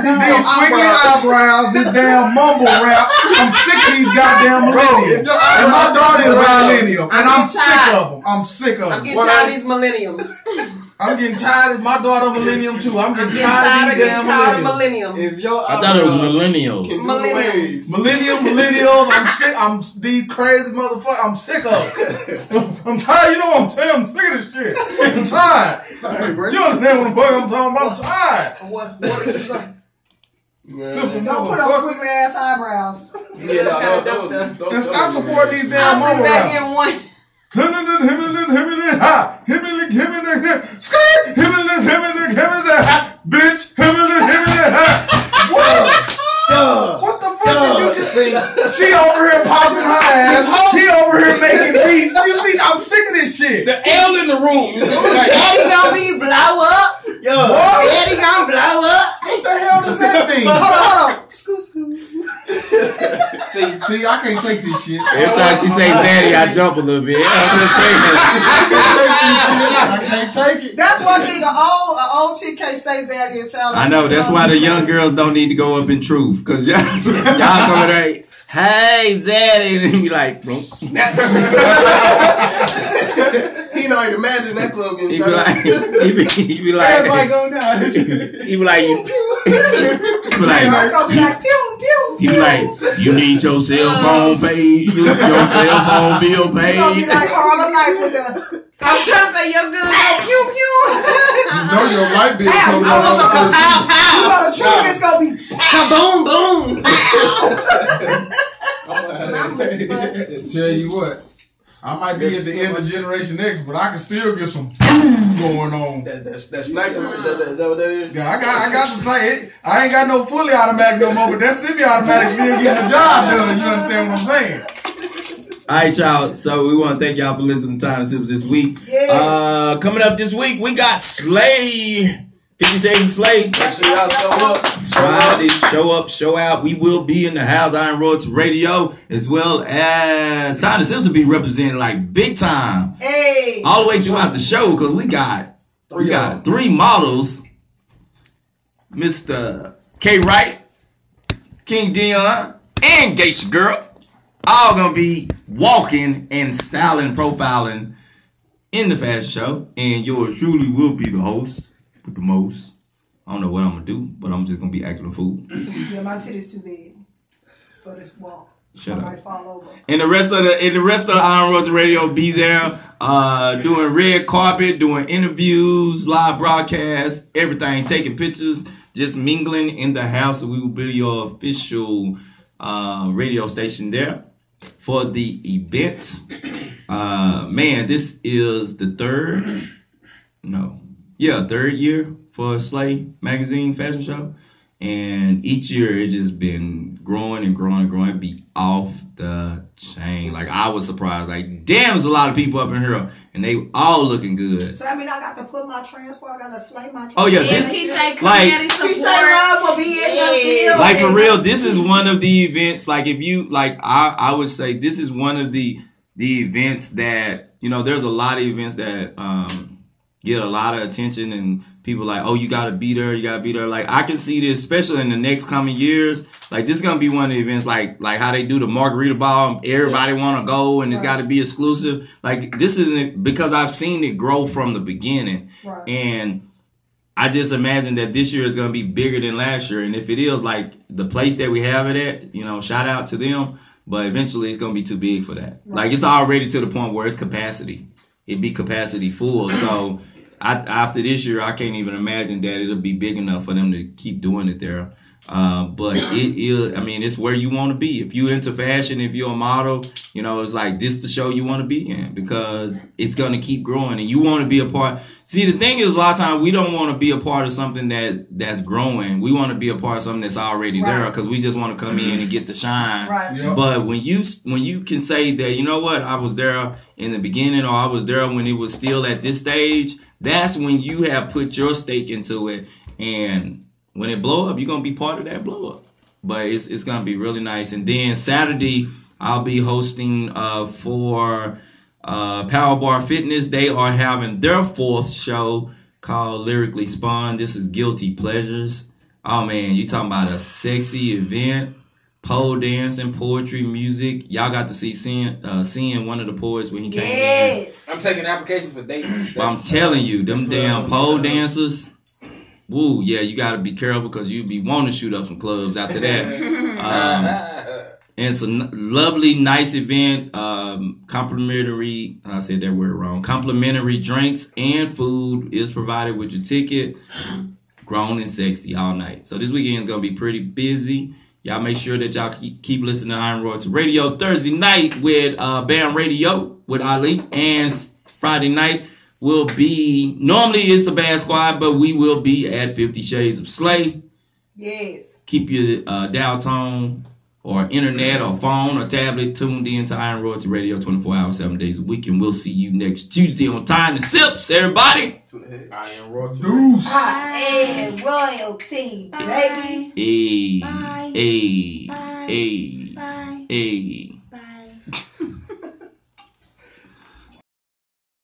These squiggly eyebrows, this damn mumble rap. I'm sick of these goddamn millennials. And my daughter is a millennial, and I'm sick of them. I'm sick of them. I'm getting tired of these millenniums. I'm getting tired of my daughter millennium too. I'm getting tired of these damn millennials. If your I thought it was millennials. Millennials. I'm sick. I'm these crazy motherfuckers. I'm sick of it. I'm tired. You know what I'm saying? I'm sick of this shit. I'm tired. You understand what I'm talking about? I'm tired. What did you say? Don't put on squiggly ass eyebrows. And stop supporting these damn mumble rappers. What the fuck did you just see? She over here popping her ass. He over here making beats. You see, I'm sick of this shit. The L in the room. Daddy gonna be blow up. Yo, Daddy gonna blow up. What the hell does that mean? Hold on. Scoot. See, I can't take this shit. Every time she say daddy, I jump a little bit. I can't take it. That's one thing. An old chick can't say daddy and sound like I know. That's why the young girls don't need to go up in truth. Because y'all coming right, hey, Zaddy, and then be like, bro. He know already imagine that club getting shot. He be like, everybody go down. He be like, it's gonna be like pew pew. He be like, you need your cell phone paid, your cell phone bill paid. You gonna be like Harlem Nights with the. I'm trying to say your gun go pew pew. You know your light bill coming You out. know the truth is gonna be Boom boom. Tell you what, I might be at the end of Generation X, but I can still get some boom going on. That's sniper. Is that what that is? Yeah, I got the sniper. I ain't got no fully automatic no more, but that semi-automatic still getting the job done. You understand what I'm saying? All right, y'all. So we want to thank y'all for listening to Time Sips this week. Yes. Coming up this week, we got Slay. 50 Shades of Slay. Make sure y'all show up. Friday, show up, show out. We will be in the house, Iron Royalty Radio, as well as Time Sips will be represented like big time. Hey. All the way throughout the show, because we got three models. Mr. K. Wright, King Dion, and Geisha Girl. All gonna be walking and styling, profiling in the fashion show. And yours truly will be the host with the most. I don't know what I'm gonna do, but I'm just gonna be acting a fool. Yeah, my titty's too big for this walk. Shut up. I might fall over. And the rest of the Iron Royalty Radio be there, doing red carpet, doing interviews, live broadcasts, everything, taking pictures, just mingling in the house. We will be your official radio station there for the event. Man, this is the third year for Slay Magazine Fashion Show. And each year it just been growing and growing and growing. It be off the chain. Like, I was surprised. Like, damn, there's a lot of people up in here and they all looking good. So I mean, I got to put my transfer. I got to slay my transfer. Oh yeah, Love will be in the field. like for real, this is one of the events. Like, if you like, I would say this is one of the events that, you know, there's a lot of events that get a lot of attention and people like, oh, you gotta be there, you gotta be there. Like, I can see this, especially in the next coming years. Like, this is gonna be one of the events, like how they do the Margarita Ball. Everybody want to go, and it's got to be exclusive. Like, this isn't, because I've seen it grow from the beginning, and I just imagine that this year is gonna be bigger than last year. And if it is, like the place that we have it at, you know, shout out to them. But eventually, it's gonna be too big for that. Like, it's already to the point where it's capacity. It be capacity full. So after this year, I can't even imagine that it'll be big enough for them to keep doing it there. But it is, I mean, it's where you want to be. If you into fashion, if you're a model, you know, it's like this the show you want to be in, because it's going to keep growing and you want to be a part. See, the thing is, a lot of times we don't want to be a part of something that's growing. We want to be a part of something that's already there, because we just want to come in and get the shine. But when you can say that, you know what, I was there in the beginning, or I was there when it was still at this stage, that's when you have put your stake into it. And when it blow up, you're going to be part of that blow up. But it's going to be really nice. And then Saturday, I'll be hosting for Power Bar Fitness. They are having their 4th show called Lyrically Spun. This is Guilty Pleasures. Oh, man, you talking about a sexy event. Pole dancing, poetry, music. Y'all got to seeing one of the poets when he came in. I'm taking applications for dates. But I'm telling you, them damn pole dancers. Woo, yeah, you got to be careful, because you be wanting to shoot up some clubs after that. And it's a lovely, nice event. Complimentary, I said that word wrong. Complimentary drinks and food is provided with your ticket. Grown and sexy all night. So this weekend is going to be pretty busy. Y'all make sure that y'all keep listening to Iron Royalty Radio. Thursday night with Bam Radio with Ali. And Friday night will be, normally it's the Bad Squad, but we will be at 50 Shades of Slay. Yes. Keep your dial tone or internet or phone or tablet tuned in to Iron Royalty Radio 24 hours, 7 days a week. And we'll see you next Tuesday on Time to Sips, everybody. Iron Royalty. Iron Royalty, baby. Hey.